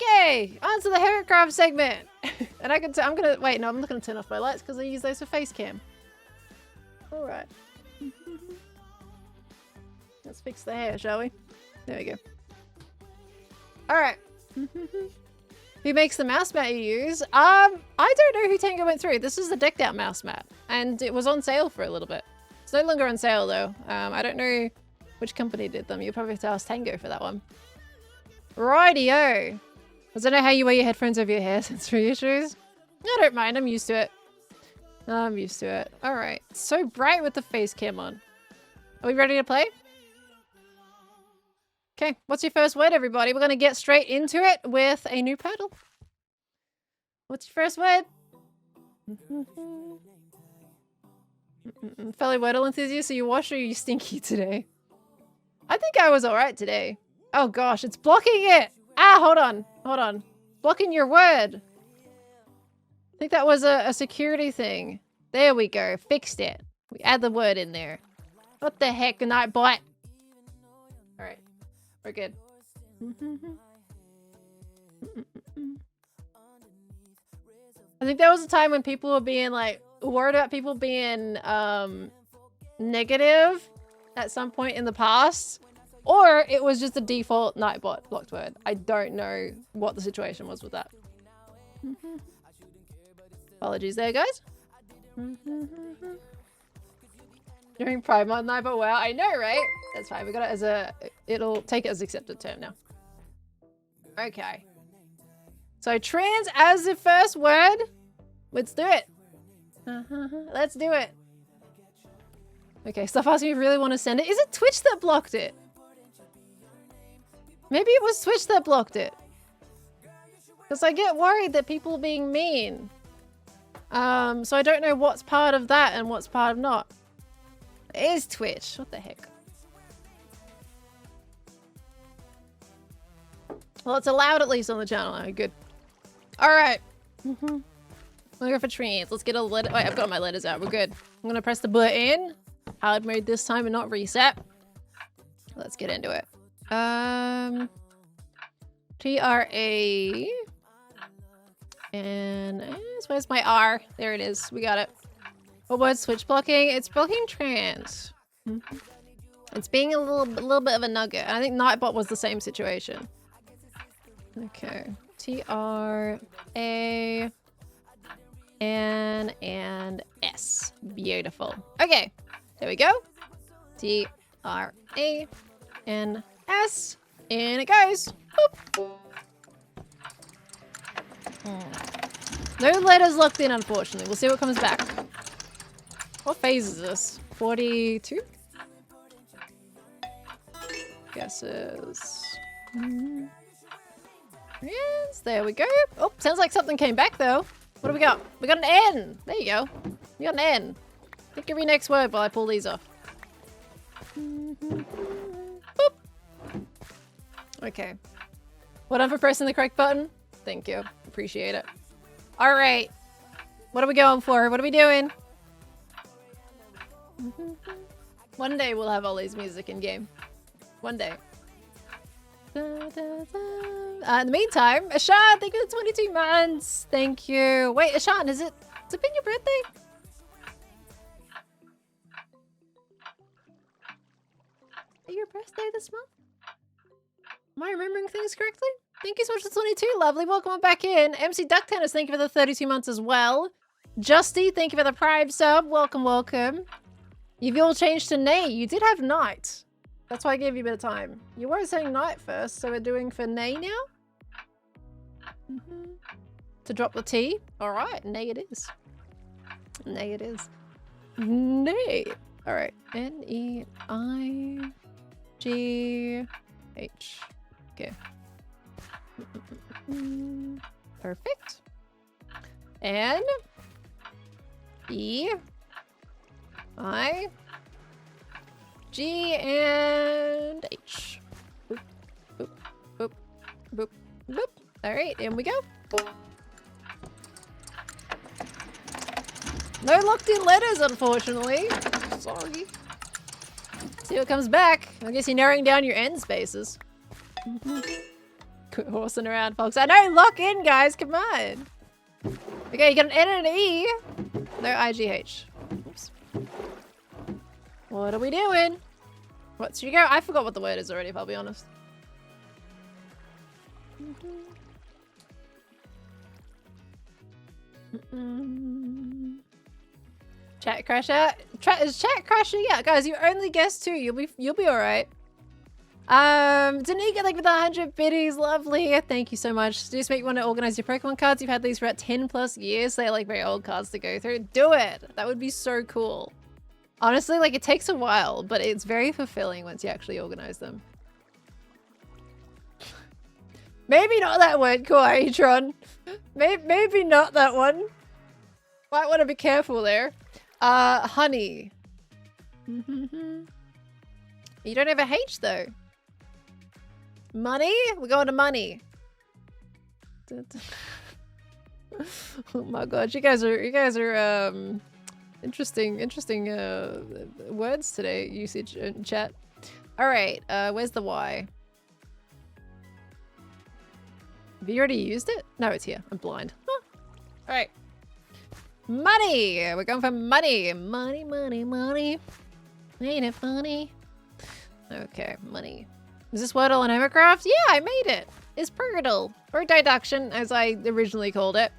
Okay, on to the Hermitcraft segment. And I'm gonna, wait, no, I'm not gonna turn off my lights because I use those for face cam. All right. Let's fix the hair, shall we? There we go. All right. Who makes the mouse mat you use? I don't know who Tango went through. This is the decked out mouse mat and it was on sale for a little bit. It's no longer on sale though. I don't know which company did them. You'll probably have to ask Tango for that one. Rightio. I don't know how you wear your headphones over your hair sensory issues. I don't mind. I'm used to it. I'm used to it. All right. It's so bright with the face cam on. Are we ready to play? Okay. What's your first word, everybody? We're going to get straight into it with a new paddle. What's your first word? Fellow Wordle enthusiast, are you washed or are you stinky today? I think I was all right today. Oh gosh, it's blocking it. Ah, hold on. Hold on. Blocking your word. I think that was a security thing. There we go. Fixed it. We add the word in there. What the heck, Nightbot? Alright. We're good. I think there was a time when people were being like, worried about people being negative at some point in the past. Or it was just a default Nightbot blocked word. I don't know what the situation was with that. Apologies there, guys. During Pride Month Nightbot, wow, I know, right? That's fine. We got it as a, it'll take it as accepted term now. Okay. So trans as the first word. Let's do it. Let's do it. Okay, stop asking if you really want to send it. Is it Twitch that blocked it? Maybe it was Twitch that blocked it. Because I get worried that people are being mean. So I don't know what's part of that and what's part of not. It is Twitch. What the heck? Well, it's allowed at least on the channel. Oh, good. Alright. We'll go for trans. Let's get a letter. Wait, I've got my letters out. We're good. I'm gonna press the button. Hard mode this time and not reset. Let's get into it. T-R-A. And where's my R? There it is. We got it. What word's Twitch blocking? It's blocking trans. It's being a little bit of a nugget. I think Nightbot was the same situation. Okay. T-R-A. N and S. Beautiful. Okay. There we go. T-R-A-N-S. In it goes. Boop. No letters locked in, unfortunately. We'll see what comes back. What phase is this? 42? Guesses. Yes, there we go. Oh, sounds like something came back though. What do we got? We got an N. There you go. We got an N. Think of your next word while I pull these off. Boop. Okay. Well done for pressing the correct button. Thank you. Appreciate it. All right. What are we going for? What are we doing? One day we'll have all these music in game. One day. In the meantime, Ashan, thank you for the 22 months. Thank you. Wait, Ashan, has it been your birthday? Is it your birthday this month? Am I remembering things correctly? Thank you so much for the 22. Lovely. Welcome on back in. MC Duck Tennis, thank you for the 32 months as well. Justy, thank you for the Prime sub. Welcome, welcome. You've all changed to Nay. You did have night. That's why I gave you a bit of time. You were saying night first, so we're doing for Nay now? To drop the T? Alright, Nay it is. Nay it is. Nay. Alright. N-E-I-G-H. Okay. Perfect. N E I G and H. Boop, boop, boop, boop, boop. Alright, in we go. No locked in letters, unfortunately. Sorry. See what comes back. I guess you're narrowing down your end spaces. Quit horsing around, folks. I know, lock in, guys. Come on. Okay, you got an N and an E. No IGH. Oops. What are we doing? What's your go? I forgot what the word is already, if I'll be honest. Chat crasher. Is chat crasher? Yeah, guys, you only guessed 2. You'll be all right. Danica, like with 100 biddies, lovely. Thank you so much. Do just make you want to organize your Pokemon cards. You've had these for about 10 plus years. They're like very old cards to go through. Do it. That would be so cool. Honestly, like it takes a while, but it's very fulfilling once you actually organize them. Maybe not that one, Kawaii-tron. Maybe not that one. Might want to be careful there. Honey. You don't have a H though. Money? We're going to money. Oh my god, you guys are interesting words today, usage in chat. All right, where's the Y? Have you already used it? No, it's here. I'm blind. Huh. All right. Money! We're going for money. Money, money, money. Ain't it funny? Okay, money. Is this Wordle and Hermitcraft? Yeah, I made it. It's Purtle. Or Deduction, as I originally called it.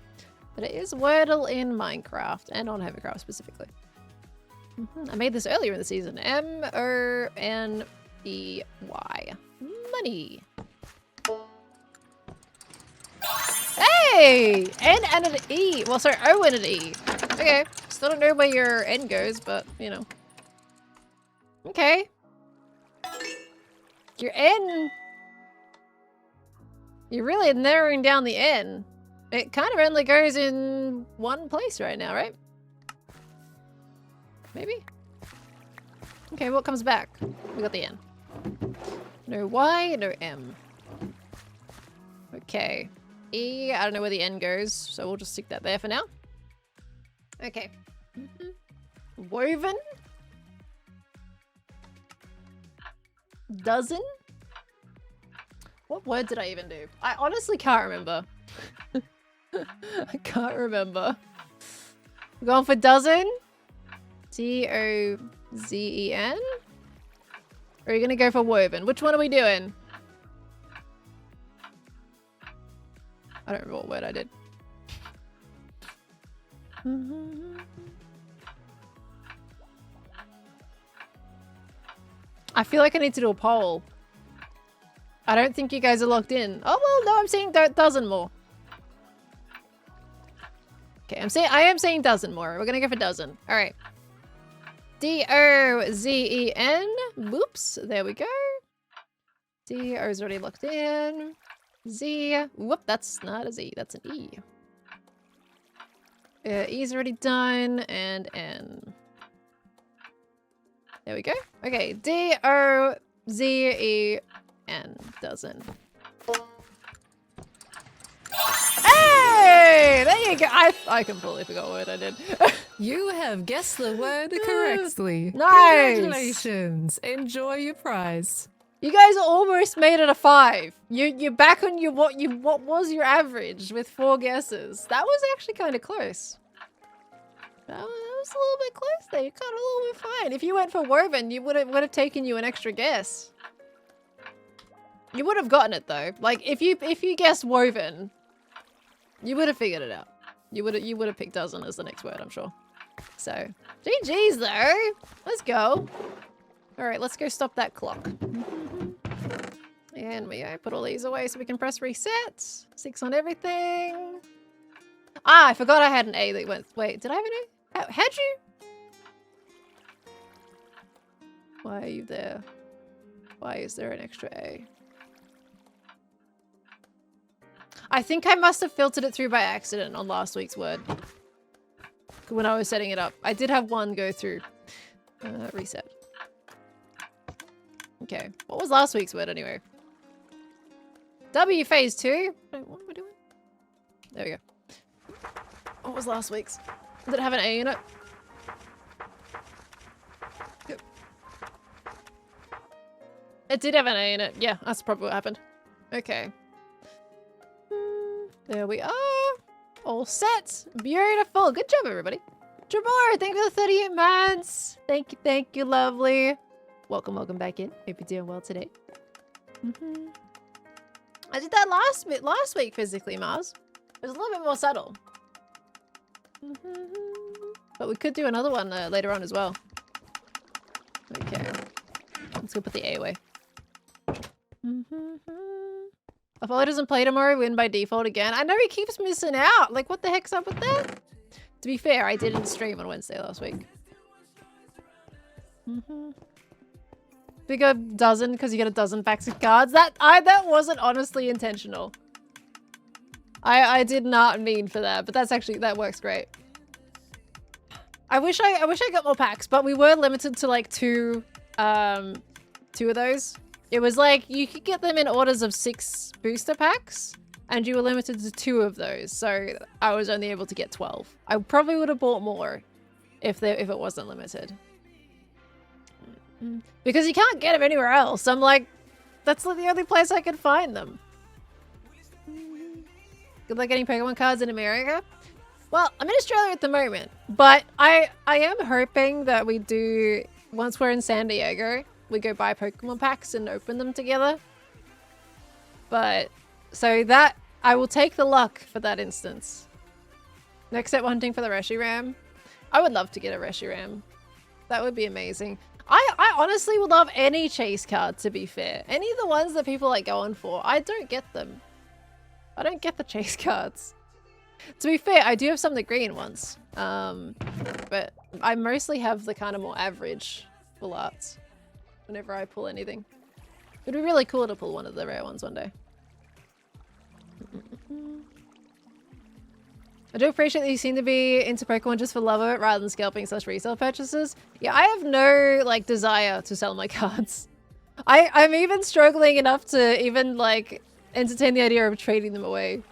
But it is Wordle in Minecraft, and on Hermitcraft specifically. I made this earlier in the season. M-O-N-E-Y. Money. Hey! N and an E. Well, sorry, O and an E. Okay. Still don't know where your N goes, but, you know. Okay. Your N... You're really narrowing down the N. It kind of only goes in one place right now, right? Maybe? Okay, what comes back? We got the N. No Y, no M. Okay. E, I don't know where the N goes, so we'll just stick that there for now. Okay. Woven? Dozen? What word did I even do? I honestly can't remember. I can't remember. We're going for dozen? D-O-Z-E-N? Or are you gonna go for woven? Which one are we doing? I don't remember what word I did. I feel like I need to do a poll. I don't think you guys are locked in. Oh, well, no, I'm saying dozen more. Okay, I am saying dozen more. We're gonna go for dozen. All right. D-O-Z-E-N. Whoops. There we go. D-O is already locked in. Z. Whoop, that's not a Z. That's an E. E's already done. And N. There we go. Okay. D-O-Z-E-N. Dozen. Hey! There you go. I completely forgot what I did. You have guessed the word correctly. Nice! Congratulations. Enjoy your prize. You guys almost made it a 5. You're back on your what was your average with 4 guesses. That was actually kind of close. That was a little bit close there. You got a little bit fine. If you went for woven, you would have taken you an extra guess. You would have gotten it though. Like if you guessed woven, you would have figured it out. You would have picked dozen as the next word, I'm sure. So GG's though. Let's go. All right, let's go stop that clock. And we put all these away so we can press reset. 6 on everything. Ah, I forgot I had an A that went. Wait, did I have an A? How'd you? Why are you there? Why is there an extra A? I think I must have filtered it through by accident on last week's word. When I was setting it up. I did have one go through. Reset. Okay. What was last week's word anyway? W phase 2? Wait, what am I doing? There we go. What was last week's? Did it have an A in it? Yep. It did have an A in it. Yeah, that's probably what happened. Okay. There we are. All set. Beautiful. Good job, everybody. Trevor, thank you for the 38 months. Thank you, lovely. Welcome back in. Hope you're doing well today. I did that last week physically, Mars. It was a little bit more subtle. But we could do another one later on as well. Okay. Let's go put the A away. If Ollie doesn't play tomorrow, win by default again. I know he keeps missing out. Like, what the heck's up with that? To be fair, I didn't stream on Wednesday last week. Big a dozen because you get a dozen packs of cards. That wasn't honestly intentional. I did not mean for that, but that works great. I wish I got more packs, but we were limited to like two of those. It was like you could get them in orders of 6 booster packs, and you were limited to 2 of those. So I was only able to get 12. I probably would have bought more if it wasn't limited. Because you can't get them anywhere else. I'm like, that's the only place I can find them. Good luck getting Pokemon cards in America. Well, I'm in Australia at the moment, but I am hoping that we do, once we're in San Diego, we go buy Pokemon packs and open them together. But, so that, I will take the luck for that instance. Next step, hunting for the Reshiram. I would love to get a Reshiram. That would be amazing. I honestly would love any chase card, to be fair. Any of the ones that people like going for, I don't get them. I don't get the chase cards. To be fair, I do have some of the green ones. But I mostly have the kind of more average full arts whenever I pull anything. It'd be really cool to pull one of the rare ones one day. I do appreciate that you seem to be into Pokemon just for love of it rather than scalping / resale purchases. Yeah, I have no like desire to sell my cards. I'm even struggling enough to even like entertain the idea of trading them away.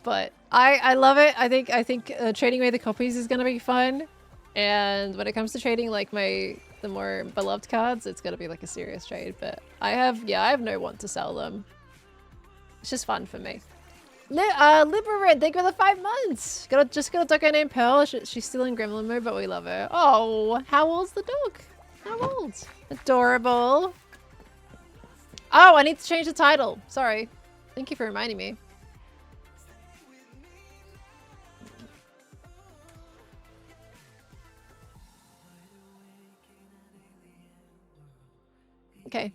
But I love it. I think trading away the copies is gonna be fun. And when it comes to trading like the more beloved cards, it's gonna be like a serious trade. But I have no want to sell them. It's just fun for me. Liberate, thank you for the 5 months. Just got a dog named Pearl. She's still in gremlin mode, but we love her. Oh, how old's the dog? How old? Adorable. Oh, I need to change the title. Sorry. Thank you for reminding me. Okay.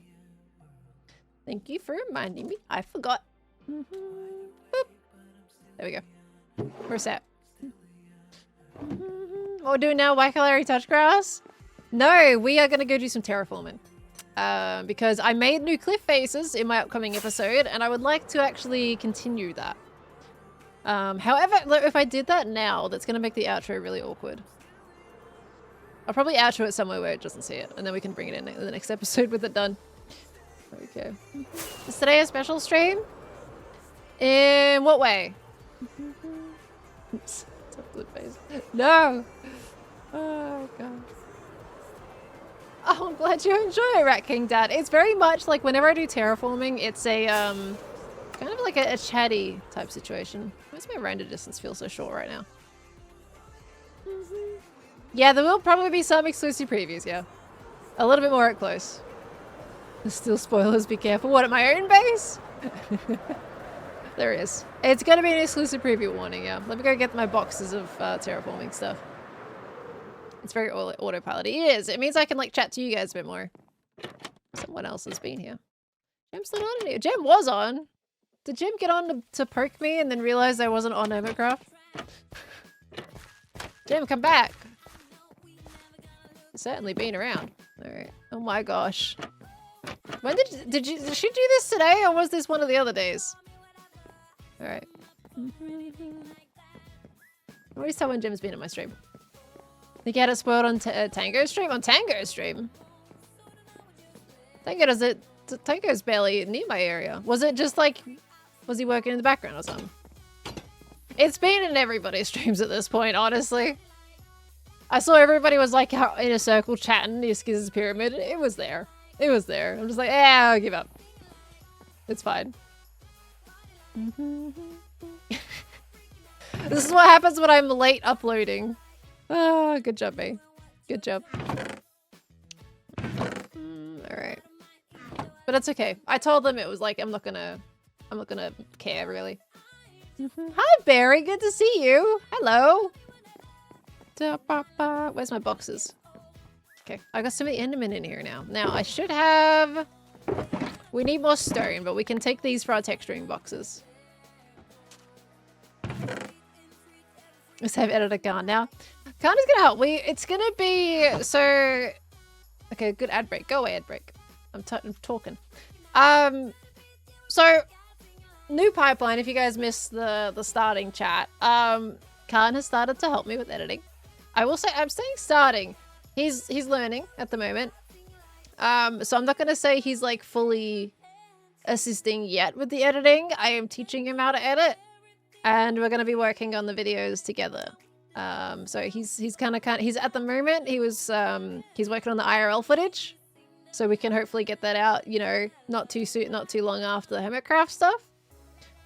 Thank you for reminding me. I forgot. Boop. There we go. We're set. What we're doing now, Wackalary Touchgrass? No, we are going to go do some terraforming. Because I made new cliff faces in my upcoming episode, and I would like to actually continue that. However, if I did that now, that's going to make the outro really awkward. I'll probably outro it somewhere where it doesn't see it, and then we can bring it in the next episode with it done. Okay. Is today a special stream? In what way? Oops. No! Oh, God. Oh, I'm glad you enjoy it, Rat King Dad. It's very much like whenever I do terraforming, it's a, kind of like a chatty type situation. Why does my render distance feel so short right now? Yeah, there will probably be some exclusive previews, yeah. A little bit more at close. There's still spoilers, be careful. What, at my own base? There is. It's going to be an exclusive preview warning, yeah. Let me go get my boxes of terraforming stuff. It's very autopilot. It is. It means I can like chat to you guys a bit more. Someone else has been here. Gem's not on here. Gem was on. Did Gem get on to poke me and then realize I wasn't on Hermitcraft? Gem, come back. You've certainly been around. Alright. Oh my gosh. When did she do this today, or was this one of the other days? Alright. Always tell when Jim's been in my stream. Think you had it spoiled on Tango's stream? On Tango's stream? Tango's barely near my area. Was it just like, was he working in the background or something? It's been in everybody's streams at this point, honestly. I saw everybody was like out in a circle chatting near Skiz's pyramid. It was there. It was there. I'm just like, yeah, I'll give up. It's fine. This is what happens when I'm late uploading. Oh, good job, me. Good job. Alright. But it's okay. I told them it was like, I'm not gonna care, really. Hi, Barry. Good to see you. Hello. Where's my boxes? Okay, I got so many Endermen in here now. Now, I should have... We need more stone, but we can take these for our texturing boxes. Let's have editor Khan now. Khan is gonna help. It's gonna be... So... Okay, good ad break. Go away, ad break. I'm talking. So... New pipeline, if you guys missed the starting chat. Khan has started to help me with editing. I will say, I'm saying starting. He's learning at the moment. So I'm not going to say he's like fully assisting yet with the editing. I am teaching him how to edit. And we're going to be working on the videos together. So he's kind of he's at the moment, he's working on the IRL footage. So we can hopefully get that out, you know, not too long after the Hermitcraft stuff.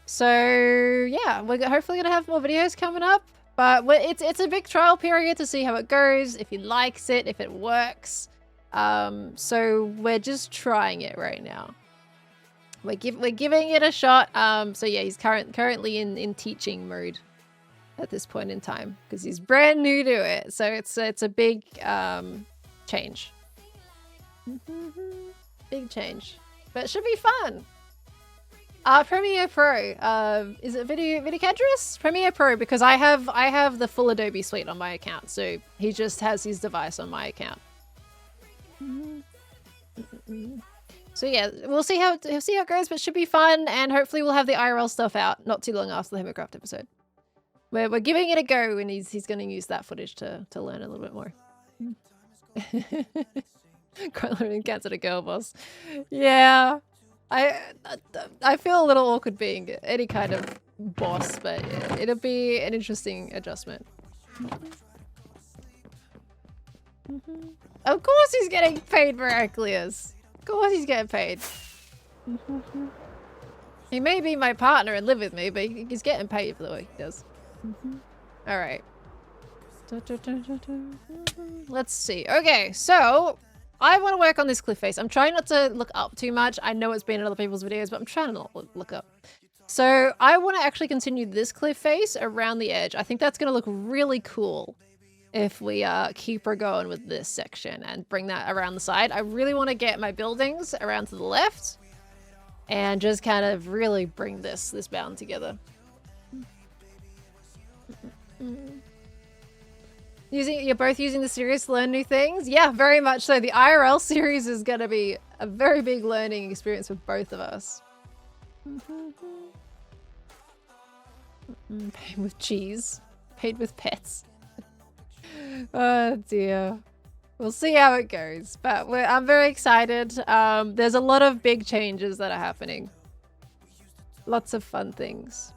So yeah, we're hopefully gonna have more videos coming up, but it's a big trial period to see how it goes, if he likes it, if it works. So we're just trying it right now. We're giving it a shot. So yeah, he's currently in teaching mode at this point in time because he's brand new to it. So it's a big change. Big change, but it should be fun. Premiere Pro. Is it Videocadrus? Premiere Pro, because I have the full Adobe suite on my account, so he just has his device on my account. So yeah, we'll see how it goes, but it should be fun, and hopefully we'll have the IRL stuff out not too long after the Hermitcraft episode. We're giving it a go, and he's going to use that footage to learn a little bit more. Quite learning cats at a girl boss. Yeah. I feel a little awkward being any kind of boss, but it'll be an interesting adjustment. Of course he's getting paid, Miraculous. Of course he's getting paid. He may be my partner and live with me, but he's getting paid for the work he does. Alright. Let's see. Okay, so... I want to work on this cliff face. I'm trying not to look up too much. I know it's been in other people's videos, but I'm trying to not look up. So I want to actually continue this cliff face around the edge. I think that's going to look really cool if we keep her going with this section and bring that around the side. I really want to get my buildings around to the left and just kind of really bring this mountain together. You're both using the series to learn new things? Yeah, very much so. The IRL series is going to be a very big learning experience for both of us. Paid with cheese. Paid with pets. Oh dear. We'll see how it goes. But I'm very excited. There's a lot of big changes that are happening. Lots of fun things.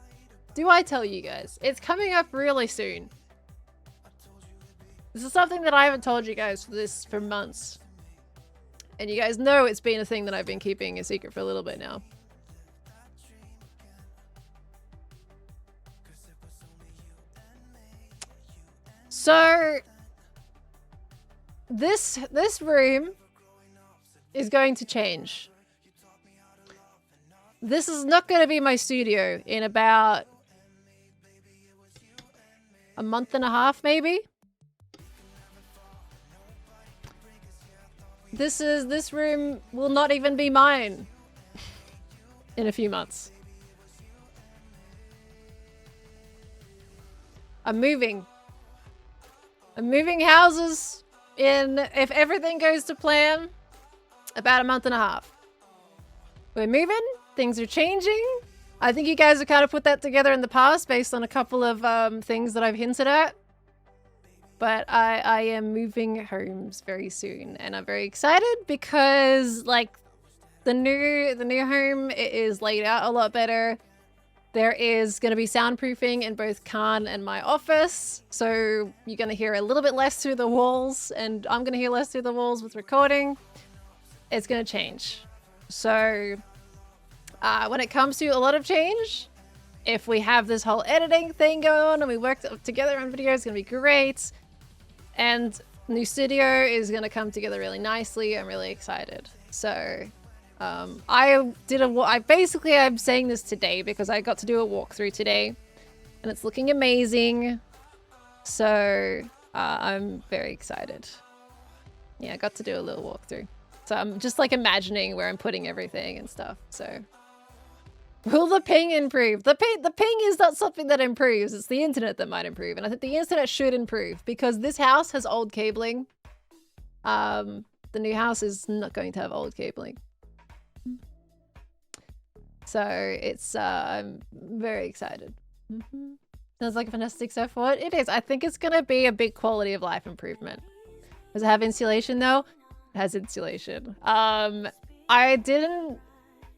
Do I tell you guys? It's coming up really soon. This is something that I haven't told you guys for months. And you guys know it's been a thing that I've been keeping a secret for a little bit now. So this room is going to change. This is not going to be my studio in about a month and a half, maybe. This room will not even be mine in a few months. I'm moving houses in, if everything goes to plan, about a month and a half. We're moving, things are changing. I think you guys have kind of put that together in the past based on a couple of things that I've hinted at. But I am moving homes very soon, and I'm very excited because like the new home is laid out a lot better. There is going to be soundproofing in both Khan and my office, so you're going to hear a little bit less through the walls, and I'm going to hear less through the walls with recording. It's going to change. So when it comes to a lot of change, if we have this whole editing thing going on and we work together on video, it's gonna be great. And new studio is gonna come together really nicely. I'm really excited. So I'm saying this today because I got to do a walkthrough today and it's looking amazing. So I'm very excited. Yeah, I got to do a little walkthrough. So I'm just like imagining where I'm putting everything and stuff. So will the ping improve? The ping is not something that improves. It's the internet that might improve. And I think the internet should improve because this house has old cabling. The new house is not going to have old cabling. So it's, I'm very excited. Sounds like a fantastic step forward. It is. I think it's going to be a big quality of life improvement. Does it have insulation though? It has insulation.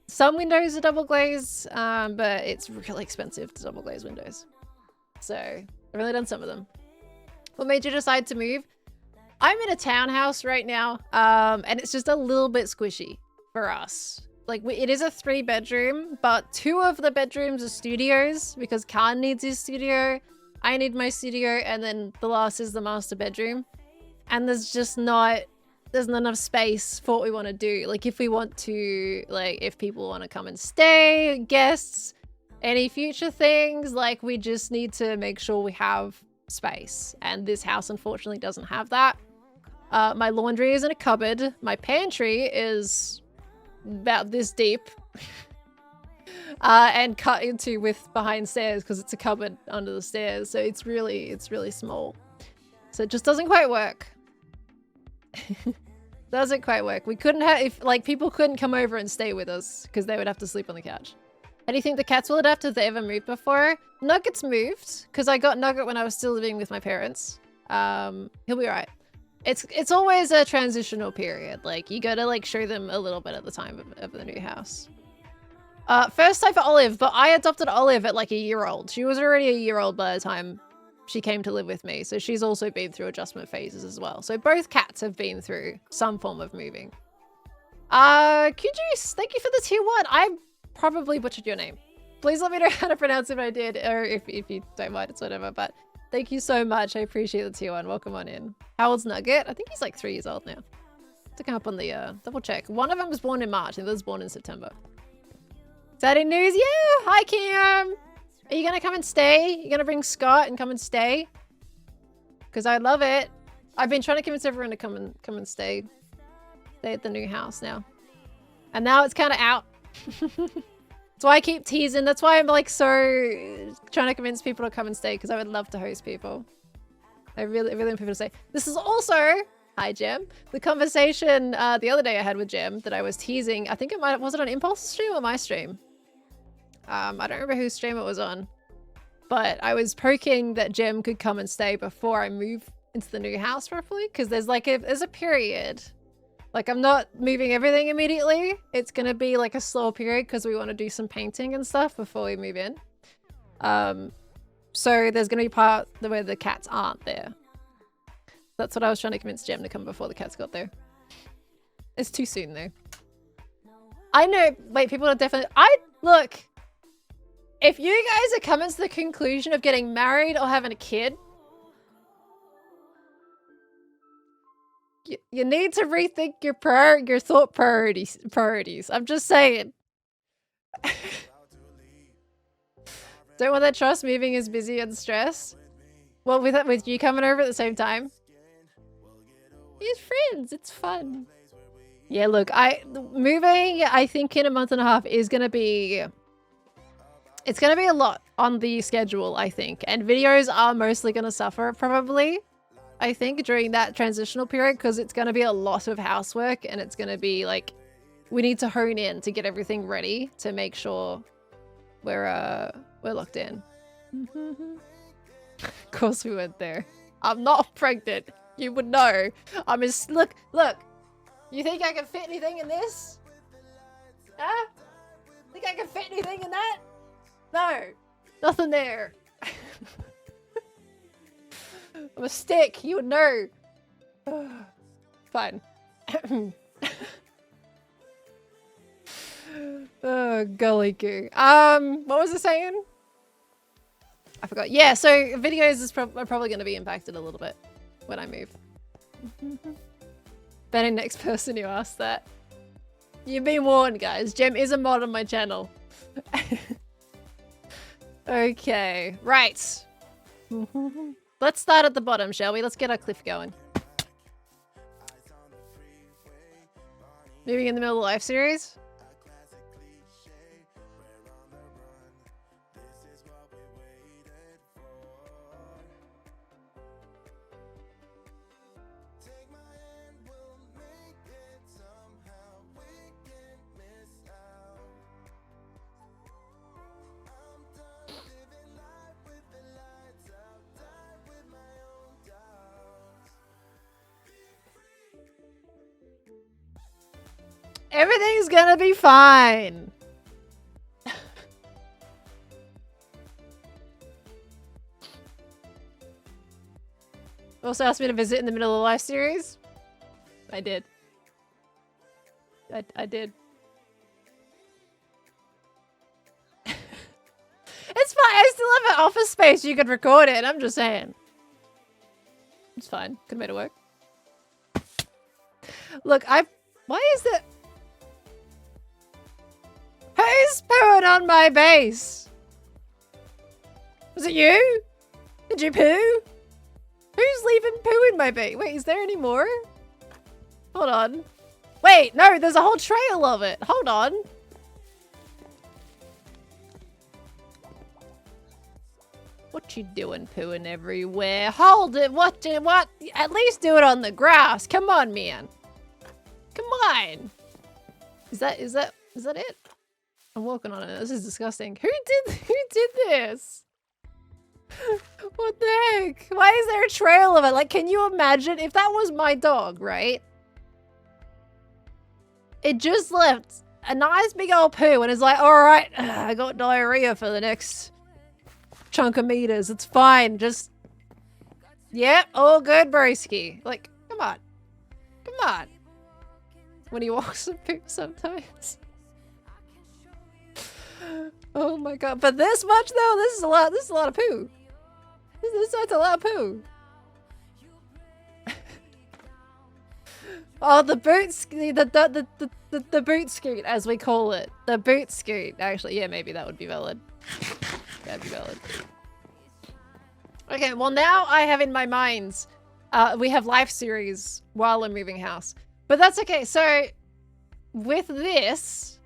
Some windows are double glazed, but it's really expensive to double glaze windows. So I've only done some of them. What made you decide to move? I'm in a townhouse right now, and it's just a little bit squishy for us. Like it is a 3-bedroom, but 2 of the bedrooms are studios because Khan needs his studio, I need my studio, and then the last is the master bedroom. And there's not enough space for what we want to do. Like if we want to, like if people want to come and stay, guests, any future things, like we just need to make sure we have space. And this house unfortunately doesn't have that. My laundry is in a cupboard. My pantry is about this deep. And cut into with behind stairs because it's a cupboard under the stairs. So it's really small. So it just doesn't quite work. Doesn't quite work. We couldn't have, if like people couldn't come over and stay with us because they would have to sleep on the couch. How do you think the cats will adapt if they ever moved before? Nugget's moved because I got Nugget when I was still living with my parents. He'll be alright. It's always a transitional period. Like you gotta like show them a little bit at the time of the new house. First time for Olive, but I adopted Olive at like a year old. She was already a year old by the time she came to live with me. So she's also been through adjustment phases as well. So both cats have been through some form of moving. Kujus, thank you for the tier 1. I probably butchered your name. Please let me know how to pronounce it if I did, or if you don't mind, it's whatever. But thank you so much. I appreciate the tier 1. Welcome on in. How old's Nugget? I think he's like 3 years old now. To come up on the double check. One of them was born in March and the other was born in September. Exciting news. Yeah. Hi, Cam. Are you gonna come and stay? You gonna bring Scott and come and stay? Because I love it. I've been trying to convince everyone to come and stay at the new house now. And now it's kind of out. That's why I keep teasing. That's why I'm like so trying to convince people to come and stay because I would love to host people. I really want people to stay. This is also, hi Jem, the conversation the other day I had with Jem that I was teasing. I think was it on Impulse stream or my stream? I don't remember whose stream it was on, but I was poking that Jem could come and stay before I move into the new house properly, because there's like there's a period. Like I'm not moving everything immediately. It's gonna be like a slow period because we want to do some painting and stuff before we move in. So there's gonna be part where the cats aren't there. That's what I was trying to convince Jem to come before the cats got there. It's too soon though. I know, wait, people are definitely, look. If you guys are coming to the conclusion of getting married or having a kid, you need to rethink your thought priorities. I'm just saying. Don't want that trust. Moving is busy and stressed. Well, with you coming over at the same time. He's friends. It's fun. Yeah, look, moving, I think in a month and a half is going to be... It's going to be a lot on the schedule, I think. And videos are mostly going to suffer, probably, I think, during that transitional period. Because it's going to be a lot of housework. And it's going to be, like... We need to hone in to get everything ready to make sure we're locked in. Of course we went there. I'm not pregnant. You would know. I'm just... Look. You think I can fit anything in this? Huh? Think I can fit anything in that? No. Nothing there. I'm a stick. You would know. Fine. Oh, golly goo. What was I saying? I forgot. Yeah, so videos are probably going to be impacted a little bit when I move. Betting next person who asked that. You've been warned, guys. Gem is a mod on my channel. Okay, right. Let's start at the bottom, shall we? Let's get our cliff going. Moving in the middle of the life series. Everything's gonna be fine. Also asked me to visit in the middle of the life series. I did. I did. It's fine. I still have an office space. You could record it. I'm just saying. It's fine. Could make it work. Look, why is it? Who's pooing on my base? Was it you? Did you poo? Who's leaving poo in my base? Wait, is there any more? Hold on. Wait, no, there's a whole trail of it. Hold on. What you doing pooing everywhere? Hold it. What? At least do it on the grass. Come on, man. Come on. Is that it? I'm working on it. This is disgusting. Who did this? What the heck? Why is there a trail of it? Like, can you imagine if that was my dog, right? It just left a nice big old poo and is like, all right, I got diarrhea for the next chunk of meters. It's fine. Just, yep, all good, broski. Like, come on. Come on. When he walks and poops sometimes. Oh my god. But this much though, this is a lot of poo. That's a lot of poo. Oh, the boot the boot scoot, as we call it. The boot scoot. Actually, yeah, maybe that would be valid. That'd be valid. Okay, well now I have in my mind, we have life series while I'm moving house. But that's okay. So with this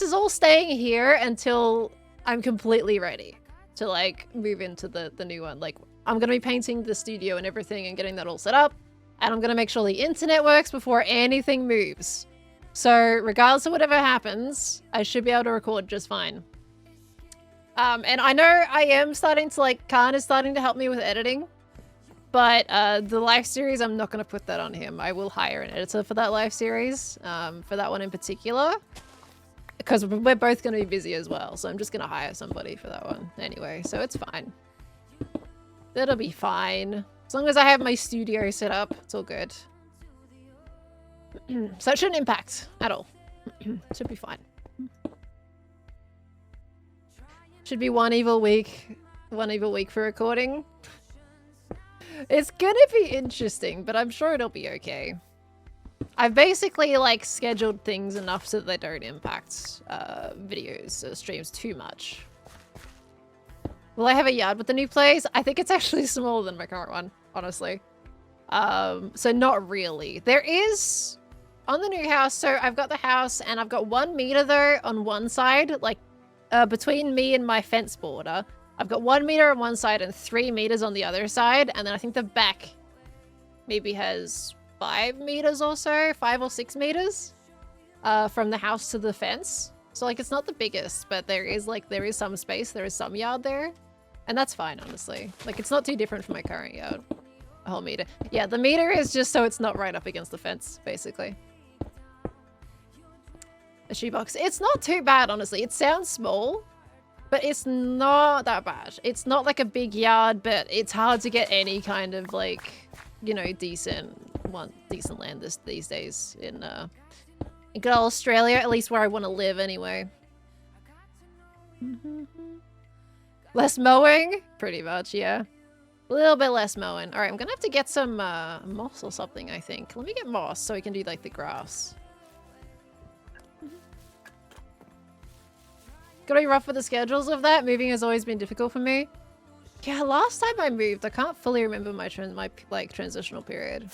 is all staying here until I'm completely ready to like move into the new one. Like I'm gonna be painting the studio and everything and getting that all set up. And I'm gonna make sure the internet works before anything moves. So regardless of whatever happens, I should be able to record just fine. And I know I am starting to like starting to help me with editing. But the live series, I'm not going to put that on him. I will hire an editor for that live series, for that one in particular. Because we're both going to be busy as well. So I'm just going to hire somebody for that one anyway. So it's fine. It'll be fine. As long as I have my studio set up, it's all good. So it shouldn't impact at all. Should be fine. Should be one evil week for recording. It's gonna be interesting, but I'm sure it'll be okay. I've basically like scheduled things enough so that they don't impact videos or streams too much. Will I have a yard with the new place? I think it's actually smaller than my current one, honestly. So not really. There is on the new house, so I've got the house and I've got 1 meter though on one side, like between me and my fence border. I've got 1 meter on one side and 3 meters on the other side. And then I think the back maybe has 5 meters or so, 5 or 6 meters from the house to the fence. So like it's not the biggest, but there is some space, there is some yard there. And that's fine, honestly. Like it's not too different from my current yard. A whole meter. Yeah, the meter is just so it's not right up against the fence, basically. A shoebox. It's not too bad, honestly. It sounds small. But it's not that bad. It's not like a big yard, but it's hard to get any kind of like, you know, decent land these days in good old Australia, at least where I want to live anyway. Less mowing? Pretty much, yeah. A little bit less mowing. All right, I'm gonna have to get some moss or something, I think. Let me get moss so we can do like the grass. Gotta be rough with the schedules of that. Moving has always been difficult for me. Yeah, last time I moved, I can't fully remember my transitional period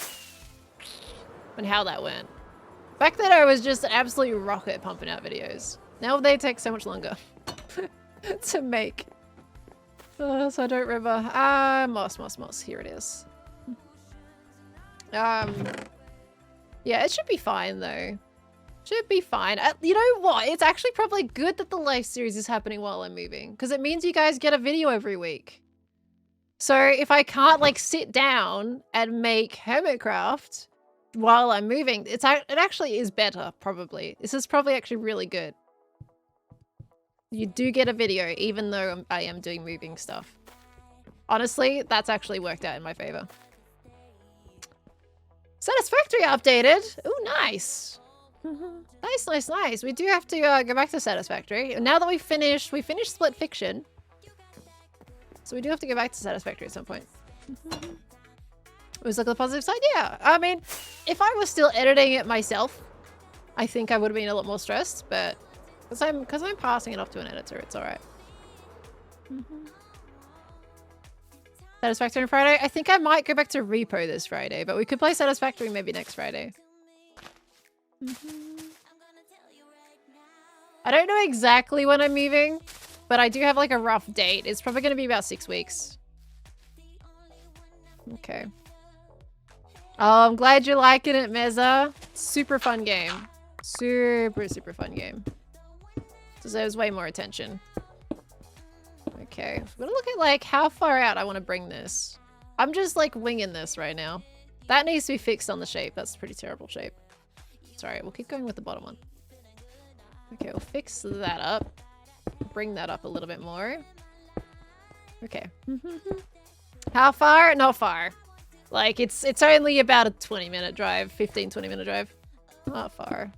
and how that went. Back then, I was just an absolute rocket pumping out videos. Now they take so much longer to make. So I don't remember. Moss. Here it is. Yeah, it should be fine though. Should be fine. You know what? It's actually probably good that the live series is happening while I'm moving, because it means you guys get a video every week. So if I can't like sit down and make Hermitcraft while I'm moving, it actually is better, probably. This is probably actually really good. You do get a video, even though I am doing moving stuff. Honestly, that's actually worked out in my favor. Satisfactory updated. Ooh, nice. Nice. We do have to go back to Satisfactory. Now that we finished Split Fiction. So we do have to go back to Satisfactory at some point. Always look at the positive side. Yeah, I mean, if I was still editing it myself, I think I would have been a lot more stressed, but because I'm passing it off to an editor, it's all right. Satisfactory on Friday. I think I might go back to Repo this Friday, but we could play Satisfactory maybe next Friday. I don't know exactly when I'm moving, but I do have like a rough date. It's probably going to be about 6 weeks. Okay. Oh, I'm glad you're liking it, Meza. Super fun game. Super fun game. Deserves way more attention. Okay. I'm gonna look at like how far out I want to bring this. I'm just like winging this right now. That needs to be fixed on the shape. That's a pretty terrible shape. Sorry, we'll keep going with the bottom one. Okay, we'll fix that up. Bring that up a little bit more. Okay. How far? Not far. Like, it's only about a 20-minute drive. 15-20-minute drive. Not far.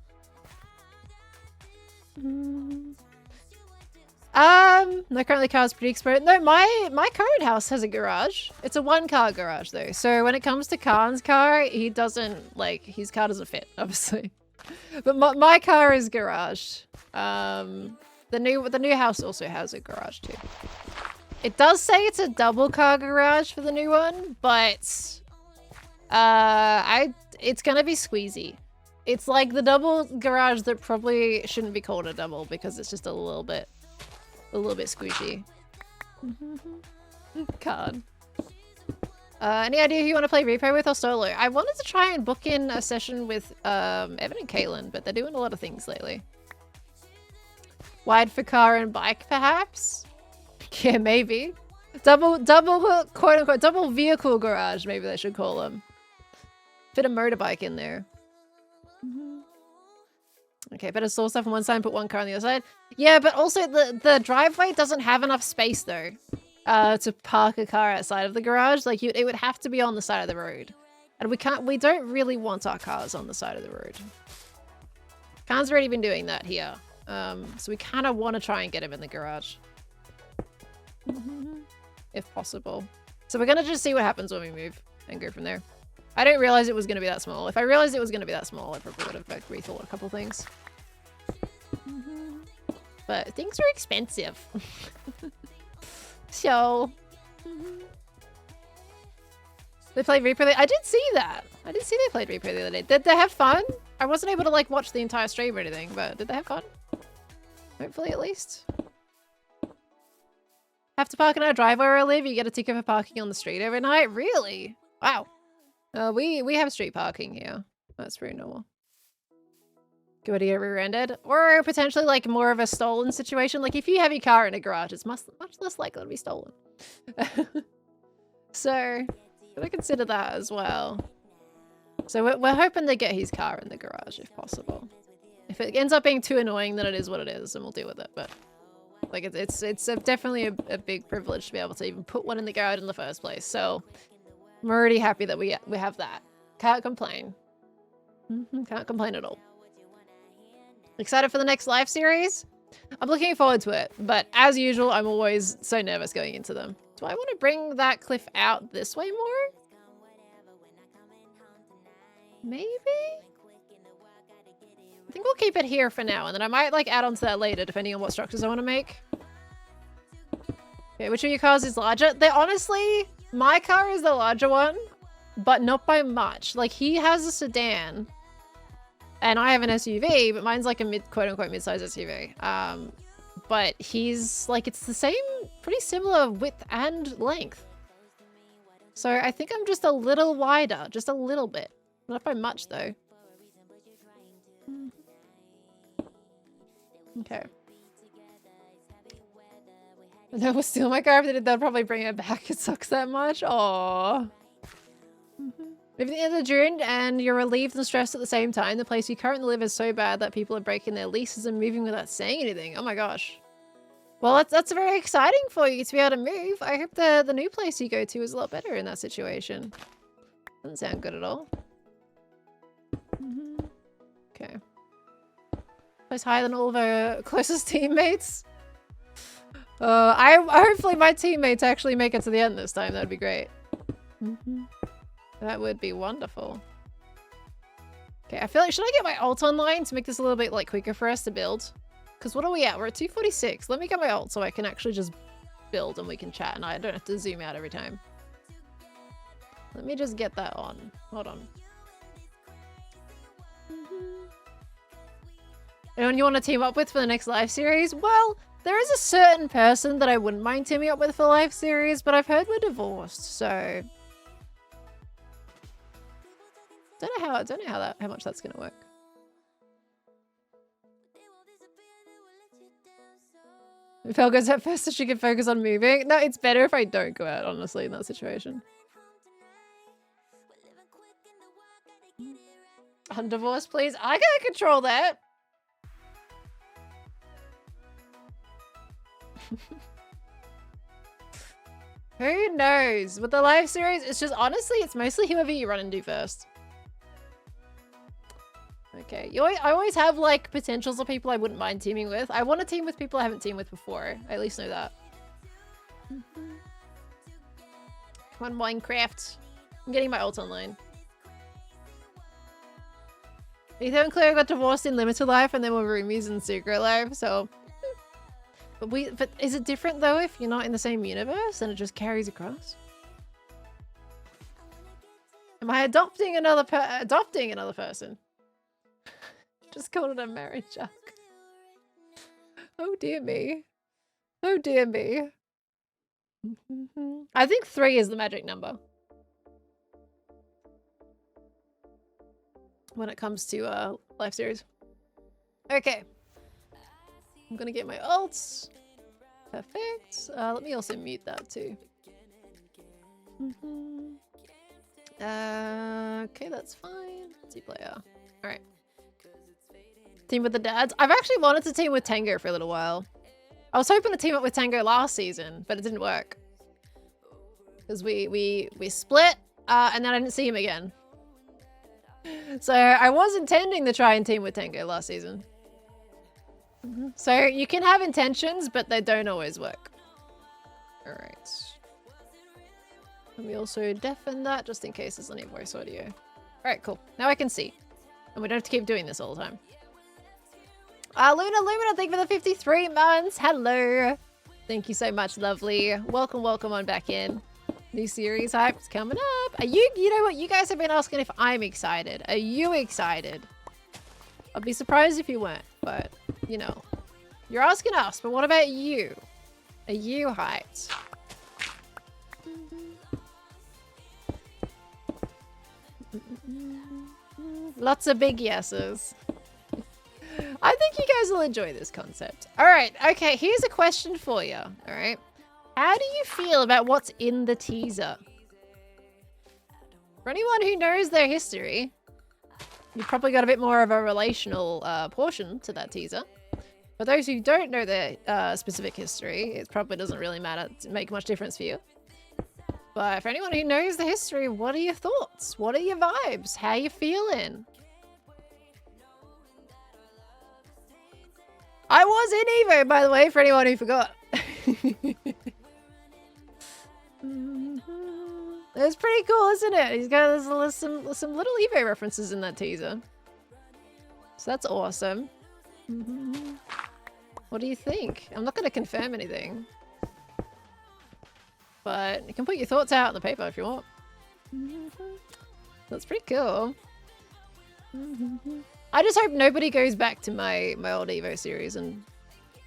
No, currently car's pretty exposed. No, my current house has a garage. It's a one-car garage, though. So when it comes to Khan's car, he doesn't, like, his car doesn't fit, obviously. But my car is garaged. The new house also has a garage, too. It does say it's a double-car garage for the new one, but it's gonna be squeezy. It's like the double garage that probably shouldn't be called a double because it's just a little bit squishy. Card. Any idea who you want to play Repo with or solo? I wanted to try and book in a session with Evan and Caitlin, but they're doing a lot of things lately. Wide for car and bike, perhaps? Yeah, maybe. Double quote unquote double vehicle garage, maybe they should call them. Fit a motorbike in there. Okay, better store stuff on one side and put one car on the other side. Yeah, but also the driveway doesn't have enough space though to park a car outside of the garage. Like it would have to be on the side of the road, and we don't really want our cars on the side of the road. Khan's already been doing that here, so we kind of want to try and get him in the garage if possible. So we're gonna just see what happens when we move and go from there. I didn't realize it was going to be that small. If I realized it was going to be that small, I probably would have like, rethought a couple things. But things are expensive. So... They played Repo. I did see that. I did see they played Repo the other day. Did they have fun? I wasn't able to like watch the entire stream or anything, but did they have fun? Hopefully at least. Have to park in our driveway where I live? You get a ticket for parking on the street every night? Really? Wow. We have street parking here. That's pretty normal. Good to get rear-ended. Or potentially like more of a stolen situation. Like if you have your car in a garage, it's much less likely to be stolen. So, gotta consider that as well. So we're hoping to get his car in the garage if possible. If it ends up being too annoying, then it is what it is and we'll deal with it. But like it's definitely a big privilege to be able to even put one in the garage in the first place. So I'm already happy that we have that. Can't complain. Can't complain at all. Excited for the next live series? I'm looking forward to it, but as usual, I'm always so nervous going into them. Do I want to bring that cliff out this way more? Maybe? I think we'll keep it here for now, and then I might like add on to that later, depending on what structures I want to make. Okay, which of your cars is larger? They're honestly, my car is the larger one, but not by much. Like, he has a sedan, and I have an SUV, but mine's like a quote-unquote mid-size SUV. But he's like, it's the same, pretty similar width and length. So I think I'm just a little wider, just a little bit. Not by much, though. Okay. And that was still my car. If they did, they'll probably bring it back. It sucks that much. Aww. Maybe the end of June and you're relieved and stressed at the same time. The place you currently live is so bad that people are breaking their leases and moving without saying anything. Oh my gosh. Well, that's very exciting for you to be able to move. I hope the new place you go to is a lot better in that situation. Doesn't sound good at all. Okay. Place higher than all of our closest teammates. Hopefully my teammates actually make it to the end this time. That'd be great. That would be wonderful. Okay, I feel like, should I get my alt online to make this a little bit like quicker for us to build? Because what are we at? We're at 246. Let me get my alt so I can actually just build and we can chat and I don't have to zoom out every time. Let me just get that on. Hold on. Anyone you want to team up with for the next live series? Well, there is a certain person that I wouldn't mind teaming up with for live series, but I've heard we're divorced, so don't know how much that's gonna work. If Elle goes out first so she can focus on moving. No, it's better if I don't go out, honestly, in that situation. On divorce, please. I can't control that. Who knows? With the live series, it's just, honestly, it's mostly whoever you run into first. Okay, I always have, like, potentials of people I wouldn't mind teaming with. I want to team with people I haven't teamed with before. I at least know that. Come on, Minecraft. I'm getting my ult online. Ethan and Claire got divorced in limited life and then we're roomies in secret life, so... But is it different though if you're not in the same universe and it just carries across? Am I adopting another person? Just called it a marriage joke. Oh dear me. Oh dear me. I think 3 is the magic number. When it comes to live series. Okay. I'm gonna get my ults. Perfect. Let me also mute that too. Okay, that's fine. Multiplayer. Alright. Team with the dads. I've actually wanted to team with Tango for a little while. I was hoping to team up with Tango last season, but it didn't work. Because we split, and then I didn't see him again. So I was intending to try and team with Tango last season. So you can have intentions, but they don't always work. Alright. Let me also deafen that just in case there's any voice audio. Alright, cool. Now I can see. And we don't have to keep doing this all the time. Luna, thank you for the 53 months. Hello. Thank you so much, lovely. Welcome on back in. New series hype's coming up. Are you know what? You guys have been asking if I'm excited. Are you excited? I'd be surprised if you weren't, but, you know. You're asking us, but what about you? Are you hyped? Lots of big yeses. I think you guys will enjoy this concept. All right, okay, here's a question for you, all right? How do you feel about what's in the teaser? For anyone who knows their history, you've probably got a bit more of a relational portion to that teaser. For those who don't know their specific history, it probably doesn't really make much difference for you. But for anyone who knows the history, what are your thoughts? What are your vibes? How you feeling? I was in Evo, by the way, for anyone who forgot. It's pretty cool, isn't it? He's got some little Evo references in that teaser. So that's awesome. What do you think? I'm not going to confirm anything. But you can put your thoughts out on the paper if you want. That's pretty cool. I just hope nobody goes back to my old Evo series and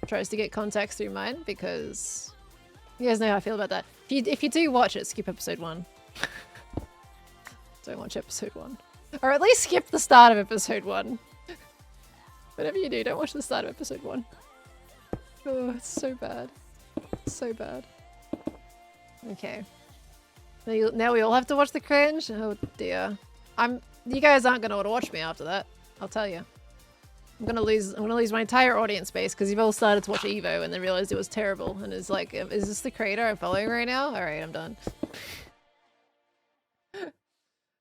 tries to get contacts through mine, because you guys know how I feel about that. If you do watch it, skip episode 1. Don't watch episode 1. Or at least skip the start of episode 1. Whatever you do, don't watch the start of episode 1. Oh, it's so bad. It's so bad. Okay. Now we all have to watch the cringe? Oh dear. You guys aren't gonna want to watch me after that. I'll tell you. I'm gonna lose my entire audience base because you've all started to watch Evo and then realized it was terrible and is like, is this the creator I'm following right now? Alright, I'm done.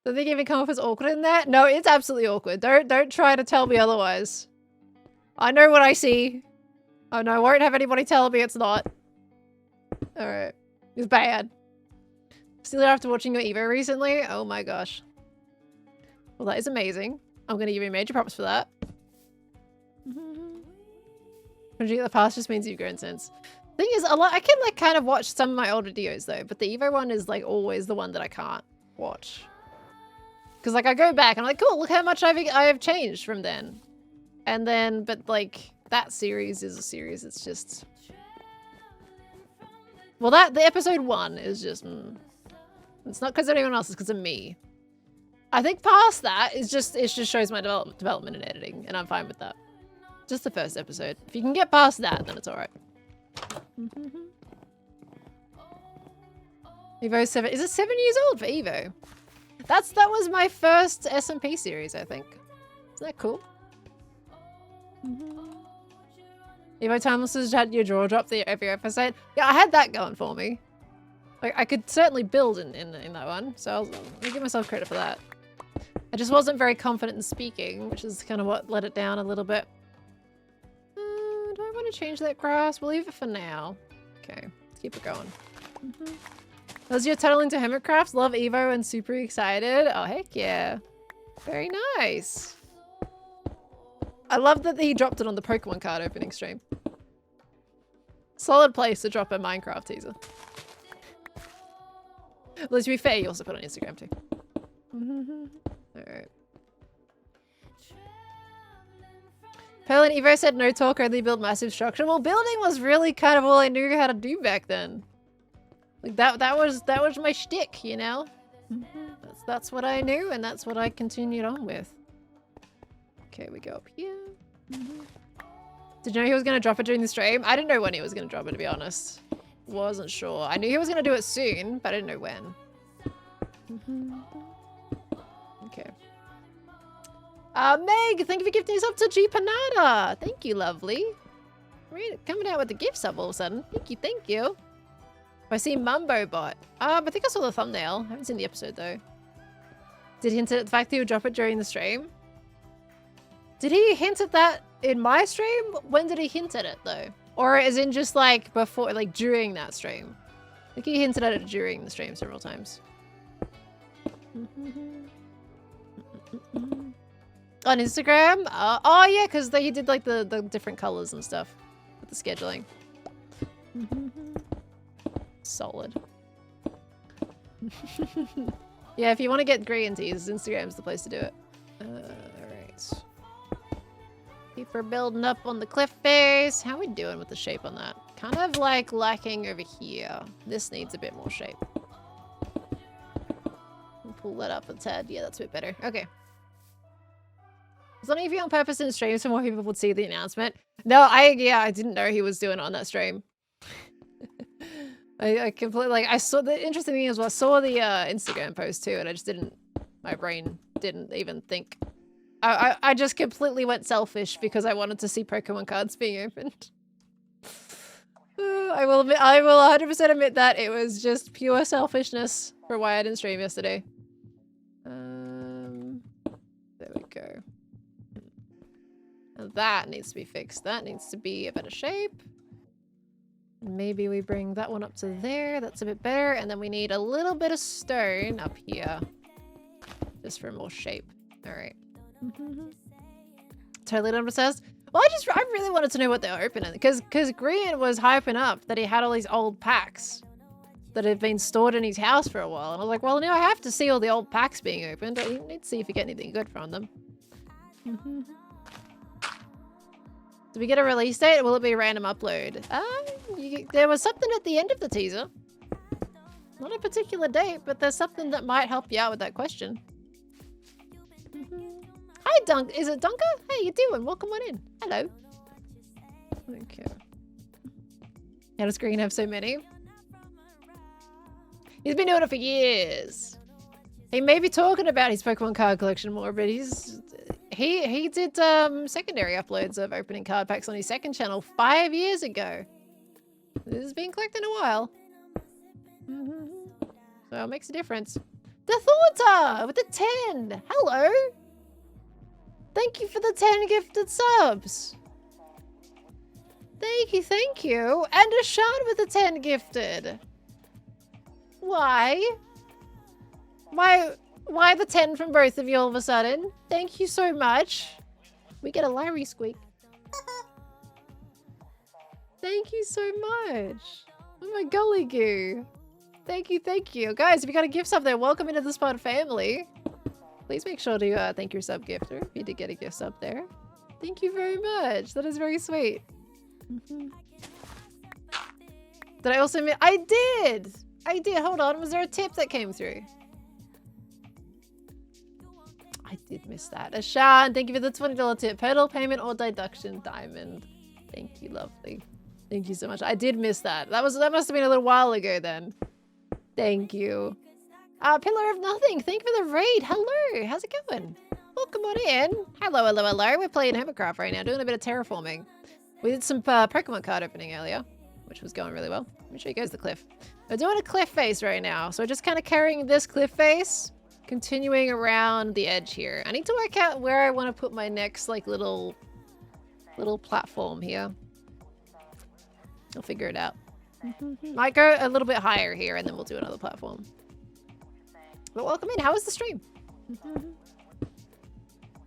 Don't think even come off as awkward in that? No, it's absolutely awkward. Don't try to tell me otherwise. I know what I see. Oh no, I won't have anybody tell me it's not. Alright. It's bad. Still after watching your Evo recently? Oh my gosh. Well, that is amazing. I'm gonna give you major props for that. Changing the past just means you've grown since. Thing is, I can like kind of watch some of my old videos though, but the Evo one is like always the one that I can't watch. Because like I go back and I'm like, cool, look how much I have changed from then. And then, but like that series is a series. It's just, well, the episode 1 is just, it's not because of anyone else, it's because of me. I think past that is just, it just shows my development and editing, and I'm fine with that. Just the first episode. If you can get past that, then it's alright. Evo 7, is it 7 years old for Evo? That was my first SMP series, I think. Isn't that cool? Evo Timeless has had your draw drop every episode. Yeah, I had that going for me. Like, I could certainly build in that one, so I'll give myself credit for that. I just wasn't very confident in speaking, which is kind of what let it down a little bit. Do I want to change that grass? We'll leave it for now. Okay, let's keep it going. As you're tunneling to Hermitcraft, love Evo and super excited. Oh, heck yeah. Very nice. I love that he dropped it on the Pokemon card opening stream. Solid place to drop a Minecraft teaser. Well, to be fair, you also put it on Instagram too. Alright. Pearl and Evo said no talk, only build massive structure. Well, building was really kind of all I knew how to do back then. Like that was my shtick, you know? That's what I knew, and that's what I continued on with. Okay, we go up here. Did you know he was gonna drop it during the stream? I didn't know when he was gonna drop it, to be honest. Wasn't sure. I knew he was gonna do it soon, but I didn't know when. Okay. Meg, thank you for gifting us up to G Panada. Thank you, lovely. Coming out with the gift sub all of a sudden. Thank you. I see Mumbo bot. I think I saw the thumbnail. I haven't seen the episode though. Did he hint at the fact that he would drop it during the stream? Did he hint at that in my stream? When did he hint at it though? Or as in just like before, like during that stream? I think he hinted at it during the stream several times. On Instagram? Oh yeah, because he did like the different colors and stuff with the scheduling. Solid. Yeah, if you want to get green teas, Instagram's the place to do it. Alright. Keep building up on the cliff face. How are we doing with the shape on that? Kind of like lacking over here. This needs a bit more shape. Pull that up a tad. Yeah, that's a bit better. Okay. Was that of you on purpose in the stream so more people would see the announcement? No, I didn't know he was doing it on that stream. I completely, like, I saw, the interesting thing is, well, I saw the Instagram post too, and I just didn't, my brain didn't even think. I just completely went selfish because I wanted to see Pokemon cards being opened. I will 100% admit that it was just pure selfishness for why I didn't stream yesterday. There we go. That needs to be fixed. That needs to be a better shape. Maybe we bring that one up to there. That's a bit better. And then we need a little bit of stone up here. Just for more shape. All right. Totally done what it says. Well, I really wanted to know what they were opening. Because Green was hyping up that he had all these old packs that had been stored in his house for a while. And I was like, well, now I have to see all the old packs being opened. I need to see if you get anything good from them. Do we get a release date, or will it be a random upload? There was something at the end of the teaser. Not a particular date, but there's something that might help you out with that question. Hi, Dunk. Is it Dunker? How you doing? Welcome on in. Hello. Okay. How does Green have so many? He's been doing it for years. He may be talking about his Pokemon card collection more, but he did secondary uploads of opening card packs on his second channel 5 years ago. This has been collecting a while. So it makes a difference. The Thorntar with the 10. Hello. Thank you for the 10 gifted subs. Thank you. And Ashan with the 10 gifted. Why? Why the 10 from both of you all of a sudden? Thank you so much. We get a Larry squeak. Thank you so much. Oh my golly goo. Thank you. Guys, if you got a gift sub there, welcome into the Spot family. Please make sure to thank your sub gifter if you did get a gift sub there. Thank you very much. That is very sweet. Did I also miss? I did. Hold on. Was there a tip that came through? I did miss that. Ashan, thank you for the $20 tip. Pedal payment or deduction diamond. Thank you, lovely. Thank you so much. I did miss that. That must have been a little while ago then. Thank you. Pillar of Nothing. Thank you for the raid. Hello. How's it going? Welcome on in. Hello. We're playing Hermitcraft right now, doing a bit of terraforming. We did some Pokemon card opening earlier, which was going really well. Let me show you guys the cliff. We're doing a cliff face right now. So we're just kind of carrying this cliff face, continuing around the edge here. I need to work out where I want to put my next like little platform here. I'll figure it out. Might go a little bit higher here and then we'll do another platform. But welcome in. How was the stream?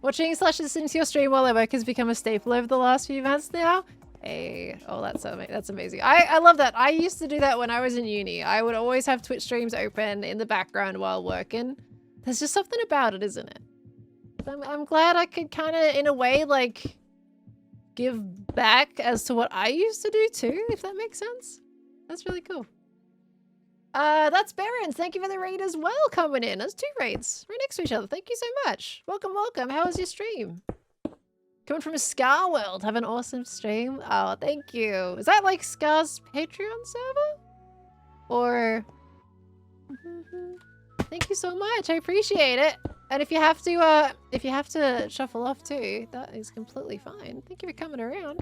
Watching / listening to your stream while I work has become a staple over the last few months now. Hey, oh, that's amazing. I love that. I used to do that when I was in uni. I would always have Twitch streams open in the background while working. There's just something about it, isn't it? I'm glad I could kind of, in a way, like, give back as to what I used to do too, if that makes sense. That's really cool. That's Baron. Thank you for the raid as well coming in. That's 2 raids right next to each other. Thank you so much. Welcome. How was your stream? Coming from a Scar world. Have an awesome stream. Oh, thank you. Is that like Scar's Patreon server? Or... Thank you so much. I appreciate it. And if you have to shuffle off too, that is completely fine. Thank you for coming around.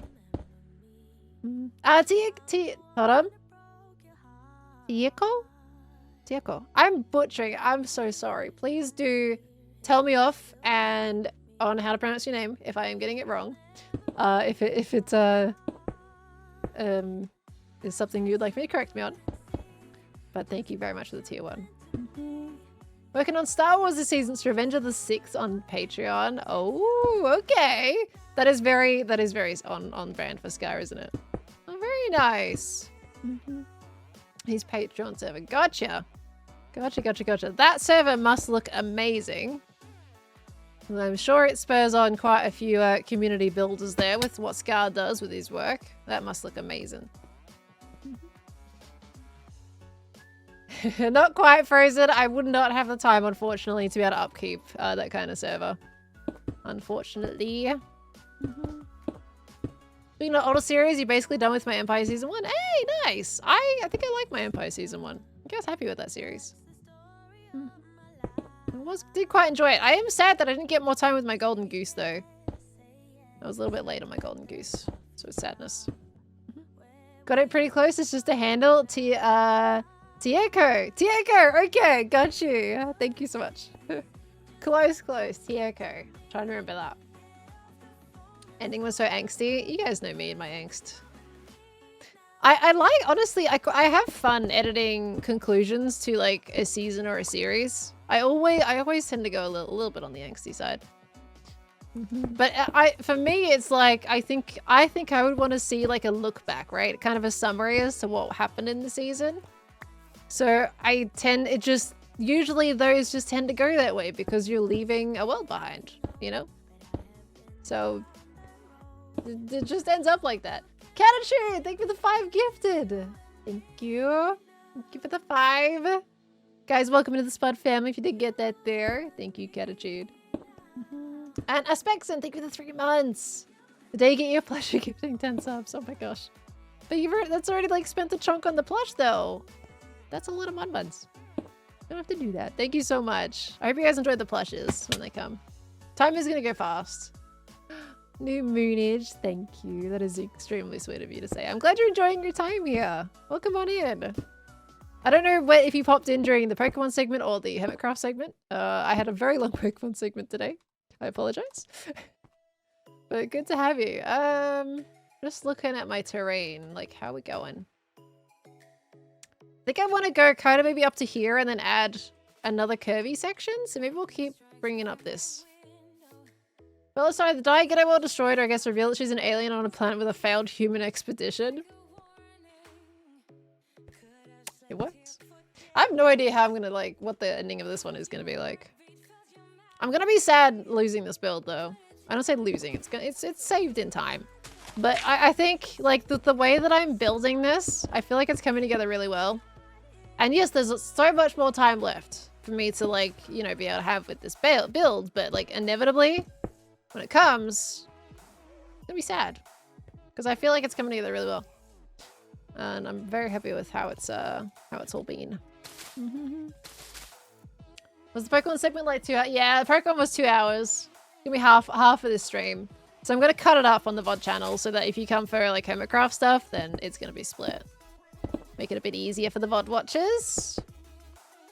Hold on. Tieko? I'm butchering. I'm so sorry. Please do tell me off and on how to pronounce your name if I am getting it wrong. If it's is something you'd like me to correct me on. But thank you very much for the tier 1. Working on Star Wars this season's Revenge of the Sith on Patreon. Oh, okay. That is very on brand for Scar, isn't it? Oh, very nice. His Patreon server. Gotcha. That server must look amazing. I'm sure it spurs on quite a few community builders there with what Scar does with his work. That must look amazing. Not quite frozen. I would not have the time, unfortunately, to be able to upkeep that kind of server. Unfortunately. Being an older series, you're basically done with my Empire Season 1. Hey, nice! I think I like my Empire Season 1. I was happy with that series. I did quite enjoy it. I am sad that I didn't get more time with my Golden Goose, though. I was a little bit late on my Golden Goose. So it's sadness. Got it pretty close. It's just a handle. Tieko! Okay, got you. Thank you so much. Close. Tieko. Trying to remember that. Ending was so angsty. You guys know me and my angst. I like, honestly, I have fun editing conclusions to like a season or a series. I always tend to go a little bit on the angsty side. But for me, it's like, I think I would want to see like a look back, right? Kind of a summary as to what happened in the season. So usually those just tend to go that way because you're leaving a world behind, you know? So it just ends up like that. Catitude, thank you for the 5 gifted. Thank you. Thank you for the 5. Guys, welcome to the Spud family if you did get that there. Thank you, Catitude. And Aspexon, thank you for the 3 months. The day you get your plush, you're gifting 10 subs. Oh my gosh. But that's already like spent a chunk on the plush though. That's a lot of buns. You don't have to do that. Thank you so much. I hope you guys enjoyed the plushes when they come. Time is gonna go fast. New Moonage, thank you. That is extremely sweet of you to say. I'm glad you're enjoying your time here. Welcome on in. I don't know if you popped in during the Pokemon segment or the Hermitcraft segment. I had a very long Pokemon segment today. I apologize. But good to have you. Just looking at my terrain. Like, how are we going? I think I want to go kind of maybe up to here and then add another curvy section. So maybe we'll keep bringing up this. Well, sorry, the die get well destroyed, or I guess reveal that she's an alien on a planet with a failed human expedition. It works. I have no idea how I'm gonna like what the ending of this one is gonna be like. I'm gonna be sad losing this build though. I don't say losing, it's saved in time. But I think like the way that I'm building this, I feel like it's coming together really well. And yes, there's so much more time left for me to like, you know, be able to have with this build, but like inevitably, when it comes, it's gonna be sad. Because I feel like it's coming together really well. And I'm very happy with how it's all been. Was the Pokemon segment like 2 hours? Yeah, the Pokemon was 2 hours. Give me half of this stream. So I'm gonna cut it up on the VOD channel so that if you come for like Hermitcraft stuff, then it's gonna be split. Make it a bit easier for the VOD watchers.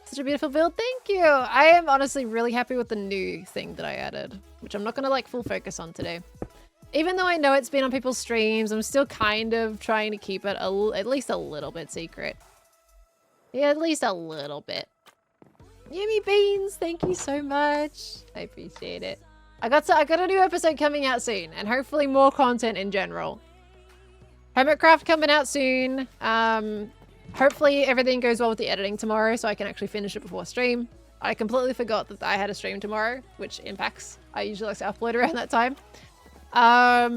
Such a beautiful build, thank you! I am honestly really happy with the new thing that I added, which I'm not gonna like full focus on today. Even though I know it's been on people's streams, I'm still kind of trying to keep it at least a little bit secret. Yeah, at least a little bit. Yummy beans, thank you so much. I appreciate it. I got a new episode coming out soon, and hopefully more content in general. Hermitcraft coming out soon. Hopefully everything goes well with the editing tomorrow so I can actually finish it before stream. I completely forgot that I had a stream tomorrow, which impacts. I usually like to upload around that time.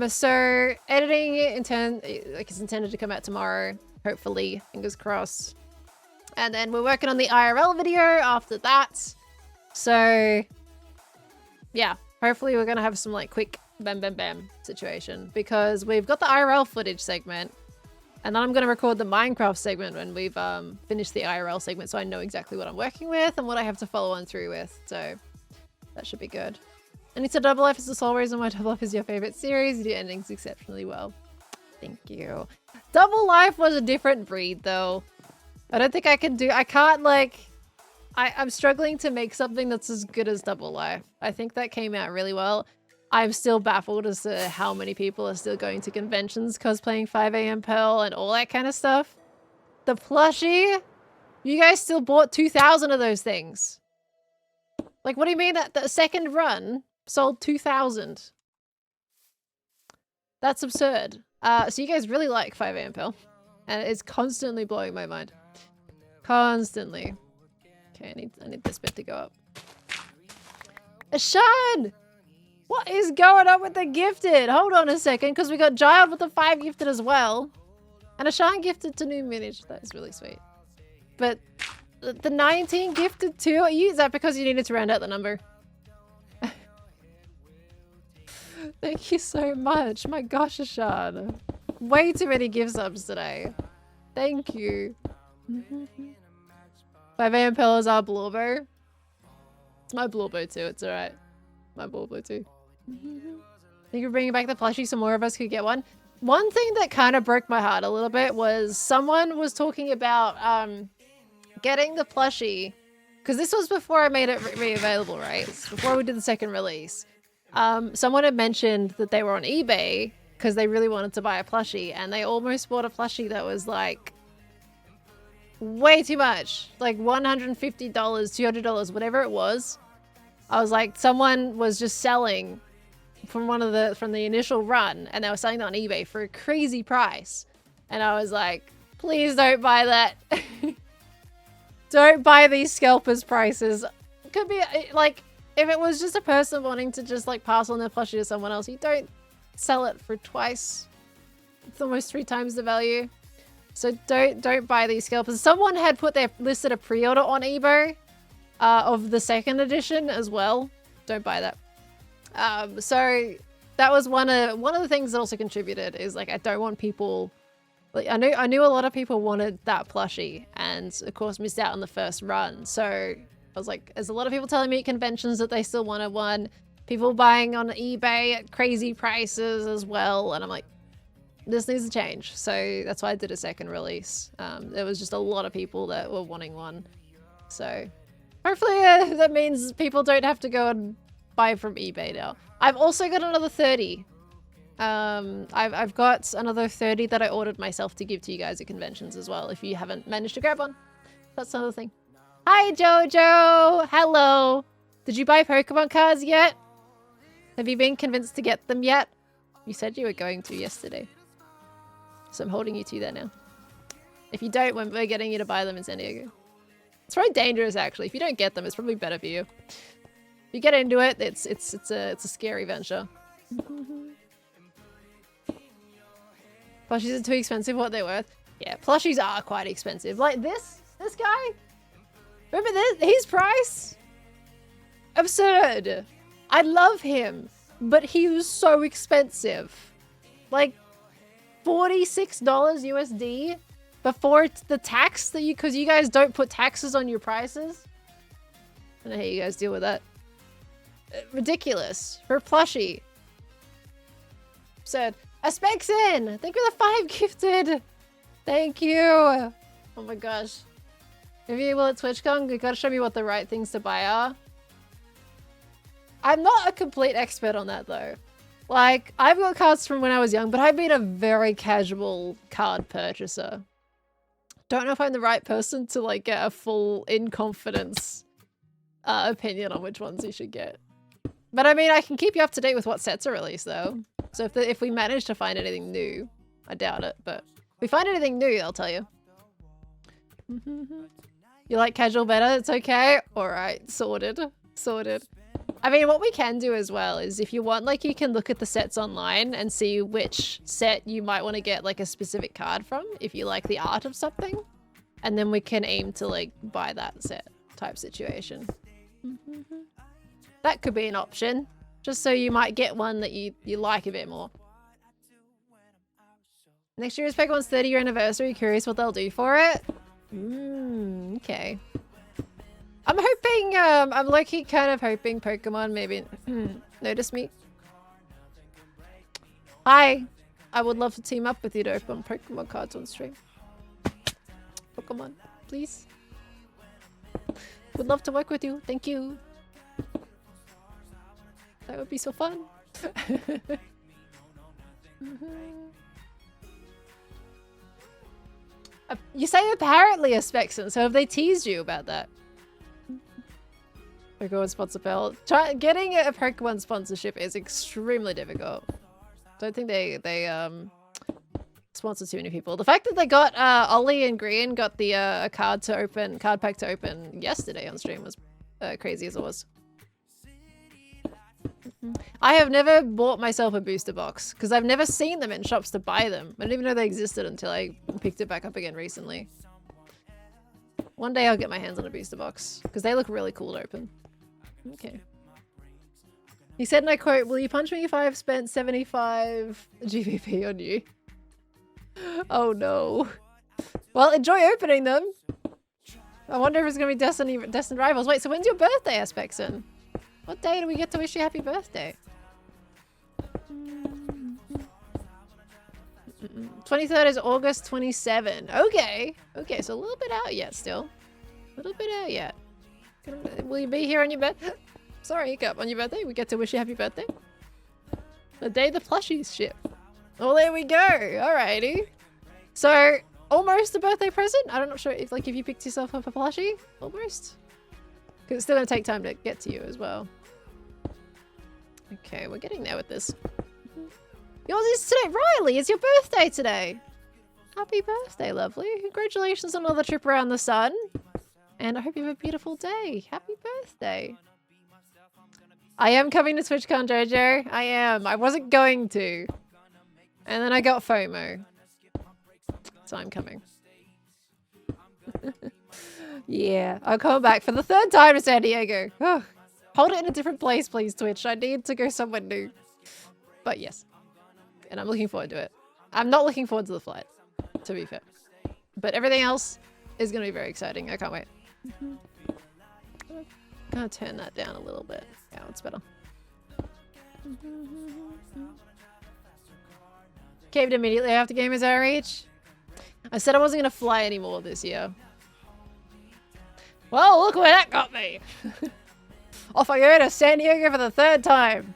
So editing is intended to come out tomorrow, hopefully, fingers crossed. And then we're working on the IRL video after that. So yeah, hopefully we're gonna have some like quick bam bam bam situation because we've got the IRL footage segment. And then I'm going to record the Minecraft segment when we've finished the IRL segment so I know exactly what I'm working with and what I have to follow on through with. So that should be good. And it's a Double Life is the sole reason why Double Life is your favorite series. You do endings exceptionally well. Thank you. Double Life was a different breed though. I don't think I can do... I can't like... I'm struggling to make something that's as good as Double Life. I think that came out really well. I'm still baffled as to how many people are still going to conventions cosplaying 5 AM Pearl and all that kind of stuff. The plushie? You guys still bought 2,000 of those things. Like, what do you mean that the second run sold 2,000? That's absurd. So you guys really like 5 AM Pearl. And it's constantly blowing my mind. Constantly. Okay, I need this bit to go up. Ashan! What is going on with the gifted? Hold on a second, because we got Gild with the 5 gifted as well. And Ashan gifted to New Minage. That is really sweet. But the 19 gifted too? Is that because you needed to round out the number? Thank you so much. My gosh, Ashan. Way too many gift subs today. Thank you. 5 AM Pearl is our Blorbo. It's my Blorbo too. It's alright. My Blorbo too. Think you're bringing back the plushie so more of us could get one. One thing that kind of broke my heart a little bit was someone was talking about getting the plushie because this was before I made it re-available, right? Before we did the second release. Someone had mentioned that they were on eBay because they really wanted to buy a plushie, and they almost bought a plushie that was like way too much, like $150, $200, whatever it was. I was like, someone was just selling from the initial run, and they were selling it on eBay for a crazy price, and I was like, please don't buy that. Don't buy these scalpers prices. Could be like, if it was just a person wanting to just like pass on their plushie to someone else, you don't sell it for twice. It's almost 3 times the value. So don't buy these scalpers. Someone had listed a pre-order on eBay of the 2nd edition as well. Don't buy that. So that was one of the things that also contributed, is like, I don't want people, like, I knew a lot of people wanted that plushie, and of course missed out on the first run. So I was like, there's a lot of people telling me at conventions that they still wanted one. People buying on eBay at crazy prices as well, and I'm like, this needs to change. So that's why I did a 2nd release. There was just a lot of people that were wanting one. So hopefully that means people don't have to go and buy from eBay now. I've also got another 30. I've got another 30 that I ordered myself to give to you guys at conventions as well, if you haven't managed to grab one. That's another thing. Hi, Jojo! Hello! Did you buy Pokemon cards yet? Have you been convinced to get them yet? You said you were going to yesterday. So I'm holding you to that now. If you don't, we're getting you to buy them in San Diego. It's very dangerous, actually. If you don't get them, it's probably better for you. If you get into it, it's a scary venture. Plushies are too expensive, what they're worth. Yeah, plushies are quite expensive. Like this guy. Remember this? His price? Absurd. I love him, but he was so expensive. Like $46 USD before it's the tax that because you guys don't put taxes on your prices. I don't know how you guys deal with that. Ridiculous for a plushie. Absurd. Aspexin! Thank you for the 5 gifted! Thank you! Oh my gosh. Maybe you will at TwitchCon? You gotta show me what the right things to buy are. I'm not a complete expert on that though. Like, I've got cards from when I was young, but I've been a very casual card purchaser. Don't know if I'm the right person to like get a full in confidence opinion on which ones you should get. But I mean, I can keep you up to date with what sets are released though. So if we manage to find anything new, I doubt it, but if we find anything new, I'll tell you. You like casual better? It's okay. All right, sorted. Sorted. I mean, what we can do as well is if you want, like, you can look at the sets online and see which set you might want to get, like, a specific card from if you like the art of something. And then we can aim to, like, buy that set type situation. That could be an option. Just so you might get one that you like a bit more. Next year is Pokemon's 30-year anniversary. Curious what they'll do for it? Okay. I'm hoping, I'm low-key kind of hoping Pokemon maybe notice me. Hi! I would love to team up with you to open Pokemon cards on stream. Pokemon, please. Would love to work with you. Thank you. That would be so fun. You say apparently a Spexon, so have they teased you about that? Pokemon sponsor bell. Getting a Pokemon sponsorship is extremely difficult. Don't think they sponsor too many people. The fact that they got Ollie and Green got the card pack to open yesterday on stream was crazy as it was. I have never bought myself a booster box because I've never seen them in shops to buy them. I didn't even know they existed until I picked it back up again recently. One day I'll get my hands on a booster box because they look really cool to open. Okay. He said, and I quote, "Will you punch me if I've spent 75 GBP on you?" Oh no. Well, enjoy opening them. I wonder if it's going to be Destined Rivals. Wait, so when's your birthday, Aspexon? What day do we get to wish you happy birthday? 23rd is August 27. Okay. Okay, so a little bit out yet still. A little bit out yet. Will you be here on your birthday? Sorry, Hiccup, on your birthday. We get to wish you happy birthday. The day the plushies ship. Well, there we go. Alrighty. So, almost a birthday present. I'm not sure if you picked yourself up a plushie. Almost. Because it's still going to take time to get to you as well. Okay, we're getting there with this. Yours is today. Riley, it's your birthday today. Happy birthday, lovely. Congratulations on another trip around the sun. And I hope you have a beautiful day. Happy birthday. I am coming to TwitchCon, Jojo. I am. I wasn't going to. And then I got FOMO. So I'm coming. Yeah, I'll come back for the 3rd time to San Diego. Oh, hold it in a different place, please, Twitch. I need to go somewhere new. But yes. And I'm looking forward to it. I'm not looking forward to the flight, to be fair. But everything else is going to be very exciting. I can't wait. I'm going to turn that down a little bit. Yeah, it's better. Caved immediately after Gamers Outreach. I said I wasn't going to fly anymore this year. Well, look where that got me. Off I go to San Diego for the 3rd time.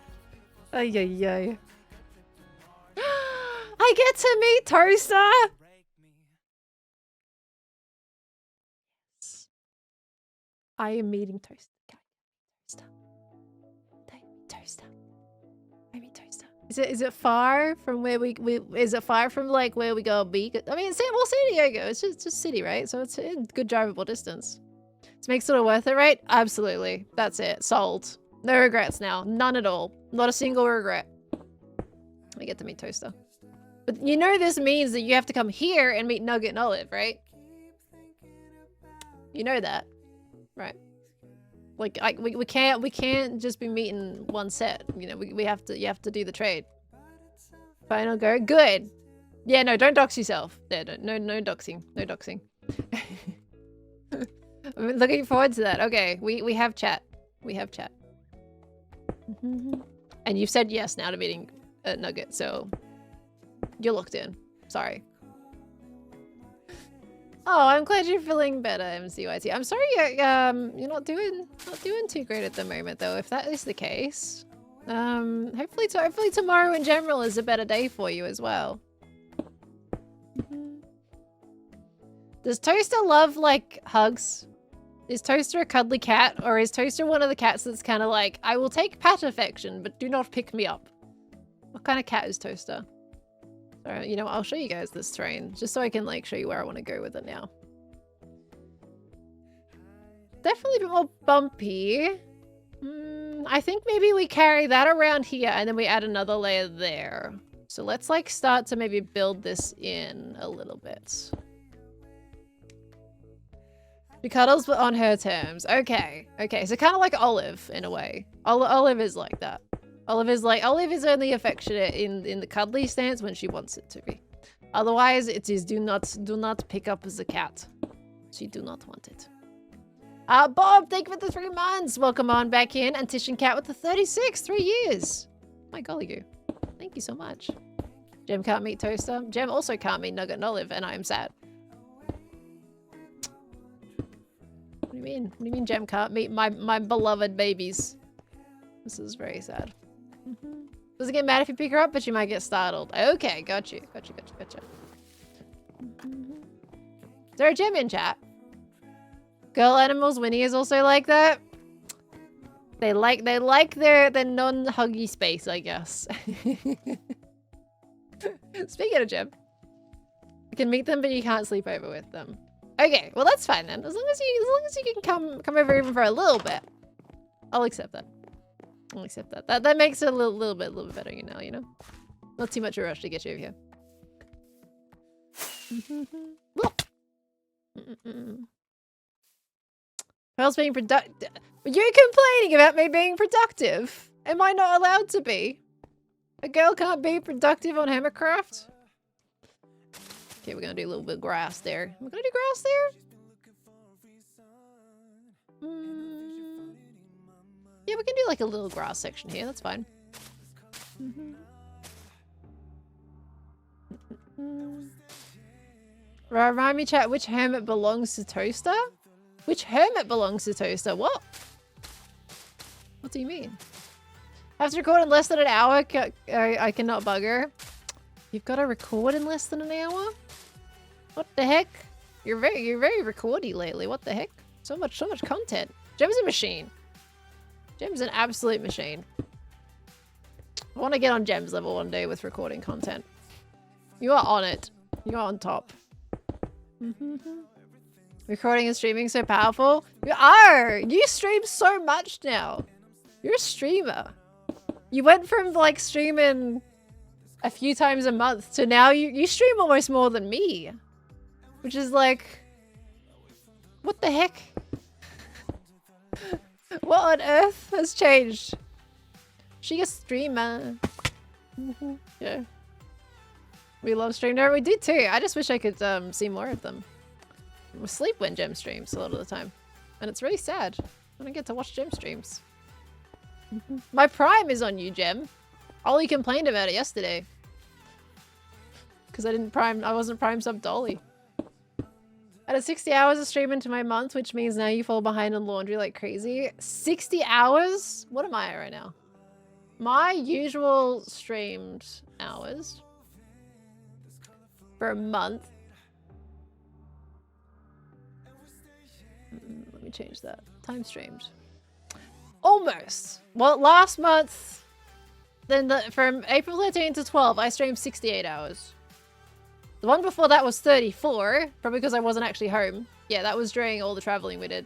Ay, ay, ay. I get to meet Toaster. I am meeting Toaster. Toaster. I mean Toaster. Is it far from where we is it far from like where we go be? I mean, San Diego. It's just city, right? So it's a good drivable distance. To make sort of worth it, right? Absolutely. That's it. Sold. No regrets now. None at all. Not a single regret. I get to meet Toaster. But you know this means that you have to come here and meet Nugget and Olive, right? You know that, right? Like we can't just be meeting one set. You know, you have to do the trade. Final go. Good. Yeah, no, don't dox yourself. There, no doxing. No doxing. I'm looking forward to that. Okay, we have chat. We have chat. And you've said yes now to meeting Nugget, so you're locked in. Sorry. Oh, I'm glad you're feeling better, MCYT. I'm sorry you're not doing too great at the moment though, if that is the case. Hopefully tomorrow in general is a better day for you as well. Does Toaster love like hugs? Is Toaster a cuddly cat, or is Toaster one of the cats that's kind of like, I will take pat affection, but do not pick me up? What kind of cat is Toaster? Alright, you know what, I'll show you guys this terrain, just so I can like show you where I want to go with it now. Definitely a bit more bumpy. I think maybe we carry that around here, and then we add another layer there. So let's like start to maybe build this in a little bit. She cuddles, but on her terms. Okay. Okay, so kind of like Olive, in a way. Olive is like that. Olive is only affectionate in the cuddly stance when she wants it to be. Otherwise, it is do not pick up as a cat. She do not want it. Bob, thank you for the 3 months. Welcome on back in. And Tish and Cat with the 36, 3 years. My golly goo. Thank you so much. Gem can't meet Toaster. Gem also can't meet Nugget and Olive, and I am sad. What do you mean? What do you mean Gem can't meet my beloved babies? This is very sad. Doesn't get mad if you pick her up, but you might get startled. Okay, got you. Gotcha. Is there a Gem in chat? Girl animals, Winnie is also like that. They like their non-huggy space, I guess. Speaking of Gem, you can meet them, but you can't sleep over with them. Okay, well that's fine then. As long as you can come over even for a little bit, I'll accept that. I'll accept that. That makes it a little bit better, you know. Not too much of a rush to get you over here. Pearl's being productive. You're complaining about me being productive. Am I not allowed to be? A girl can't be productive on Hermitcraft? Okay, we're gonna do a little bit of grass there. We're gonna do grass there? Yeah, we can do like a little grass section here. That's fine. Remind me, chat, which hermit belongs to Toaster? Which hermit belongs to Toaster? What? What do you mean? I have to record in less than an hour. I cannot bugger. You've got to record in less than an hour? What the heck? You're very recordy lately. What the heck? So much content. Gem's a machine. Gem's an absolute machine. I want to get on Gem's level one day with recording content. You are on it. You are on top. Recording and streaming so powerful. You are! You stream so much now. You're a streamer. You went from like streaming a few times a month to now you stream almost more than me. Which is like... What the heck? What on earth has changed? She a streamer. Yeah. We love stream. No, we did too. I just wish I could see more of them. We sleep when Gem streams a lot of the time. And it's really sad. I don't get to watch Gem streams. My Prime is on you, Gem. Ollie complained about it yesterday. Because I wasn't Prime sub Dolly. I had 60 hours of stream into my month, which means now you fall behind on laundry like crazy. 60 hours? What am I at right now? My usual streamed hours for a month. Let me change that. Time streamed. Almost. Well, last month, then from April 13 to 12, I streamed 68 hours. The one before that was 34, probably because I wasn't actually home. Yeah, that was during all the traveling we did.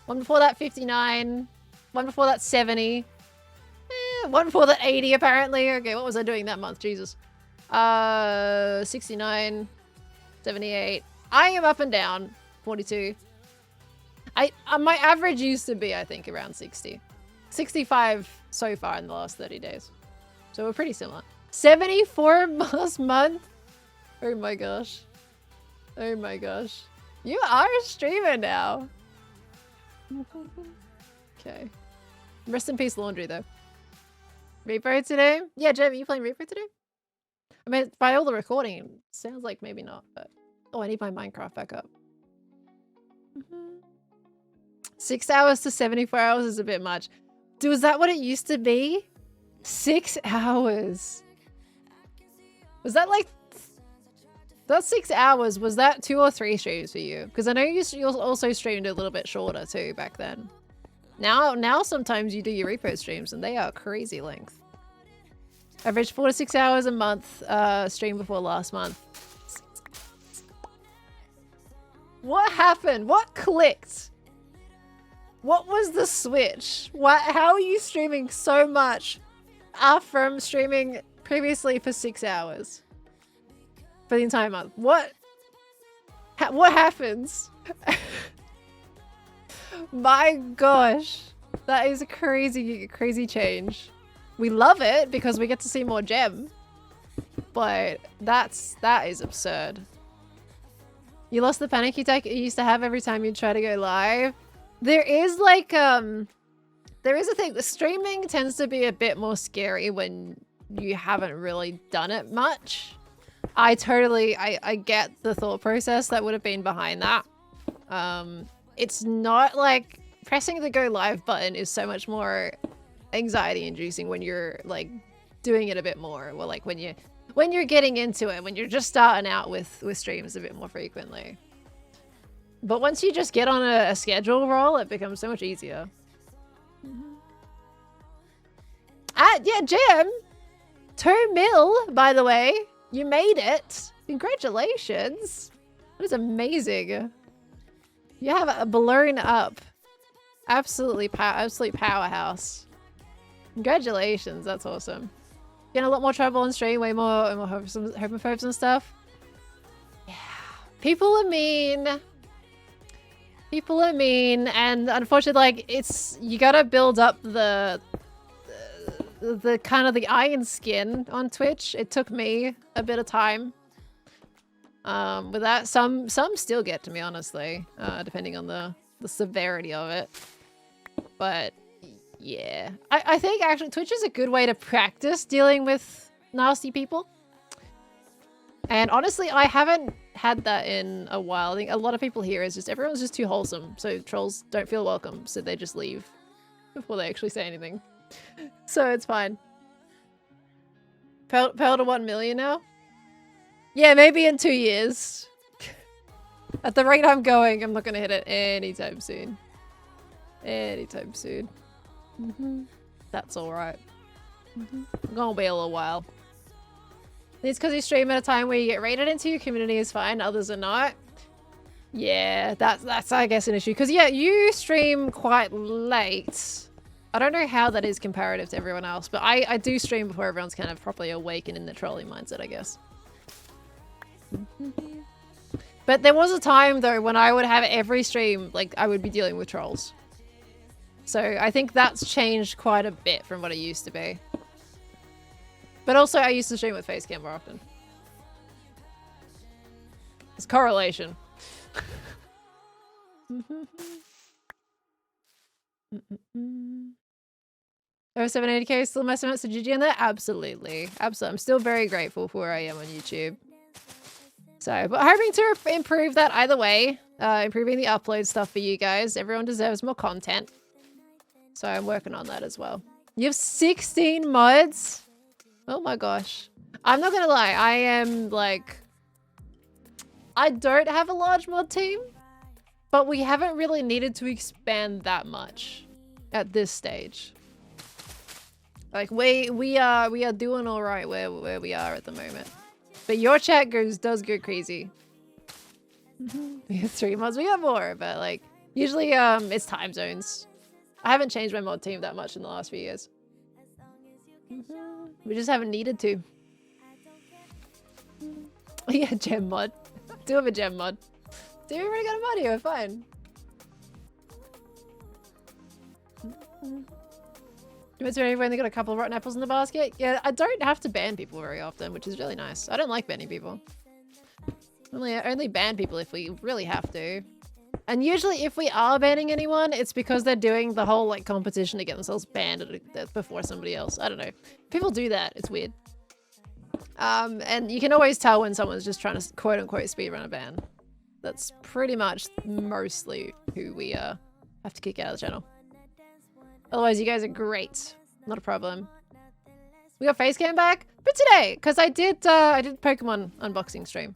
One before that, 59. One before that, 70. One before that, 80 apparently. Okay, what was I doing that month? Jesus. 69. 78. I am up and down. 42. My average used to be, I think, around 60. 65 so far in the last 30 days. So we're pretty similar. 74 last month? Oh my gosh. Oh my gosh. You are a streamer now. Okay. Rest in peace, laundry, though. Repo today? Yeah, Jem, are you playing Repo today? I mean, by all the recording, it sounds like maybe not, but... Oh, I need my Minecraft back up. 6 hours to 74 hours is a bit much. Dude, was that what it used to be? 6 hours. Was that like... That 6 hours, was that 2 or 3 streams for you? Because I know you also streamed a little bit shorter too back then. Now sometimes you do your repo streams and they are crazy length. Average 4 to 6 hours a month, stream before last month. What happened? What clicked? What was the switch? How are you streaming so much from streaming previously for 6 hours? For the entire month. What happens? My gosh. That is a crazy change. We love it because we get to see more Gem. But that is absurd. You lost the panic attack you used to have every time you try to go live. There is like there is a thing. The streaming tends to be a bit more scary when you haven't really done it much. I get the thought process that would have been behind that. It's not like pressing the go live button is so much more anxiety inducing when you're like doing it a bit more. Well, like when you're getting into it, when you're just starting out with streams a bit more frequently. But once you just get on a schedule roll, it becomes so much easier. Yeah, Jim! 2 mil, by the way. You made it. Congratulations. That is amazing. You have a blown up. Absolute powerhouse. Congratulations. That's awesome. Getting a lot more trouble on stream, way more homophobes and stuff. Yeah. People are mean. People are mean, and unfortunately, like, you gotta build up the kind of the iron skin on Twitch. It took me a bit of time. With that, some still get to me, honestly, depending on the severity of it. But yeah, I think actually Twitch is a good way to practice dealing with nasty people. And honestly, I haven't had that in a while. I think a lot of people here is just everyone's just too wholesome, so trolls don't feel welcome, so they just leave. before they actually say anything. So it's fine. Pearl to 1 million now? Yeah, maybe in 2 years. At the rate I'm going, I'm not gonna hit it anytime soon. Anytime soon. That's alright. Gonna be a little while. It's because you stream at a time where you get rated into, your community is fine, others are not. Yeah, that's I guess an issue. Because yeah, you stream quite late. I don't know how that is comparative to everyone else, but I do stream before everyone's kind of properly awake and in the trolling mindset, I guess. But there was a time though when I would have every stream, like I would be dealing with trolls. So I think that's changed quite a bit from what it used to be. But also I used to stream with facecam more often. It's correlation. 780k still my estimates, so GG on that? Absolutely. Absolutely. I'm still very grateful for where I am on YouTube. So, but hoping to improve that either way. Improving the upload stuff for you guys. Everyone deserves more content. So I'm working on that as well. You have 16 mods? Oh my gosh. I'm not gonna lie. I am like... I don't have a large mod team. But we haven't really needed to expand that much at this stage. Like we are doing all right where we are at the moment. But your chat does go crazy. We have 3 mods. We got more, but like usually it's time zones. I haven't changed my mod team that much in the last few years. We just haven't needed to. Yeah, gem mod. Do have a gem mod. Do we already got a mod here? We're fine. It's very when they got a couple of rotten apples in the basket. Yeah, I don't have to ban people very often, which is really nice. I don't like banning people. Only ban people if we really have to. And usually if we are banning anyone, it's because they're doing the whole like competition to get themselves banned before somebody else. I don't know. People do that. It's weird. And you can always tell when someone's just trying to quote unquote speedrun a ban. That's pretty much mostly who we have to kick out of the channel. Otherwise, you guys are great. Not a problem. We got facecam back, but today, because I did Pokemon unboxing stream.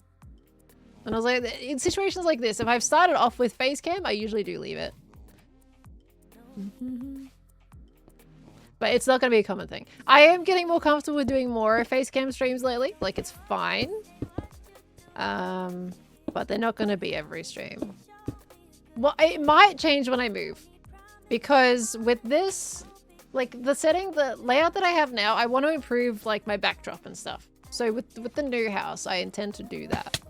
And I was like, in situations like this, if I've started off with facecam, I usually do leave it. But it's not going to be a common thing. I am getting more comfortable with doing more facecam streams lately. Like, it's fine. But they're not going to be every stream. Well, it might change when I move. Because with this, like the layout that I have now, I want to improve like my backdrop and stuff. So with the new house, I intend to do that.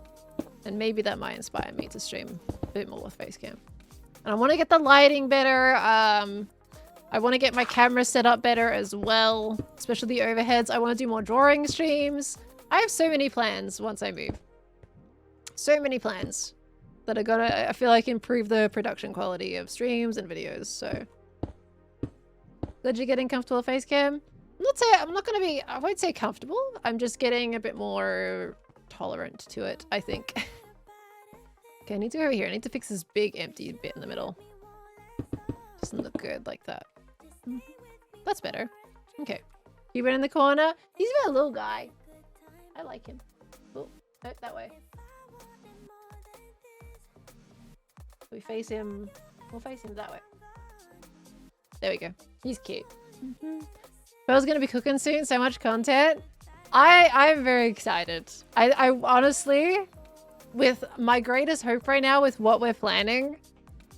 And maybe that might inspire me to stream a bit more with facecam. And I want to get the lighting better. I want to get my camera set up better as well, especially the overheads. I want to do more drawing streams. I have so many plans once I move. So many plans that are gonna, I feel like, improve the production quality of streams and videos. So glad you're getting comfortable with facecam. I won't say comfortable. I'm just getting a bit more tolerant to it, I think. Okay, I need to go over here. I need to fix this big empty bit in the middle. Doesn't look good like that. That's better. Okay. Keep it in the corner. He's a little guy. I like him. Oh, no, that way. We face him. We'll face him that way. There we go. He's cute. Belle's gonna be cooking soon. So much content. I'm very excited. I honestly, with my greatest hope right now with what we're planning,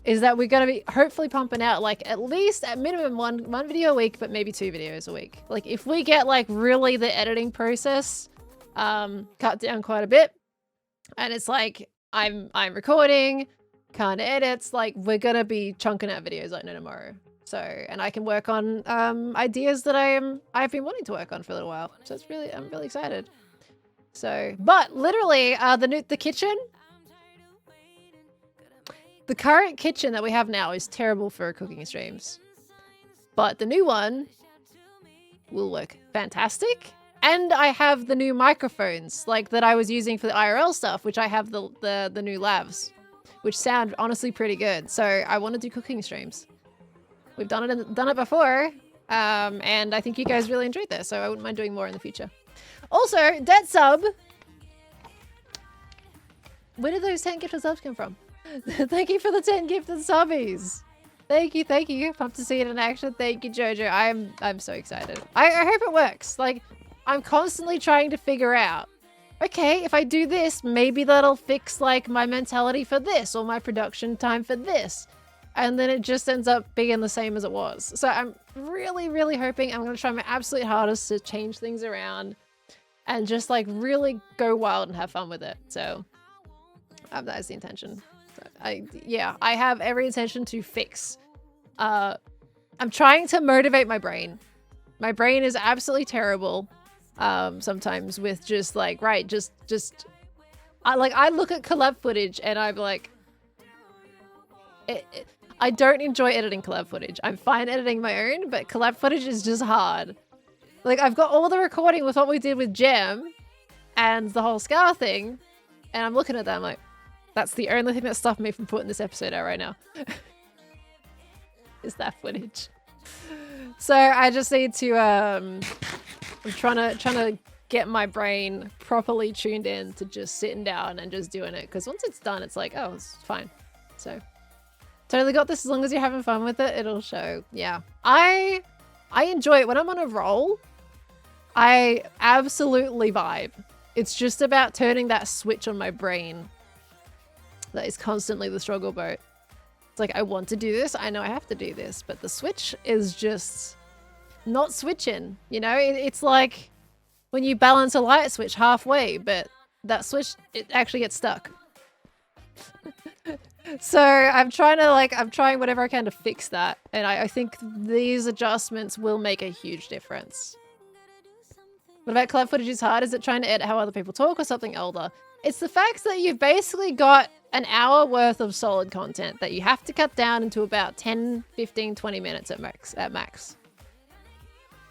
is that we're gonna be hopefully pumping out like at least at minimum one video a week, but maybe 2 videos a week. Like if we get like really the editing process cut down quite a bit, and it's like I'm recording, kind of edits, like we're gonna be chunking out videos like no tomorrow. So, and I can work on ideas that I've been wanting to work on for a little while. So it's really, I'm really excited. So, but literally the kitchen, the current kitchen that we have now is terrible for cooking streams, but the new one will work fantastic. And I have the new microphones like that I was using for the IRL stuff, which I have the new lavs, which sound honestly pretty good. So I want to do cooking streams. We've done it before. And I think you guys really enjoyed this, so I wouldn't mind doing more in the future. Also, debt sub. Where did those 10 gifted subs come from? Thank you for the 10 gifted subbies. Thank you, thank you. Pumped to see it in action. Thank you, Jojo. I'm so excited. I hope it works. Like, I'm constantly trying to figure out, okay, if I do this, maybe that'll fix like my mentality for this or my production time for this. And then it just ends up being the same as it was. So I'm really, really hoping I'm going to try my absolute hardest to change things around and just like really go wild and have fun with it. So that is the intention. So, I have every intention to fix. I'm trying to motivate my brain. My brain is absolutely terrible. Sometimes with just like, right, I look at collab footage and I'm like, I don't enjoy editing collab footage. I'm fine editing my own, but collab footage is just hard. Like, I've got all the recording with what we did with Gem and the whole Scar thing, and I'm looking at that, I'm like, that's the only thing that stopped me from putting this episode out right now. Is that footage. So I just need to, I'm trying to get my brain properly tuned in to just sitting down and just doing it. Because once it's done, it's like, oh, it's fine. So totally got this. As long as you're having fun with it, it'll show. Yeah. I enjoy it. When I'm on a roll, I absolutely vibe. It's just about turning that switch on my brain that is constantly the struggle boat. It's like, I want to do this. I know I have to do this. But the switch is just not switching. You know, it's like when you balance a light switch halfway, but that switch, it actually gets stuck. So I'm trying whatever I can to fix that. And I think these adjustments will make a huge difference. What about collab footage is hard? Is it trying to edit how other people talk or something older? It's the fact that you've basically got an hour worth of solid content that you have to cut down into about 10, 15, 20 minutes at max.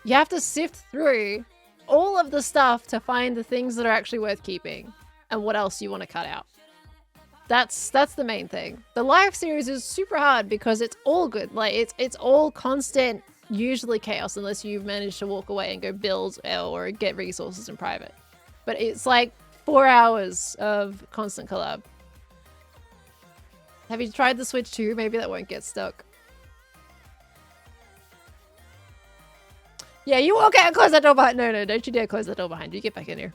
You have to sift through all of the stuff to find the things that are actually worth keeping and what else you want to cut out. That's the main thing. The live series is super hard because it's all good. Like it's all constant, usually chaos unless you've managed to walk away and go build or get resources in private. But it's like 4 hours of constant collab. Have you tried the Switch too? Maybe that won't get stuck. Yeah, you walk out and close that door behind. No, don't you dare close that door behind you. Get back in here.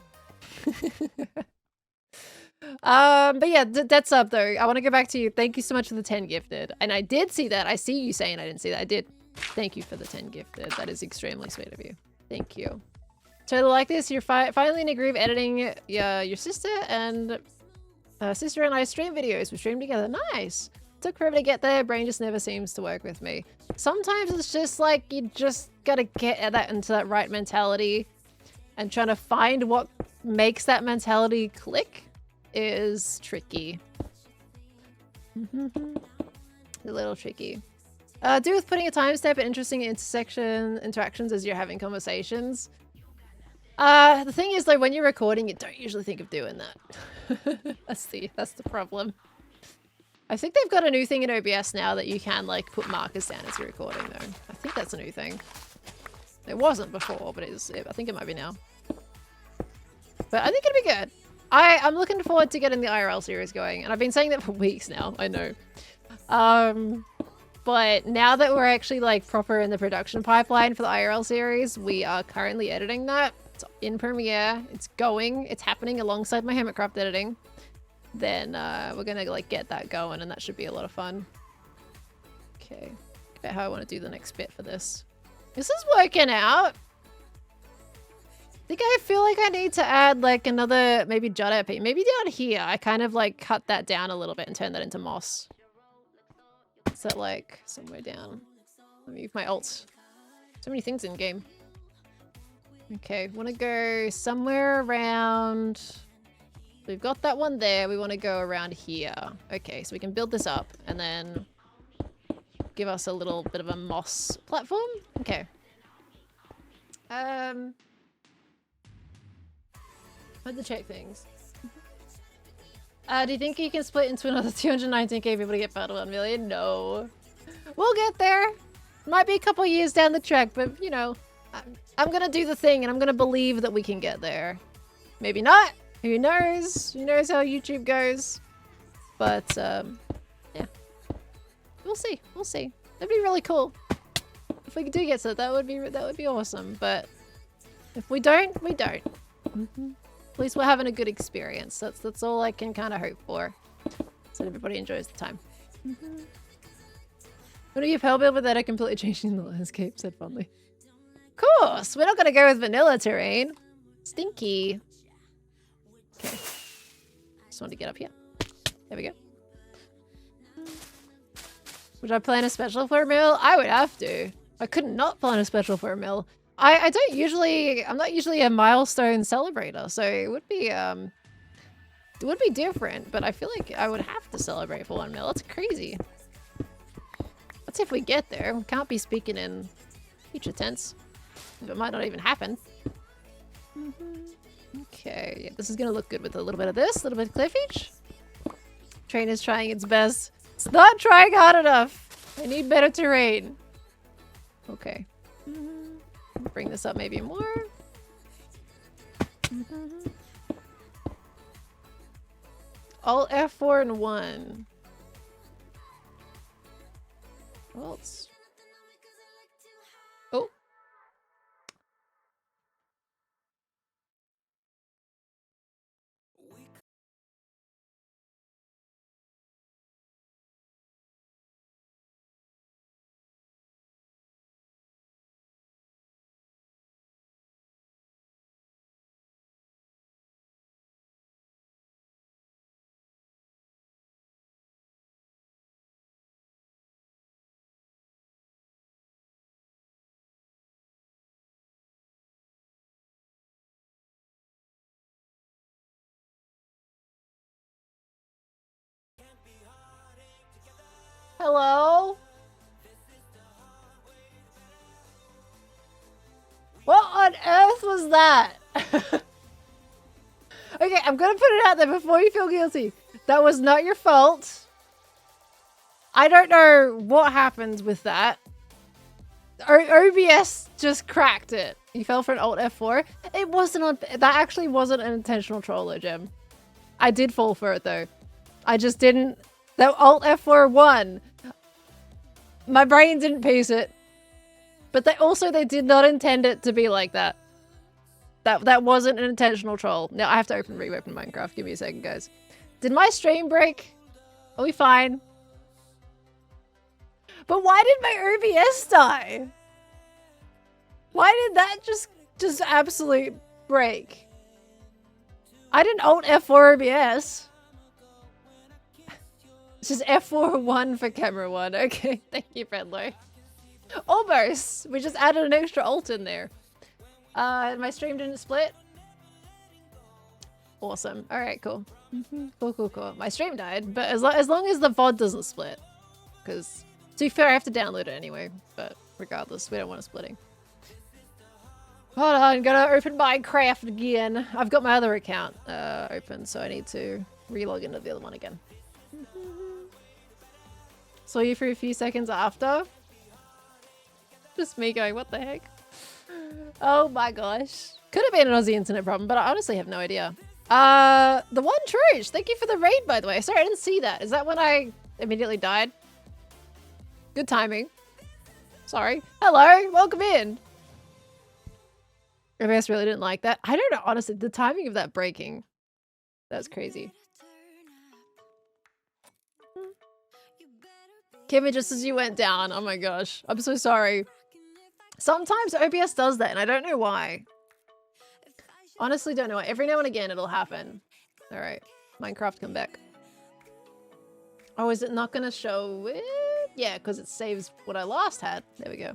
But yeah, that's up though. I want to go back to you. Thank you so much for the 10 gifted. And I did see that. I see you saying I didn't see that. I did. Thank you for the 10 gifted. That is extremely sweet of you. Thank you. Totally like this. You're finally in a groove editing your sister and sister and I stream videos. We stream together. Nice. Took forever to get there. Brain just never seems to work with me. Sometimes it's just like you just gotta get that into that right mentality, and trying to find what makes that mentality click is tricky. A little tricky. Do with putting a timestamp at interesting interactions as you're having conversations. The thing is though, when you're recording, you don't usually think of doing that. That's the problem. I think they've got a new thing in OBS now that you can like put markers down as you're recording though. I think that's a new thing. It wasn't before, but I think it might be now. But I think it'll be good. I'm looking forward to getting the IRL series going, and I've been saying that for weeks now, I know. But now that we're actually like proper in the production pipeline for the IRL series, we are currently editing that. It's in Premiere, it's going, it's happening alongside my Hermitcraft editing. Then we're gonna like get that going, and that should be a lot of fun. Okay, about how I want to do the next bit for this. This is working out. I think I feel like I need to add like another maybe jut EP. Maybe down here, I kind of like cut that down a little bit and turn that into moss. So like somewhere down. Let me move my alt. So many things in game. Okay, want to go somewhere around. We've got that one there. We want to go around here. Okay, so we can build this up and then give us a little bit of a moss platform. Okay. I had to check things. Do you think you can split into another 219k people to get battle 1 million? No. We'll get there. Might be a couple years down the track, but you know, I'm gonna do the thing and I'm gonna believe that we can get there. Maybe not. Who knows? Who knows how YouTube goes? But yeah, we'll see. We'll see. That'd be really cool if we do get to it. That would be awesome. But if we don't, we don't. At least we're having a good experience. That's all I can kind of hope for. So everybody enjoys the time. What do you Pale Build without it completely changing the landscape? Said fondly. Of course, we're not gonna go with vanilla terrain. Stinky. Okay. Just wanted to get up here. There we go. Would I plan a special for a mill? I would have to. I could not plan a special for a mill. I'm not usually a milestone celebrator, so it would be different, but I feel like I would have to celebrate for 1 mil. That's crazy. That's if we get there. We can't be speaking in future tense. It might not even happen. Okay, yeah, this is gonna look good with a little bit of this, a little bit of cliffage. Train is trying its best. It's not trying hard enough. I need better terrain. Okay. Bring this up maybe more. Alt F4 and 1. Well, it's... Oh. Hello? What on earth was that? Okay, I'm gonna put it out there before you feel guilty. That was not your fault. I don't know what happened with that. OBS just cracked it. You fell for an Alt F4. It wasn't on. That actually wasn't an intentional troller, Gem. I did fall for it though. I just didn't. That Alt F4 won. My brain didn't piece it. But they did not intend it to be like that. That wasn't an intentional troll. Now I have to reopen Minecraft. Give me a second, guys. Did my stream break? Are we fine? But why did my OBS die? Why did that just absolute break? I didn't Alt F4 OBS. It's just F4-1 for camera 1. Okay, thank you, Fredlo. Almost. We just added an extra alt in there. My stream didn't split. Awesome. All right, cool. Cool. My stream died, but as long as the VOD doesn't split, because to be fair, I have to download it anyway. But regardless, we don't want it splitting. Hold on, gotta open Minecraft again. I've got my other account open, so I need to relog into the other one again. Saw you for a few seconds after. Just me going, what the heck? Oh my gosh. Could have been an Aussie internet problem, but I honestly have no idea. The one Truge, thank you for the raid, by the way. Sorry, I didn't see that. Is that when I immediately died? Good timing. Sorry. Hello, welcome in. OBS really didn't like that. I don't know, honestly, the timing of that breaking. That's crazy. Came in just as you went down. Oh my gosh. I'm so sorry. Sometimes OBS does that and I don't know why. Honestly, don't know why. Every now and again it'll happen. Alright. Minecraft, come back. Oh, is it not gonna show it? Yeah, because it saves what I last had. There we go.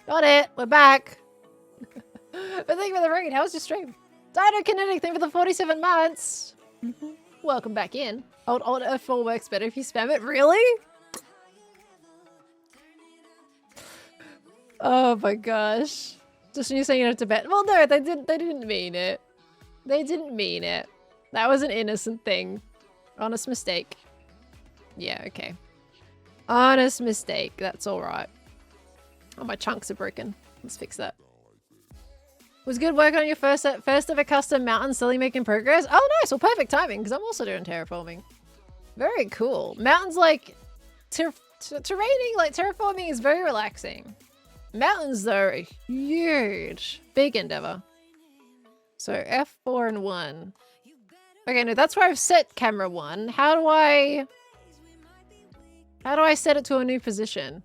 Got it. We're back. But thank you for the raid. How was your stream? Dino Kinetic, thank you for the 47 months. Welcome back in. Alt F4 works better if you spam it. Really? Oh my gosh. Just when you're saying you have to bet. Well, no, they didn't mean it. They didn't mean it. That was an innocent thing. Honest mistake. Yeah, okay. Honest mistake. That's alright. Oh, my chunks are broken. Let's fix that. Was good work on your first ever custom mountain, slowly making progress. Oh, nice. Well, perfect timing because I'm also doing terraforming. Very cool. Mountains, like, terraining, like terraforming is very relaxing. Mountains, though, are huge. Big endeavor. So F4 and 1. Okay, no, that's where I've set camera 1. How do I set it to a new position?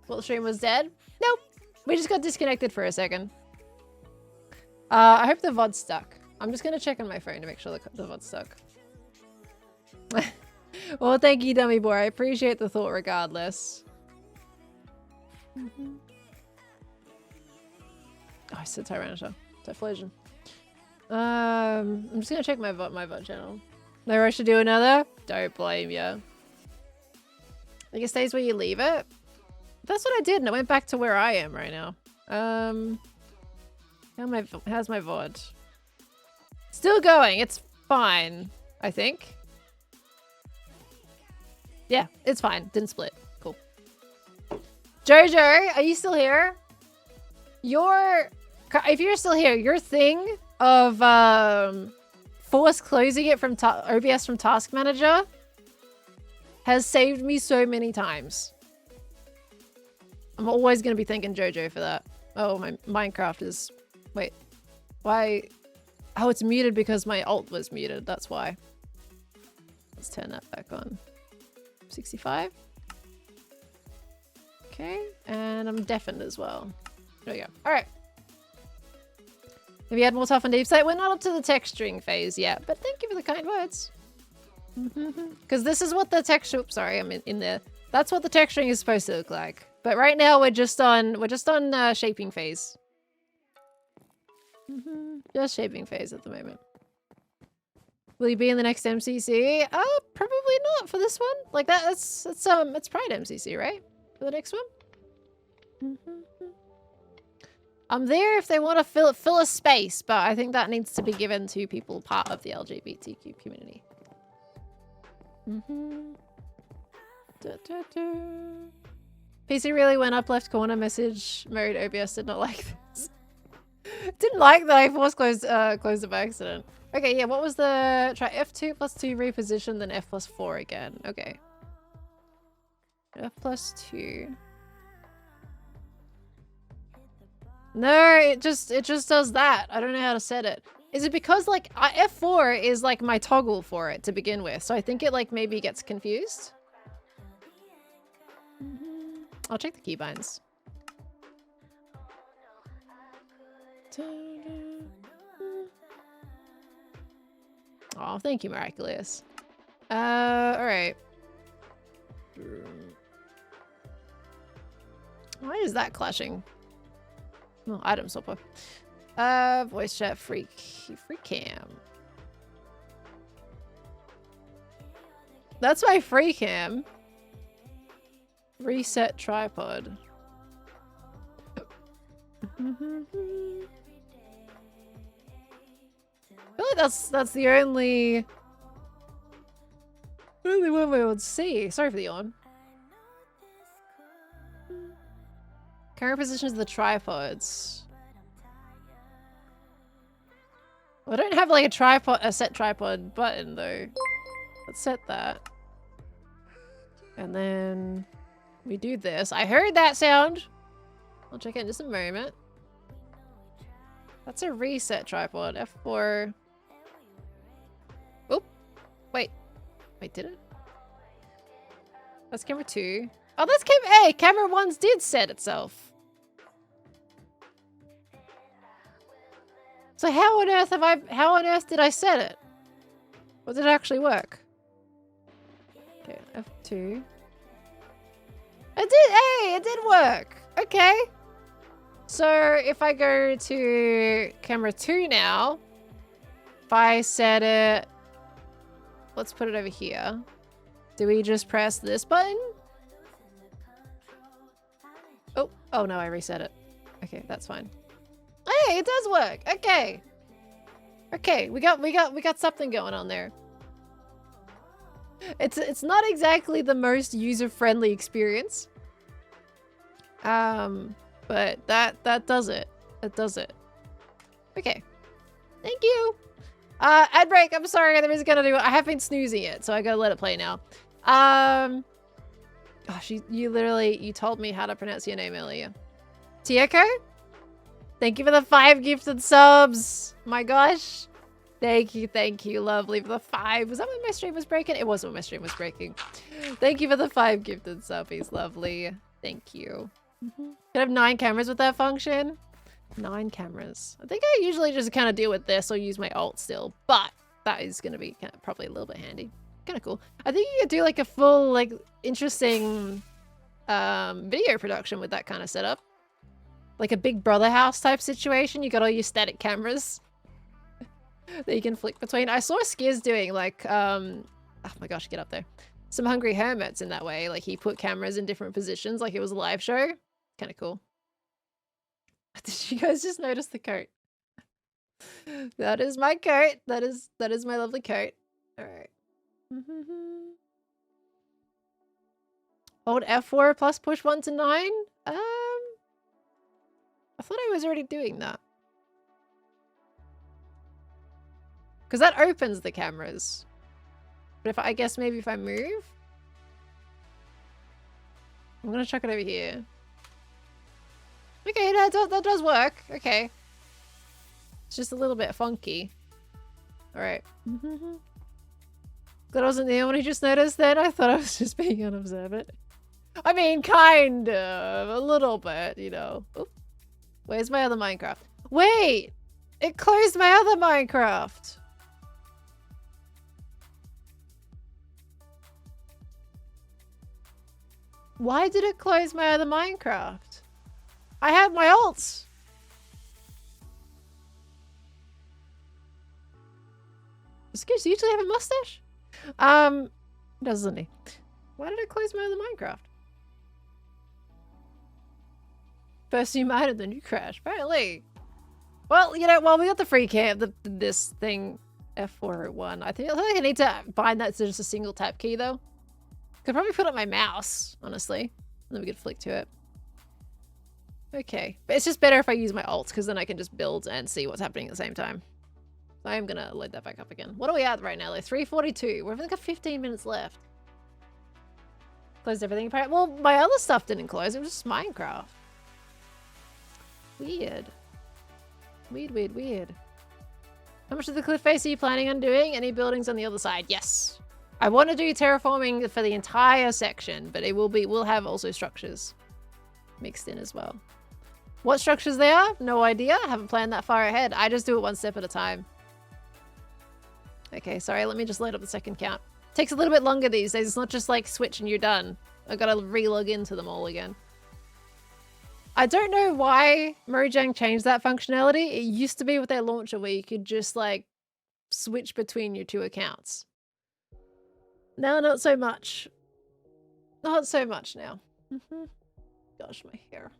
Well, the stream was dead? Nope. We just got disconnected for a second. I hope the VOD's stuck. I'm just gonna check on my phone to make sure the VOD's stuck. Well, thank you, Dummy Boy. I appreciate the thought regardless. Oh, I said Tyranitar. Typhlosion. I'm just gonna check my VOD channel. No rush to do another? Don't blame ya. I think it stays where you leave it. That's what I did, and it went back to where I am right now. How's my VOD? Still going. It's fine, I think. Yeah, it's fine. Didn't split. Cool. Jojo, are you still here? If you're still here, your thing of force closing it from OBS from Task Manager has saved me so many times. I'm always going to be thanking Jojo for that. Oh, my Minecraft is... Wait. Why? Oh, it's muted because my alt was muted. That's why. Let's turn that back on. 65. Okay. And I'm deafened as well. There we go. All right. Have you had more tough and deep sight? We're not up to the texturing phase yet, but thank you for the kind words. Because this is what the texture... Oops, sorry, I'm in there. That's what the texturing is supposed to look like. But right now we're just on shaping phase. Just shaping phase at the moment. Will you be in the next MCC? Probably not for this one. Like it's Pride MCC, right? For the next one. I'm there if they want to fill a space, but I think that needs to be given to people part of the LGBTQ community. PC really went up left corner message mode. OBS did not like this. Didn't like that I force closed it by accident. Okay, yeah, what was the... Try F2 plus 2 reposition, then F plus 4 again. Okay. F plus 2. No, it just does that. I don't know how to set it. Is it because, like, F4 is, like, my toggle for it to begin with, so I think it, like, maybe gets confused? I'll check the keybinds. Oh, thank you, Miraculous. Alright. Why is that clashing? Oh, item swapper. Voice chat, free cam. That's my free cam. Reset tripod. I feel like that's the only one we would see. Sorry for the yawn. Current positions of the tripods. Well, I don't have like a set tripod button though. Let's set that. And then we do this. I heard that sound. I'll check it in just a moment. That's a reset tripod. F4. Oh, wait. Wait, did it? That's camera 2. Oh, that's camera... Hey, camera 1's did set itself. So how on earth did I set it? Or did it actually work? Okay, F2. It did, hey, it did work. Okay. So if I go to camera 2 now, if I set it, let's put it over here. Do we just press this button? Oh no, I reset it. Okay, that's fine. Hey, it does work. Okay. Okay, we got something going on there. It's not exactly the most user-friendly experience, But that does it. It does it. Okay. Thank you. Ad break. I'm sorry. There is gonna do it. I have been snoozing it, so I gotta let it play now. Gosh, you told me how to pronounce your name earlier. Tieko? Thank you for the 5 gifted subs. My gosh. Thank you, lovely, for the 5. Was that when my stream was breaking? It was when my stream was breaking. Thank you for the 5 gifted subbies, lovely. Thank you. Can I have 9 cameras with that function? 9 cameras. I think I usually just kind of deal with this or use my alt still, but that is going to be probably a little bit handy. Kind of cool. I think you could do like a full, like, interesting video production with that kind of setup. Like a Big Brother house type situation. You got all your static cameras that you can flick between. I saw Skiz doing like, oh my gosh, get up there. Some Hungry Hermits in that way. Like he put cameras in different positions like it was a live show. Kind of cool. Did you guys just notice the coat? That is my coat. That is my lovely coat. All right. Hold F4 plus push 1 to 9. I thought I was already doing that. Because that opens the cameras. But if I guess maybe if I move, I'm gonna chuck it over here. Okay, that does work. Okay. It's just a little bit funky. Alright. Glad I wasn't the only one who just noticed then. I thought I was just being unobservant. I mean, kind of. A little bit, you know. Oop. Where's my other Minecraft? Wait! It closed my other Minecraft! Why did it close my other Minecraft? I had my alts! Does Goose usually have a mustache? Doesn't he? Why did it close my other Minecraft? First you mined, then you crashed. Apparently. Well, you know, well, we got the free camp, this thing, F401. I think I need to bind that to just a single tap key, though. Could probably put up my mouse, honestly. And then we could flick to it. Okay. But it's just better if I use my alt, because then I can just build and see what's happening at the same time. So I am going to load that back up again. What are we at right now? Like 3:42. We've only got 15 minutes left. Closed everything. Well, my other stuff didn't close. It was just Minecraft. Weird. Weird. How much of the cliff face are you planning on doing? Any buildings on the other side? Yes. I want to do terraforming for the entire section, but we'll have also structures mixed in as well. What structures they are? No idea. I haven't planned that far ahead. I just do it one step at a time. Okay, sorry. Let me just load up the second count. Takes a little bit longer these days. It's not just like switch and you're done. I've got to re-log into them all again. I don't know why Mojang changed that functionality. It used to be with their launcher where you could just like switch between your 2 accounts. Now, not so much. Not so much now. Gosh, my hair.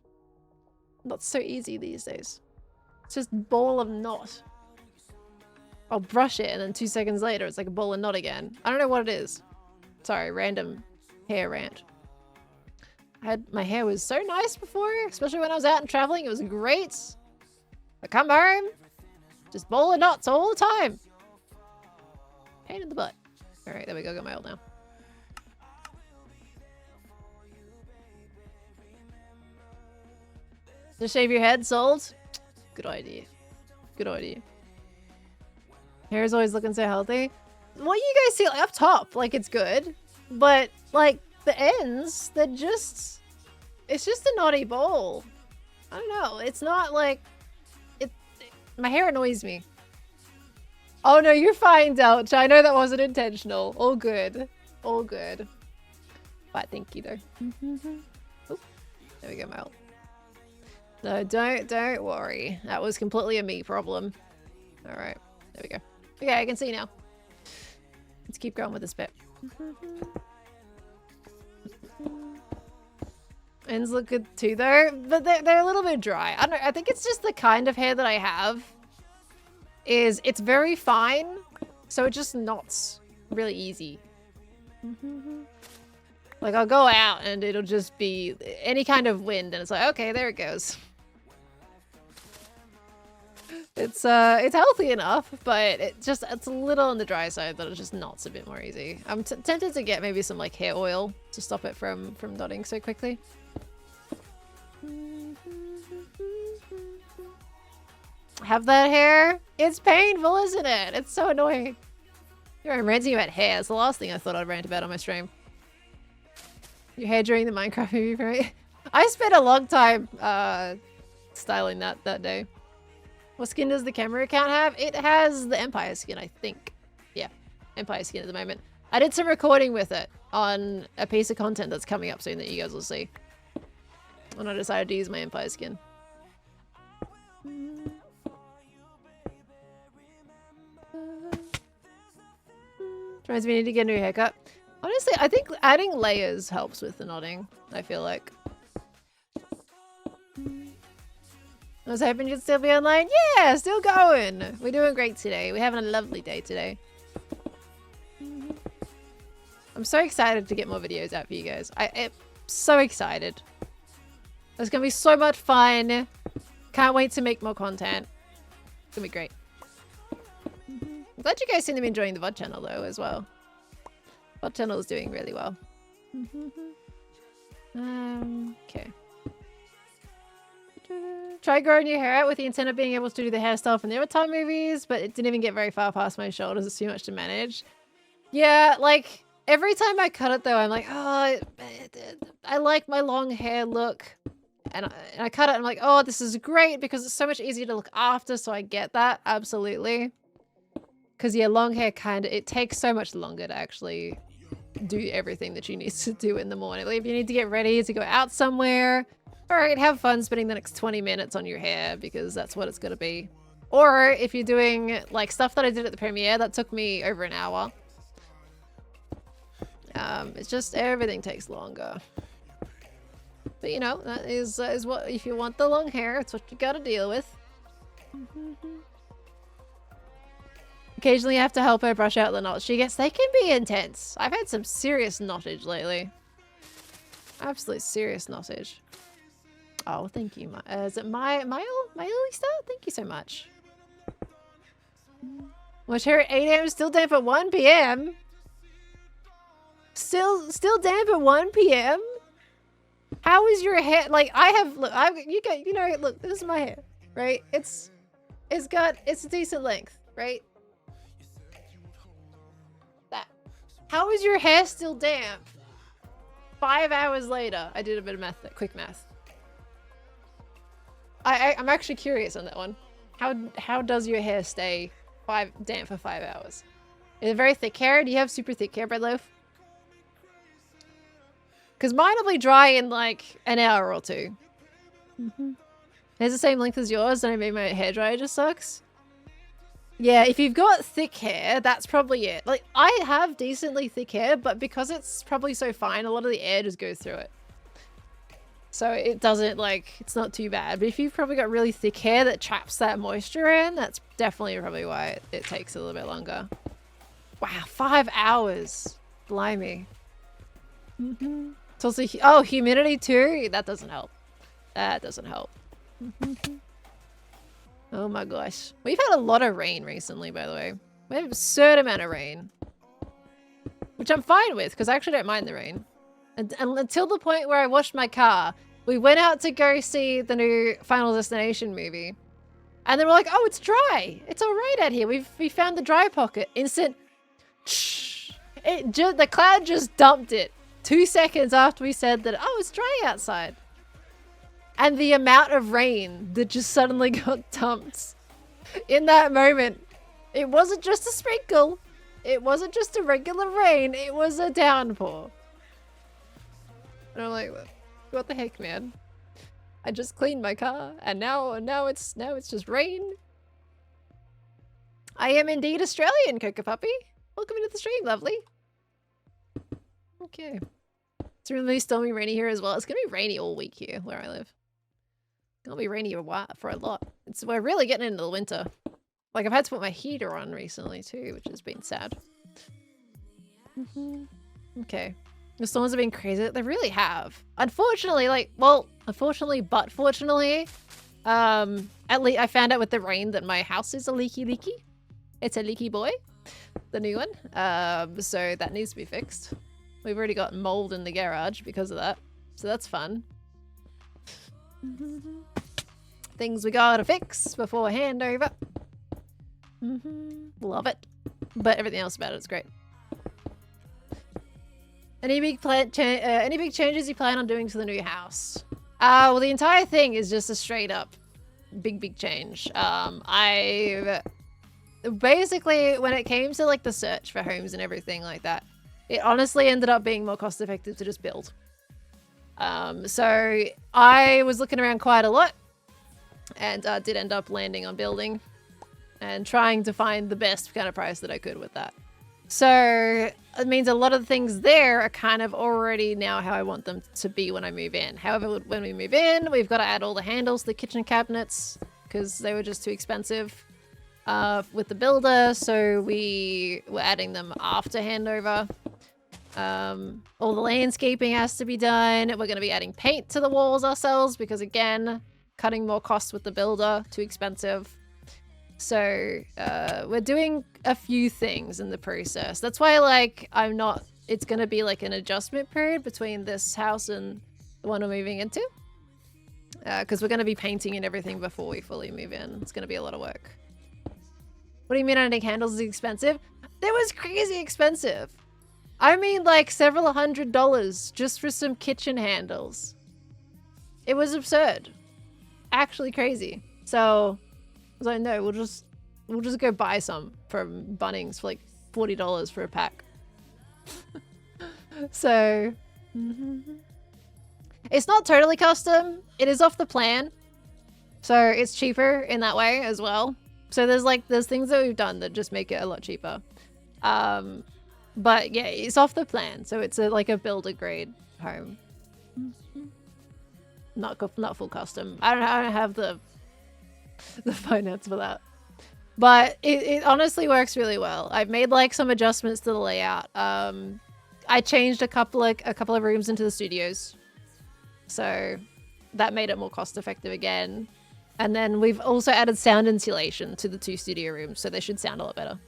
Not so easy these days. It's just ball of knot. I'll brush it and then 2 seconds later it's like a ball of knot again. I don't know what it is. Sorry, random hair rant. My hair was so nice before, especially when I was out and traveling. It was great. I come home, just ball of knots all the time. Pain in the butt. All right, there we go. Got my ult now. Just shave your head, sold. Good idea. Good idea. Hair is always looking so healthy. What you guys see like, up top, like it's good, but like the ends, they're just. It's just a knotty ball. I don't know. It's not like my hair annoys me. Oh no, you're fine, Delch. I know that wasn't intentional. All good. All good. But thank you though. Oop. There we go, my ult. No, don't worry. That was completely a me problem. Alright. There we go. Okay, I can see now. Let's keep going with this bit. Ends look good too though, but they're a little bit dry. I don't know, I think it's just the kind of hair that I have. It's very fine, so it just knots really easy. Like, I'll go out and it'll just be any kind of wind, and it's like, okay, there it goes. It's healthy enough, but it's a little on the dry side that it just knots a bit more easy. I'm tempted to get maybe some like hair oil to stop it from knotting so quickly. Have that hair? It's painful, isn't it? It's so annoying. Here I'm ranting about hair. It's the last thing I thought I'd rant about on my stream. Your hair during the Minecraft movie, right? I spent a long time styling that day. What skin does the camera account have? It has the Empire skin, I think. Yeah, Empire skin at the moment. I did some recording with it on a piece of content that's coming up soon that you guys will see. And I decided to use my Empire skin. Reminds me, I need to get a new haircut. Honestly, I think adding layers helps with the knotting, I feel like. I was hoping you'd still be online. Yeah, still going. We're doing great today. We're having a lovely day today. I'm so excited to get more videos out for you guys. I'm so excited. It's going to be so much fun. Can't wait to make more content. It's going to be great. I'm glad you guys seem to be enjoying the VOD channel though as well. VOD channel is doing really well. Okay. Try growing your hair out with the intent of being able to do the hairstyle from the Avatar movies, but it didn't even get very far past my shoulders. It's too much to manage. Yeah, like every time I cut it though, I'm like, oh, I like my long hair look. And I cut it and I'm like, oh, this is great because it's so much easier to look after. So I get that. Absolutely. Because yeah, long hair it takes so much longer to actually do everything that you need to do in the morning. Like if you need to get ready to go out somewhere, all right, have fun spending the next 20 minutes on your hair because that's what it's going to be. Or if you're doing like stuff that I did at the premiere, that took me over an hour. It's just everything takes longer. But you know, that is what, if you want the long hair, it's what you got to deal with. Occasionally you have to help her brush out the knots she gets. They can be intense. I've had some serious knottage lately. Absolute serious knottage. Oh, thank you. Is it my Star? Thank you so much. Watch her at 8 AM, still damp at 1 PM. Still damp at 1 PM? How is your hair? Like I have, look, you know, look, this is my hair, right? It's a decent length, right? That. How is your hair still damp? 5 hours later. I did a bit of math, quick math. I'm actually curious on that one. How does your hair stay damp for 5 hours? Is it very thick hair? Do you have super thick hair, Breadloaf? Because mine will be dry in like an hour or two. It's the same length as yours, and I mean my hairdryer just sucks. Yeah, if you've got thick hair, that's probably it. Like, I have decently thick hair, but because it's probably so fine, a lot of the air just goes through it. So it doesn't, like, it's not too bad. But if you've probably got really thick hair that traps that moisture in, that's definitely probably why it takes a little bit longer. Wow, 5 hours. Blimey. It's also, oh, humidity too? That doesn't help. That doesn't help. Oh my gosh. We've had a lot of rain recently, by the way. We have an absurd amount of rain. Which I'm fine with, because I actually don't mind the rain. And until the point where I washed my car, we went out to go see the new Final Destination movie. And then we're like, oh, it's dry. It's all right out here. We found the dry pocket. Instant. The cloud just dumped it 2 seconds after we said that, oh, it's dry outside. And the amount of rain that just suddenly got dumped in that moment. It wasn't just a sprinkle. It wasn't just a regular rain. It was a downpour. And I'm like, what the heck, man? I just cleaned my car, and now it's just rain. I am indeed Australian, Coca Puppy. Welcome into the stream, lovely. Okay. It's really stormy, rainy here as well. It's gonna be rainy all week here where I live. It's gonna be rainy for a lot. We're really getting into the winter. Like, I've had to put my heater on recently too, which has been sad. Okay. The storms have been crazy. They really have. Unfortunately, like, well, unfortunately, but fortunately, at least I found out with the rain that my house is a leaky. It's a leaky boy, the new one. So that needs to be fixed. We've already got mold in the garage because of that. So that's fun. Things we gotta fix before handover. Love it. But everything else about it is great. Any big changes you plan on doing to the new house? Well, the entire thing is just a straight up big change. I basically, when it came to like the search for homes and everything like that, it honestly ended up being more cost effective to just build. So I was looking around quite a lot and did end up landing on building and trying to find the best kind of price that I could with that. So it means a lot of the things there are kind of already now how I want them to be when I move in. However, when we move in, we've got to add all the handles to the kitchen cabinets because they were just too expensive with the builder. So we were adding them after handover. All the landscaping has to be done. We're going to be adding paint to the walls ourselves because, again, cutting more costs with the builder, too expensive. So we're doing a few things in the process. That's why, like, it's going to be like an adjustment period between this house and the one we're moving into. Because we're going to be painting and everything before we fully move in. It's going to be a lot of work. What do you mean adding handles is expensive? That was crazy expensive. I mean, like, several $100s just for some kitchen handles. It was absurd. Actually crazy. So I was like, no, we'll just go buy some from Bunnings for like $40 for a pack. So it's not totally custom. It is off the plan. So it's cheaper in that way as well. So there's things that we've done that just make it a lot cheaper. But yeah, it's off the plan. So it's like a builder grade home. Not full custom. I don't have the finance for that. But it honestly works really well. I've made like some adjustments to the layout. I changed a couple of rooms into the studios. So that made it more cost effective again. And then we've also added sound insulation to the 2 studio rooms, so they should sound a lot better.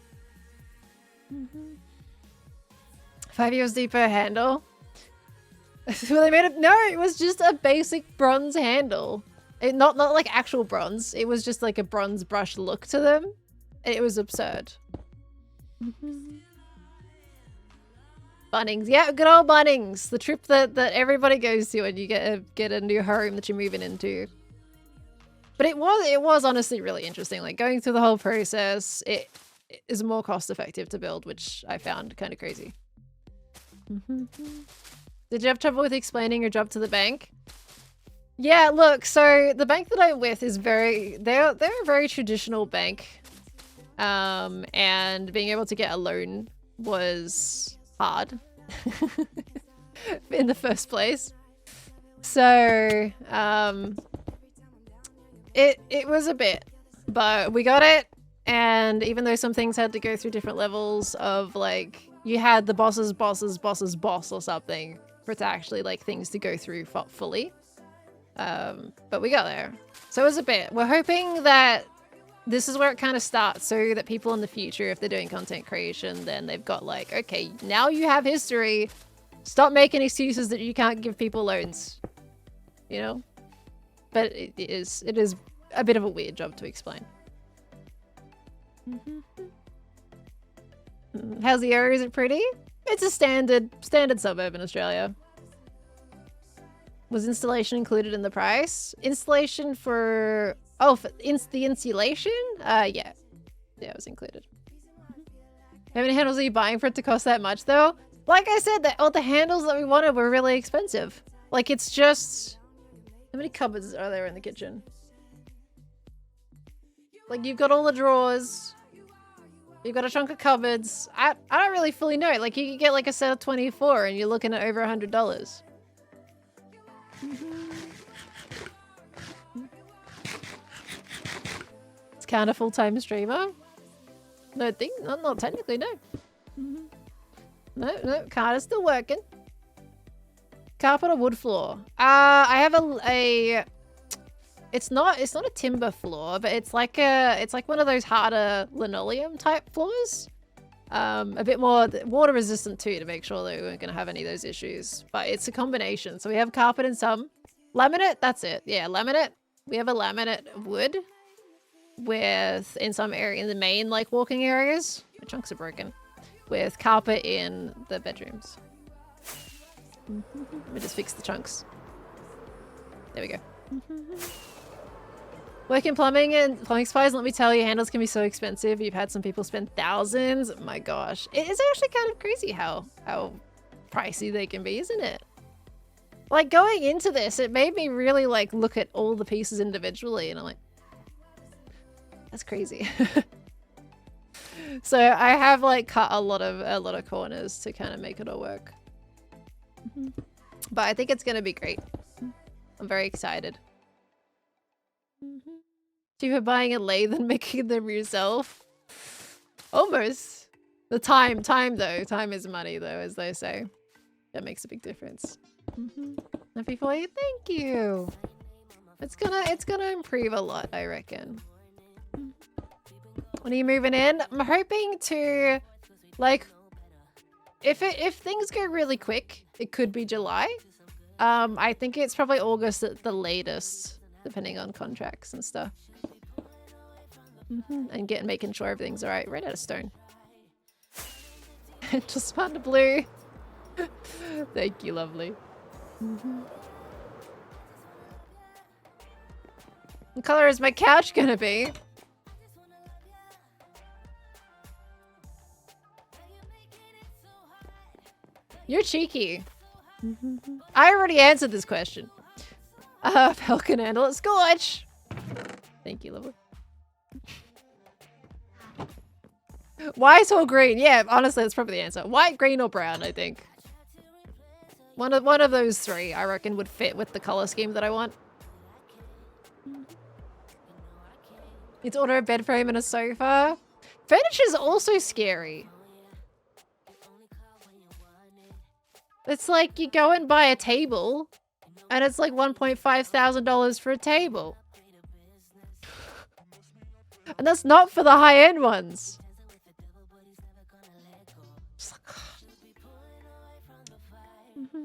$5 per handle. Well, they made it. No, it was just a basic bronze handle. Not like actual bronze. It was just like a bronze brush look to them. It was absurd. Bunnings, yeah, good old Bunnings. The trip that everybody goes to when you get a new home that you're moving into. But it was honestly really interesting. Like going through the whole process, it is more cost effective to build, which I found kind of crazy. Did you have trouble with explaining your job to the bank? Yeah, look, so the bank that I'm with is they're a very traditional bank. And being able to get a loan was hard in the first place. So, it was a bit, but we got it. And even though some things had to go through different levels of like, you had the boss's boss or something for it to actually like things to go through fully. But we got there. So it was a bit. We're hoping that this is where it kind of starts so that people in the future, if they're doing content creation, then they've got like, okay, now you have history. Stop making excuses that you can't give people loans. You know? But it is a bit of a weird job to explain. How's the area? Is it pretty? It's a standard suburb in Australia. Was installation included in the price? Installation for... Oh, for the insulation? Yeah. Yeah, it was included. How many handles are you buying for it to cost that much, though? Like I said, all the handles that we wanted were really expensive. Like, it's just... How many cupboards are there in the kitchen? Like, you've got all the drawers. You've got a chunk of cupboards. I don't really fully know. Like, you could get like a set of 24 and you're looking at over $100. It's kind of full-time streamer. No, not technically, no. No, kind of still working. Carpet or wood floor? I have a it's not a timber floor, but it's like one of those harder linoleum type floors. A bit more water resistant too, to make sure that we weren't going to have any of those issues. But it's a combination. So we have carpet in some. Laminate, that's it. Yeah, laminate. We have a laminate wood with, in some area, in the main like walking areas. My chunks are broken. With carpet in the bedrooms. Let me just fix the chunks. There we go. Work in plumbing and plumbing supplies, let me tell you, handles can be so expensive. You've had some people spend thousands. My gosh. It is actually kind of crazy how pricey they can be, isn't it? Like, going into this, it made me really, like, look at all the pieces individually, and I'm like, that's crazy. So I have, like, cut a lot of corners to kind of make it all work. But I think it's gonna be great. I'm very excited. Cheaper buying a lathe than making them yourself. Almost. The time though. Time is money though, as they say. That makes a big difference. Happy for you. Thank you. It's gonna improve a lot, I reckon. When are you moving in? I'm hoping to, like, if things go really quick, it could be July. I think it's probably August at the latest, depending on contracts and stuff. And making sure everything's alright. Right out of stone. Just found a blue. Thank you, lovely. What color is my couch gonna be? You're cheeky. I already answered this question. Falcon handle it. Scorch! Thank you, lovely. White or green? Yeah, honestly, that's probably the answer. White, green, or brown, I think. One of those three, I reckon, would fit with the color scheme that I want. Need to order a bed frame and a sofa. Furniture is also scary. It's like you go and buy a table, and it's like $1,500 for a table. And that's not for the high-end ones.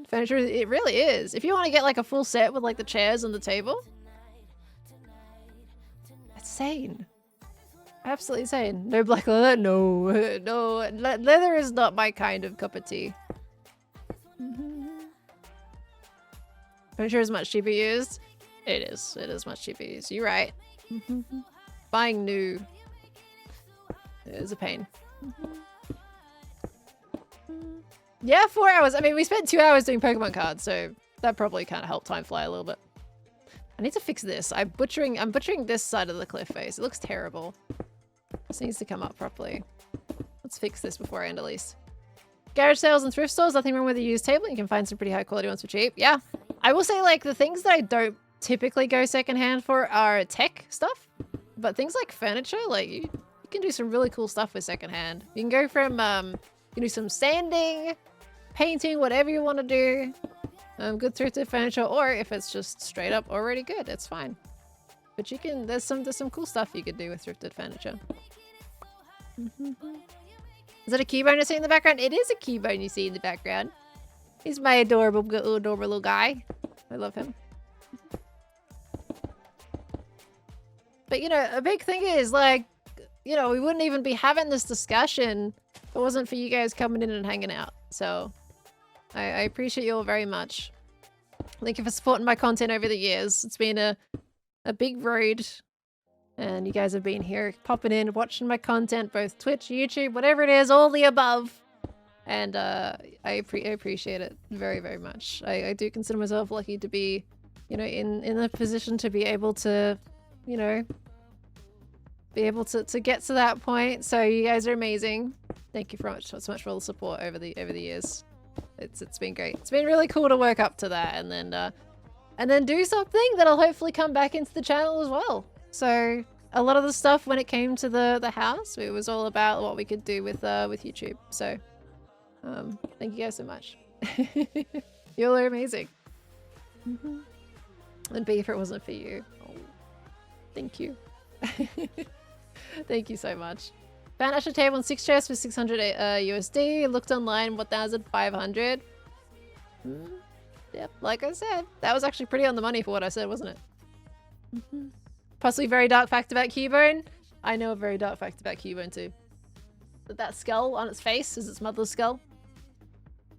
Furniture, it really is. If you want to get like a full set with like the chairs and the table, insane. Absolutely insane. No black leather? No. No. Leather is not my kind of cup of tea. Furniture is much cheaper used. It is. It is much cheaper used. You're right. Buying new is a pain. Yeah, 4 hours. I mean, we spent 2 hours doing Pokemon cards, so that probably kind of helped time fly a little bit. I need to fix this. I'm butchering this side of the cliff face. It looks terrible. This needs to come up properly. Let's fix this before I end at least. Garage sales and thrift stores. Nothing wrong with a used table. You can find some pretty high quality ones for cheap. Yeah. I will say, like, the things that I don't typically go secondhand for are tech stuff. But things like furniture, like, you can do some really cool stuff with secondhand. You can go from, you can do some sanding, painting, whatever you want to do. Good thrifted furniture, or if it's just straight up already good, it's fine. But you can, there's some cool stuff you could do with thrifted furniture. Is it a keybone you see in the background? It is a keybone you see in the background. He's my adorable little guy. I love him. But, you know, a big thing is, like, you know, we wouldn't even be having this discussion if it wasn't for you guys coming in and hanging out. So, I appreciate you all very much. Thank you for supporting my content over the years. It's been a big road. And you guys have been here popping in, watching my content, both Twitch, YouTube, whatever it is, all the above. And I appreciate it very, very much. I do consider myself lucky to be, you know, in a position to be able to, you know, be able to get to that point. So you guys are amazing. Thank you so much for all the support over the years. It's been great. It's been really cool to work up to that, and then do something that'll hopefully come back into the channel as well. So a lot of the stuff when it came to the house, it was all about what we could do with YouTube. So thank you guys so much. You all are amazing. And B, if it wasn't for you. Oh, thank you. Thank you so much. Found Asher table and 6 chests for 600 USD. Looked online, 1,500. Yep, like I said, that was actually pretty on the money for what I said, wasn't it? Possibly very dark fact about Cubone. I know a very dark fact about Cubone too. That skull on its face is its mother's skull.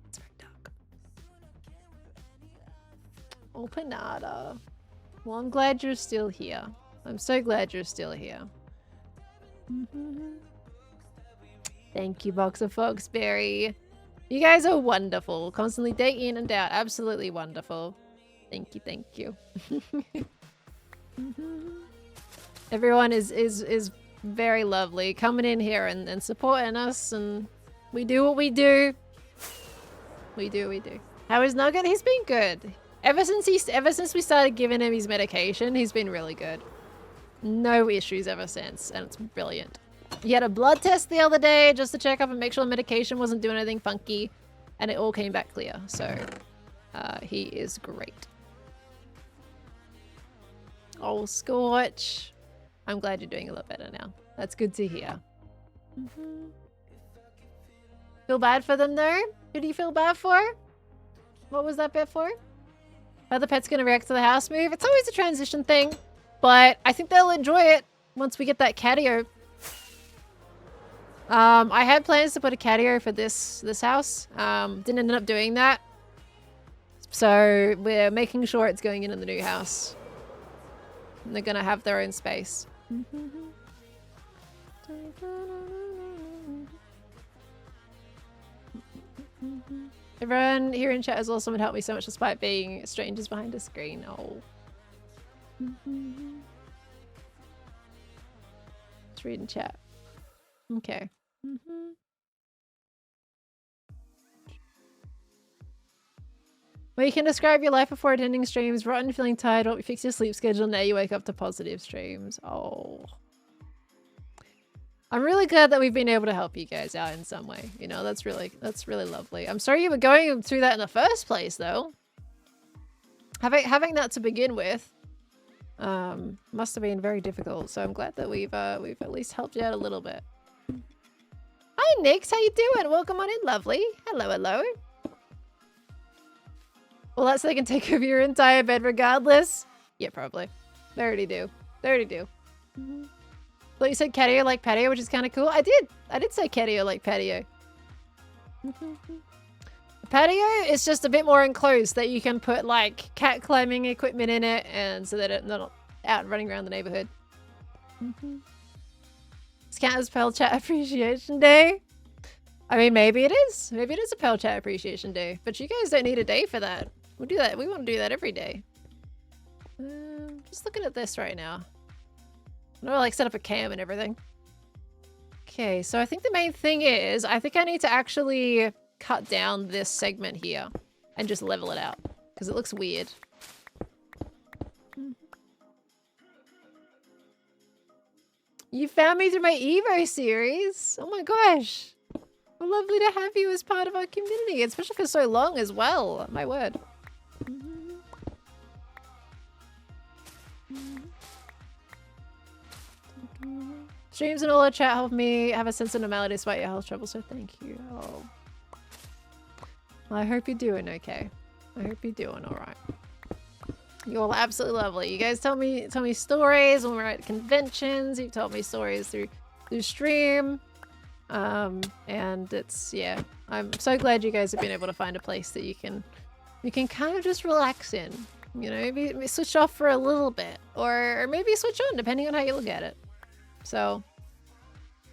It's very dark. Oh, Panada. Well, I'm glad you're still here. I'm so glad you're still here. Thank you, Boxer Foxberry. You guys are wonderful. Constantly day in and out. Absolutely wonderful. Thank you, thank you. Everyone is very lovely. Coming in here and supporting us, and we do what we do. We do what we do. How is Nugget? He's been good. Ever since we started giving him his medication, he's been really good. No issues ever since, and it's brilliant. He had a blood test the other day just to check up and make sure the medication wasn't doing anything funky, and it all came back clear. So he is great. Oh, Scorch. I'm glad you're doing a lot better now. That's good to hear. Feel bad for them though? Who do you feel bad for? What was that bit for? How the pet's gonna react to the house move? It's always a transition thing, but I think they'll enjoy it once we get that catio. I had plans to put a catio for this house. Didn't end up doing that. So we're making sure it's going in the new house. And they're gonna have their own space. Everyone here in chat has also helped me so much despite being strangers behind a screen. Oh. Let's read in chat. Okay. Well, you can describe your life before attending streams. Rotten, feeling tired, hope you fix your sleep schedule. Now you wake up to positive streams. Oh. I'm really glad that we've been able to help you guys out in some way. You know, that's really lovely. I'm sorry you were going through that in the first place, though. Having that to begin with must have been very difficult. So I'm glad that we've at least helped you out a little bit. Hi, Nix. How you doing? Welcome on in, lovely. Hello, hello. Well, that's so they can take over your entire bed regardless. Yeah, probably. They already do. They already do. Well, you said catio like patio, which is kind of cool. I did say catio like patio. Patio is just a bit more enclosed that you can put like cat climbing equipment in it, and so that they're not out running around the neighborhood. This count as Pearl Chat Appreciation Day. I mean, maybe it is. Maybe it is a Pearl Chat Appreciation Day, but you guys don't need a day for that. We'll do that. We want to do that every day. Just looking at this right now. I'm gonna like set up a cam and everything. Okay, so I think the main thing is, I think I need to actually cut down this segment here and just level it out because it looks weird. You found me through my Evo series. Oh my gosh. Well, lovely to have you as part of our community, especially for so long as well. My word. Streams and all our chat help me have a sense of normality despite your health trouble, so thank you. Oh. Well, I hope you're doing okay. I hope you're doing alright. You're all absolutely lovely. You guys tell me stories when we're at conventions. You've told me stories through stream. And it's, yeah. I'm so glad you guys have been able to find a place that you can kind of just relax in. You know, maybe switch off for a little bit. Or maybe switch on, depending on how you look at it. So,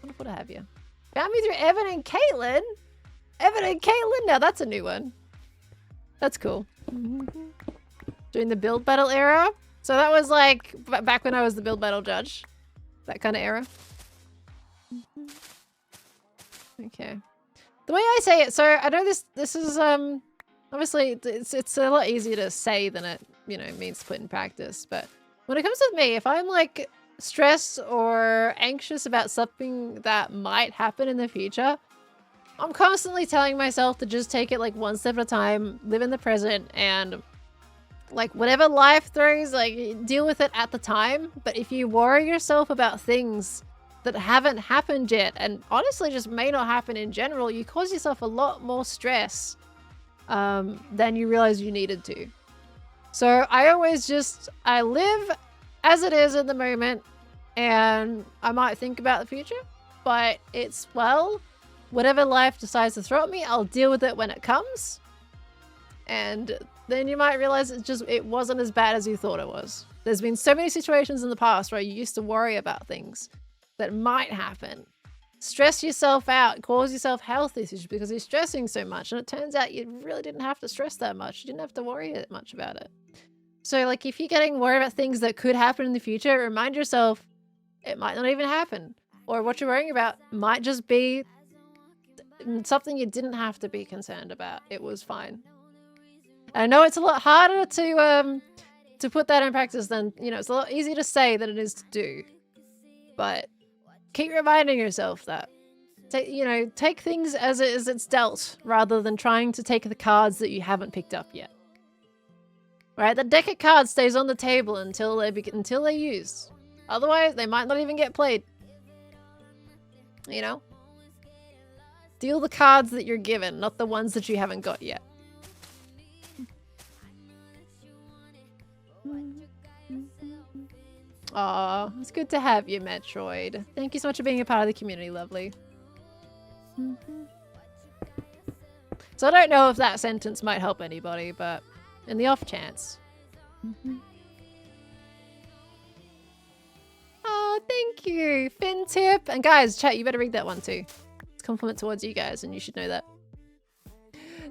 wonderful to have you. Found me through Evan and Caitlin. Evan and Caitlin? Now that's a new one. That's cool. During the build battle era. So that was like back when I was the build battle judge. That kind of era. Okay. The way I say it, so I know this is obviously it's a lot easier to say than it, you know, means to put in practice. But when it comes with me, if I'm like stressed or anxious about something that might happen in the future, I'm constantly telling myself to just take it like one step at a time, live in the present, and like whatever life throws, like deal with it at the time. But if you worry yourself about things that haven't happened yet, and honestly just may not happen in general, you cause yourself a lot more stress than you realize you needed to. So I live as it is in the moment, and I might think about the future, but it's, well, whatever life decides to throw at me, I'll deal with it when it comes. And then you might realize it wasn't as bad as you thought it was. There's been so many situations in the past where you used to worry about things that might happen. Stress yourself out, cause yourself health issues because you're stressing so much. And it turns out you really didn't have to stress that much. You didn't have to worry that much about it. So like if you're getting worried about things that could happen in the future, remind yourself it might not even happen. Or what you're worrying about might just be something you didn't have to be concerned about. It was fine. I know it's a lot harder to put that in practice than, you know, it's a lot easier to say than it is to do. But keep reminding yourself that. Take things as it's dealt rather than trying to take the cards that you haven't picked up yet. Right? The deck of cards stays on the table until they're used. Otherwise, they might not even get played. You know? Deal the cards that you're given, not the ones that you haven't got yet. Aw, it's good to have you, Metroid. Thank you so much for being a part of the community, lovely. So I don't know if that sentence might help anybody, but in the off chance. Oh, thank you, FinTip. And guys, chat, you better read that one too. It's a compliment towards you guys, and you should know that.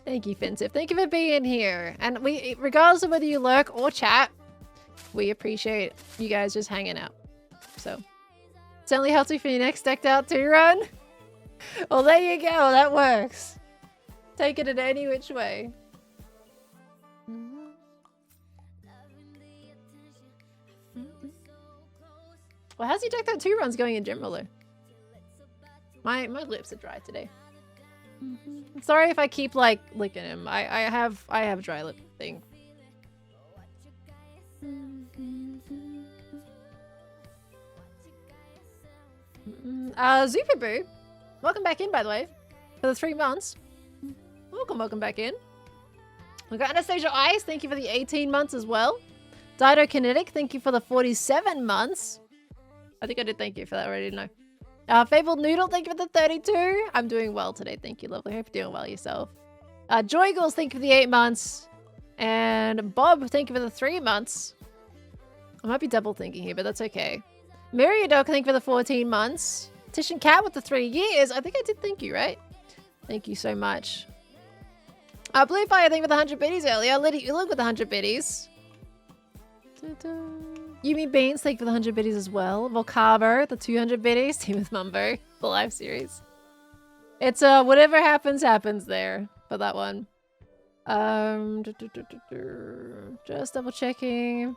Thank you, FinTip. Thank you for being here. And regardless of whether you lurk or chat, we appreciate you guys just hanging out. So, it's only helps me for your next decked out 2 run. Well, there you go. That works. Take it in any which way. Well, how's your decked out 2 runs going in general, though? My lips are dry today. Sorry if I keep like licking him. I have dry lip thing. Zupaboo, welcome back in, by the way, for the 3 months. Welcome back in. We got Anastasia Ice, thank you for the 18 months as well. Dido Kinetic, thank you for the 47 months. I think I did thank you for that already, didn't I? Fabled Noodle, thank you for the 32. I'm doing well today, thank you, lovely. Hope you're doing well yourself. Joy Girls, thank you for the 8 months. And Bob, thank you for the 3 months. I might be double thinking here, but that's okay. Myriadoc, thank you for the 14 months. Tish and Cat with the 3 years. I think I did thank you, right? Thank you so much. Blue Fire, thank you for the 100 biddies earlier. Liddy Ulig with the 100 biddies. Yumi Beans, thank you for the 100 biddies as well. Volcabo, the 200 biddies. Team with Mumbo, the live series. It's whatever happens, happens there for that one. Just double checking.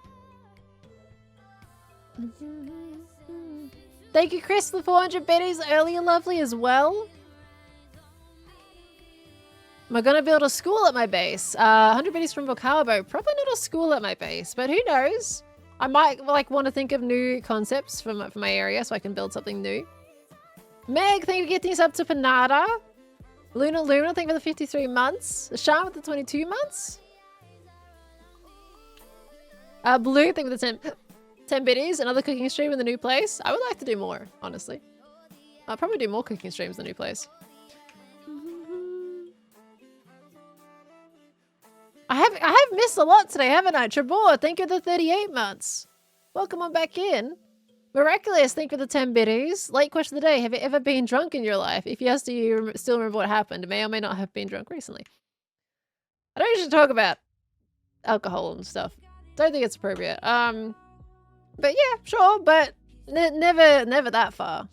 Thank you, Chris, for the 400 biddies earlier, lovely as well. Am I gonna build a school at my base? 100 biddies from Volcabo. Probably not a school at my base, but who knows? I might like want to think of new concepts for my area so I can build something new. Meg, thank you for getting us up to Panada. Luna, thank you for the 53 months. Sean with the 22 months. Blue, thank you for the 10 biddies. Another cooking stream in the new place. I would like to do more, honestly. I'll probably do more cooking streams in the new place. I have missed a lot today, haven't I? Trebor, thank you for the 38 months. Welcome on back in. Miraculous, thank you for the 10 biddies. Late question of the day, have you ever been drunk in your life? If yes, do you still remember what happened? May or may not have been drunk recently. I don't usually talk about alcohol and stuff. Don't think it's appropriate. But yeah, sure, but never that far.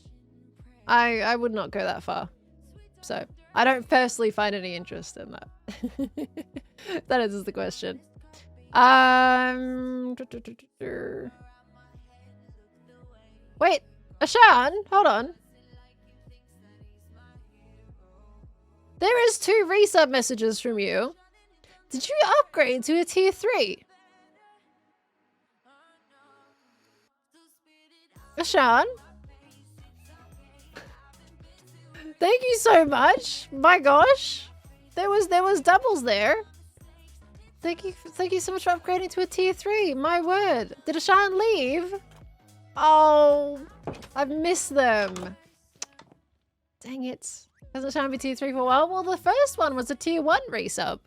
I would not go that far. So, I don't personally find any interest in that. That answers the question. Wait, Ashan, hold on. There is 2 resub messages from you. Did you upgrade to a tier 3? Ashan? Thank you so much. My gosh. There was doubles there. Thank you so much for upgrading to a tier 3. My word. Did Ashan leave? Oh, I've missed them. Dang it. Hasn't Ashan been tier 3 for a while? Well, the first one was a tier 1 resub.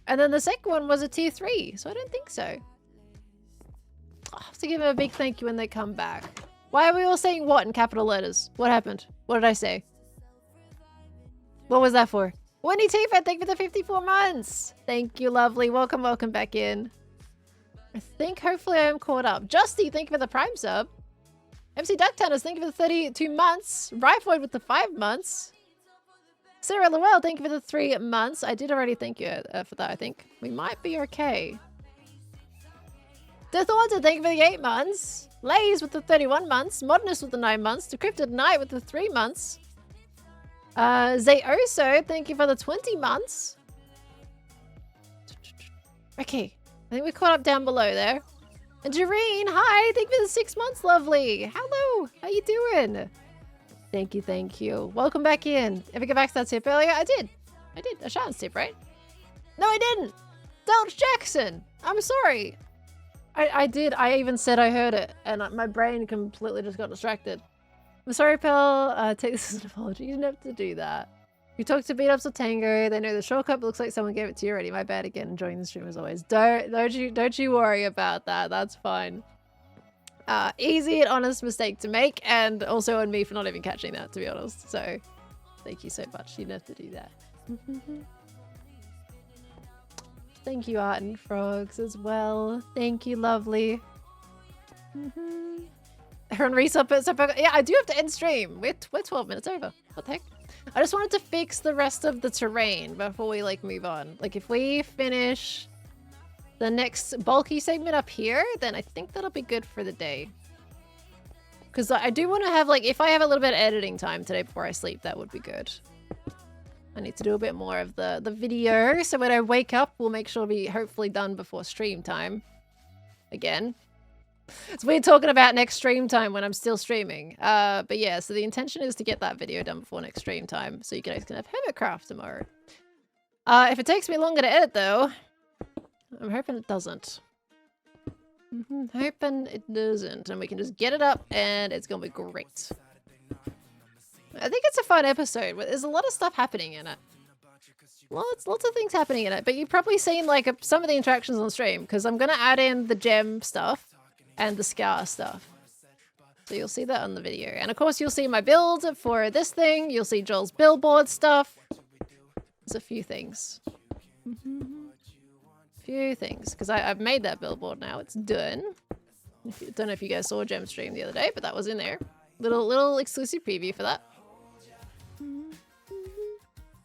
And then the second one was a tier 3. So I don't think so. I'll have to give them a big thank you when they come back. Why are we all saying what in capital letters? What happened? What did I say? What was that for? Winnie Tifa, thank you for the 54 months. Thank you, lovely. Welcome, welcome back in. I think hopefully I am caught up. Justy, thank you for the Prime sub. MC Ducktanners, thank you for the 32 months. Ryfoid with the 5 months. Sarah Llewell, thank you for the 3 months. I did already thank you for that, I think. We might be okay. Death Haunted, thank you for the 8 months. Lays with the 31 months. Modernist with the 9 months. Decrypted Knight with the 3 months. Zayoso, thank you for the 20 months. Okay, I think we're caught up down below there. And Jareen, hi, thank you for the 6 months, lovely. Hello, how you doing? Thank you, thank you. Welcome back in. Ever get back to that tip earlier? I did. Ashan's tip, right? No, I didn't. Delch Jackson, I'm sorry. I did. I even said I heard it, and my brain completely just got distracted. I'm sorry, Pell. Take this as an apology. You didn't have to do that. You talked to beat-ups or Tango. They know the shortcut, but looks like someone gave it to you already. My bad again. Enjoying the stream as always. Don't you worry about that. That's fine. Easy and honest mistake to make, and also on me for not even catching that, to be honest. So, thank you so much. You didn't have to do that. Thank you, Art and Frogs, as well. Thank you, lovely. Everyone resub it. Yeah, I do have to end stream. We're 12 minutes over. What the heck? I just wanted to fix the rest of the terrain before we, like, move on. Like, if we finish the next bulky segment up here, then I think that'll be good for the day. Because I do want to have, like, if I have a little bit of editing time today before I sleep, that would be good. I need to do a bit more of the video, so when I wake up, we'll make sure to be hopefully done before stream time. Again. It's weird talking about next stream time when I'm still streaming. But yeah, so the intention is to get that video done before next stream time, so you guys can have Hermitcraft tomorrow. If it takes me longer to edit, though, I'm hoping it doesn't. Hoping it doesn't, and we can just get it up, and it's gonna be great. I think it's a fun episode. There's a lot of stuff happening in it. Lots of things happening in it. But you've probably seen like some of the interactions on stream, because I'm gonna add in the gem stuff and the scar stuff. So you'll see that on the video. And of course you'll see my build for this thing. You'll see Joel's billboard stuff. There's a few things. Few things. Because I've made that billboard now. It's done. Don't know if you guys saw Gem stream the other day, but that was in there. Little exclusive preview for that.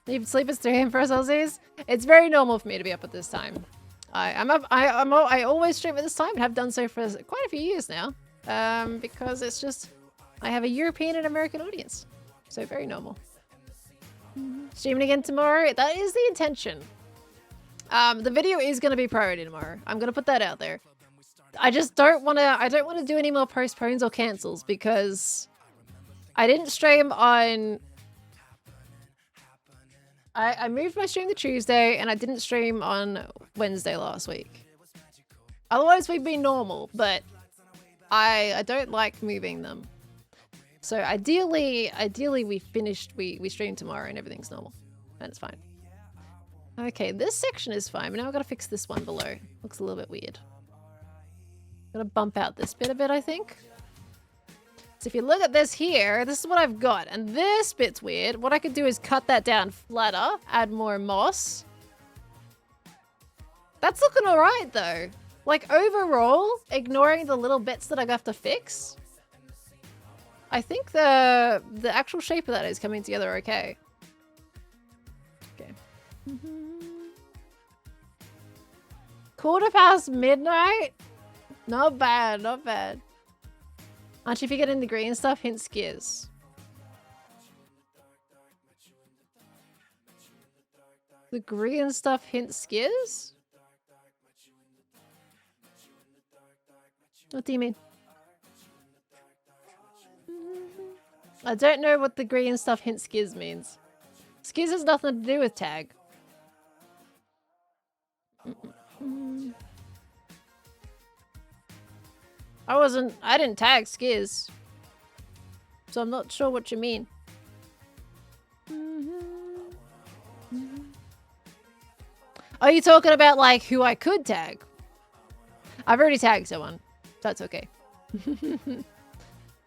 Need sleep at 3 AM for us Aussies. It's very normal for me to be up at this time. I always stream at this time and have done so for quite a few years now. Because it's just, I have a European and American audience. So very normal. Streaming again tomorrow. That is the intention. The video is going to be priority tomorrow. I'm going to put that out there. I just don't want to do any more postpones or cancels because I didn't stream on... I moved my stream to Tuesday and I didn't stream on Wednesday last week. Otherwise we'd be normal, but I don't like moving them. So ideally we stream tomorrow and everything's normal. And it's fine. Okay, this section is fine, but now I've got to fix this one below. Looks a little bit weird. Gotta bump out this bit a bit, I think. So if you look at this here, this is what I've got. And this bit's weird. What I could do is cut that down flatter, add more moss. That's looking alright though. Like overall, ignoring the little bits that I have to fix, I think the actual shape of that is coming together okay. Okay. Quarter past midnight? Not bad, not bad. Aren't you forgetting the green stuff? Hint skiers. The green stuff hints skiers? What do you mean? I don't know what the green stuff hint skiz means. Skiz has nothing to do with tag. I didn't tag skiz. So I'm not sure what you mean. Are you talking about like who I could tag? I've already tagged someone. That's okay.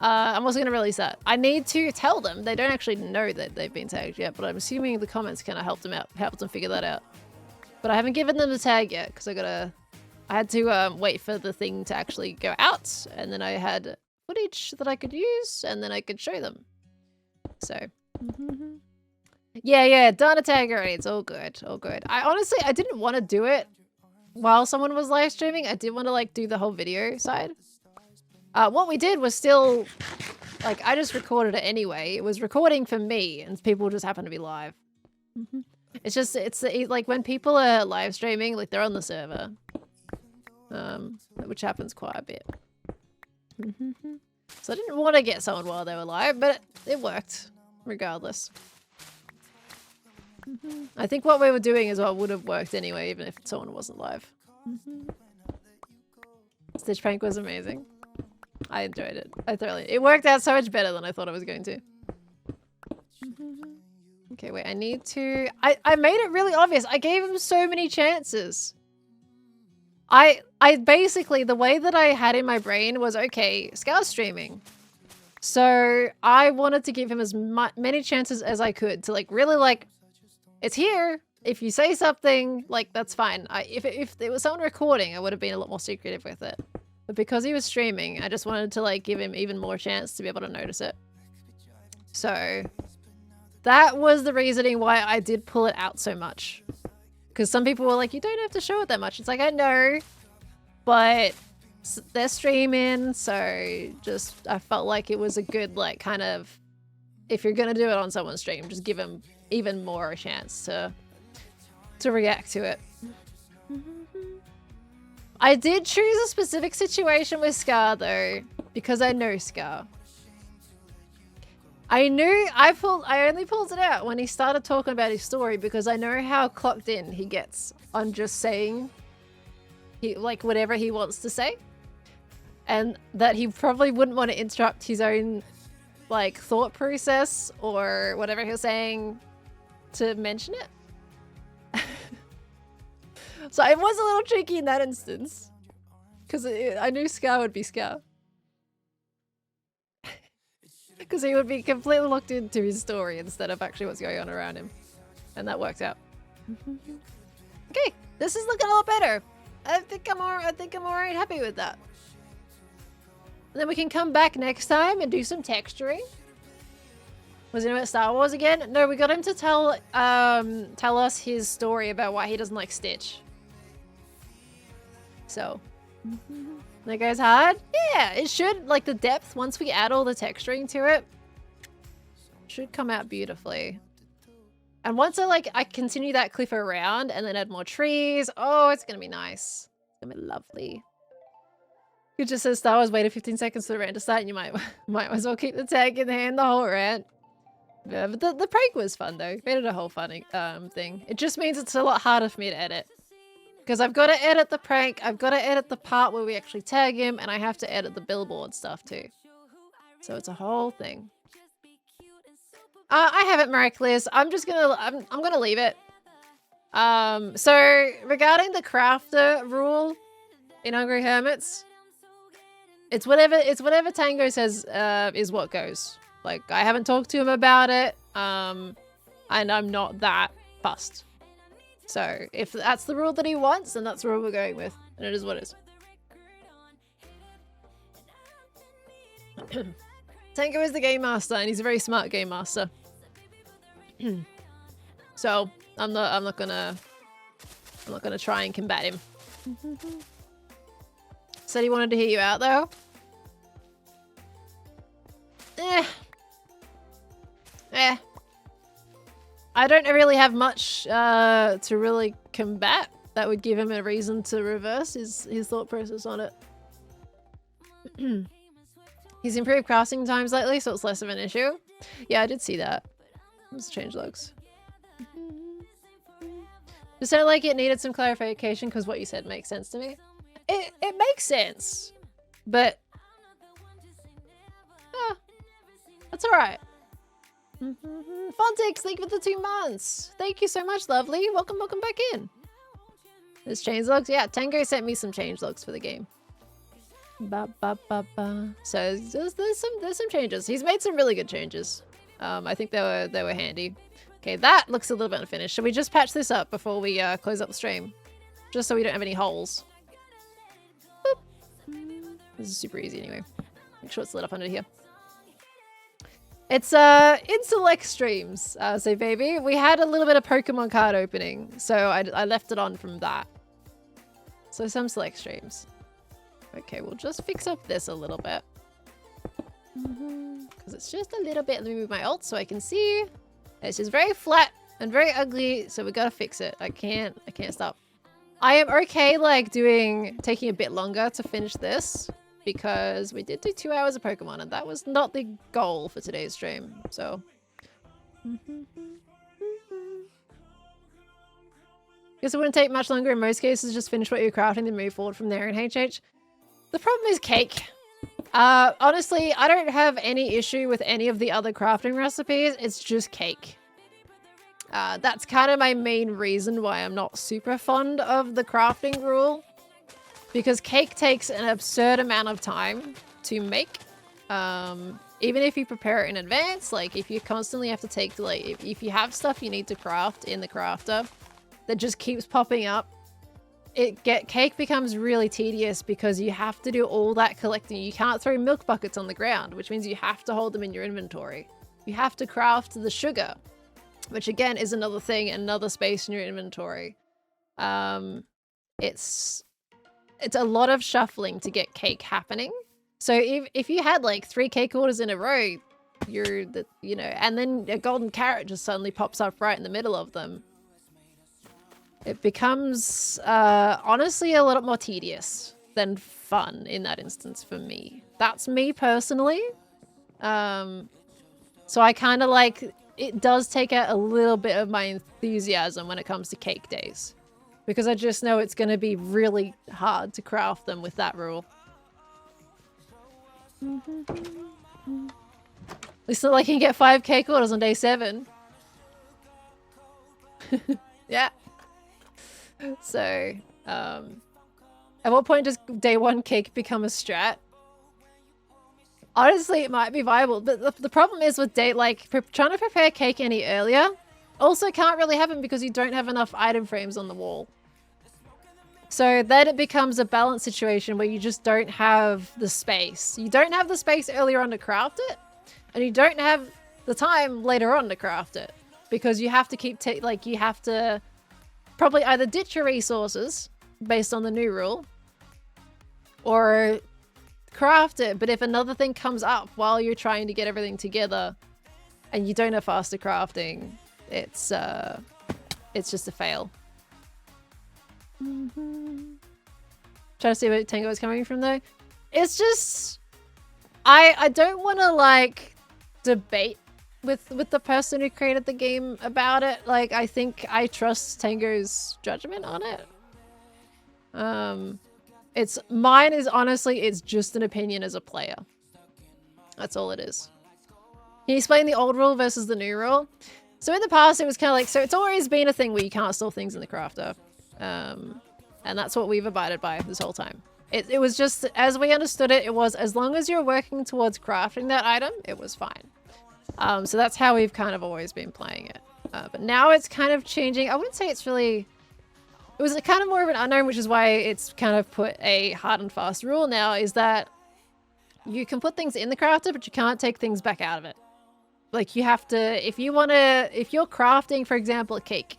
I'm also going to release that. I need to tell them. They don't actually know that they've been tagged yet, but I'm assuming the comments kind of helped them out, helped them figure that out. But I haven't given them the tag yet because I had to wait for the thing to actually go out, and then I had footage that I could use, and then I could show them. So, yeah, done a tag already. It's all good, all good. I didn't want to do it while someone was live streaming. I did want to like do the whole video side. What we did was still, like, I just recorded it anyway. It was recording for me, and people just happened to be live. It's just, like when people are live streaming, like they're on the server, which happens quite a bit. So I didn't want to get someone while they were live, but it worked regardless. I think what we were doing is what would have worked anyway, even if someone wasn't live. Stitch prank was amazing. I enjoyed it. It worked out so much better than I thought it was going to. Okay, wait, I need to... I made it really obvious. I gave him so many chances. I basically, the way that I had in my brain was, okay, Scout's streaming. So I wanted to give him as many chances as I could to like, really like, it's here. If you say something, like, that's fine. If there was someone recording, I would have been a lot more secretive with it. But because he was streaming, I just wanted to like give him even more chance to be able to notice it. So that was the reasoning why I did pull it out so much. Because some people were like, you don't have to show it that much. It's like, I know, but they're streaming. So just, I felt like it was a good, like, kind of, if you're going to do it on someone's stream, just give them even more a chance to react to it. I did choose a specific situation with Scar though, because I know Scar. I only pulled it out when he started talking about his story because I know how clocked in he gets on just saying like whatever he wants to say. And that he probably wouldn't want to interrupt his own like thought process or whatever he was saying to mention it. So it was a little tricky in that instance. Because I knew Scar would be Scar. Because he would be completely locked into his story instead of actually what's going on around him. And that worked out. Okay, this is looking a lot better. I think I'm alright happy with that. And then we can come back next time and do some texturing. Was it about Star Wars again? No, we got him to tell us his story about why he doesn't like Stitch. So, that goes hard? Yeah, it should, like the depth, once we add all the texturing to it, should come out beautifully. And once I continue that cliff around and then add more trees, oh, it's gonna be nice. It's gonna be lovely. It just says Star Wars waited 15 seconds for the rant to start and you might as well keep the tag in hand the whole rant. Yeah, but the prank was fun though. Made it a whole fun thing. It just means it's a lot harder for me to edit. Because I've got to edit the prank, I've got to edit the part where we actually tag him, and I have to edit the billboard stuff too. So it's a whole thing. I have it miraculous. I'm gonna leave it. So regarding the crafter rule in Hungry Hermits, it's whatever Tango says is what goes. Like, I haven't talked to him about it, and I'm not that fussed. So if that's the rule that he wants, then that's the rule we're going with, and it is what it is. Tango is the game master, and he's a very smart game master. So I'm not gonna try and combat him. Said he wanted to hear you out though. I don't really have much to really combat that would give him a reason to reverse his thought process on it. He's improved crafting times lately, so it's less of an issue. Yeah, I did see that. Let's change logs. Just sounded like it needed some clarification because what you said makes sense to me. It makes sense, but that's all right. Fontix, thank you for the 2 months. Thank you so much, lovely. Welcome back in. There's changelogs. Yeah, Tango sent me some changelogs for the game. So there's some changes. He's made some really good changes. I think they were handy. Okay, that looks a little bit unfinished. Should we just patch this up before we close up the stream? Just so we don't have any holes. Boop. This is super easy anyway. Make sure it's lit up under here. It's in select streams, so baby. We had a little bit of Pokemon card opening, so I left it on from that. So some select streams. Okay, we'll just fix up this a little bit. Because it's just a little bit. Let me move my alt so I can see. It's just very flat and very ugly, so we gotta fix it. I can't stop. I am okay like taking a bit longer to finish this because we did do 2 hours of Pokemon and that was not the goal for today's stream, so. Guess it wouldn't take much longer in most cases, just finish what you're crafting and move forward from there in HH. The problem is cake. Honestly, I don't have any issue with any of the other crafting recipes. It's just cake. That's kind of my main reason why I'm not super fond of the crafting rule. Because cake takes an absurd amount of time to make. Even if you prepare it in advance, like if you constantly have to take, like if you have stuff you need to craft in the crafter that just keeps popping up, cake becomes really tedious because you have to do all that collecting. You can't throw milk buckets on the ground, which means you have to hold them in your inventory. You have to craft the sugar, which again is another thing, another space in your inventory. It's a lot of shuffling to get cake happening. So if you had like 3 cake orders in a row, and then a golden carrot just suddenly pops up right in the middle of them, it becomes honestly a lot more tedious than fun in that instance for me. That's me personally. So I kind of like, it does take out a little bit of my enthusiasm when it comes to cake days. Because I just know it's going to be really hard to craft them with that rule. It's not like you can get 5 cake orders on day 7. Yeah. So, at what point does day 1 cake become a strat? Honestly, it might be viable, but the problem is with trying to prepare cake any earlier also can't really happen because you don't have enough item frames on the wall. So then it becomes a balance situation where you just don't have the space. You don't have the space earlier on to craft it, and you don't have the time later on to craft it because you have to you have to probably either ditch your resources based on the new rule or craft it. But if another thing comes up while you're trying to get everything together and you don't have faster crafting, it's just a fail. Trying to see where Tango is coming from though. It's just I don't want to like debate with the person who created the game about it. Like I think I trust Tango's judgment on it. Mine is honestly, it's just an opinion as a player. That's all it is. Can you explain the old rule versus the new rule? So in the past it was kind of like, so it's always been a thing where you can't store things in the crafter. And that's what we've abided by this whole time. It was just, as we understood it, it was as long as you're working towards crafting that item, it was fine. So that's how we've kind of always been playing it. But now it's kind of changing. I wouldn't say it's really... It was kind of more of an unknown, which is why it's kind of put a hard and fast rule now, is that you can put things in the crafter, but you can't take things back out of it. Like you have to, if you're crafting, for example, a cake,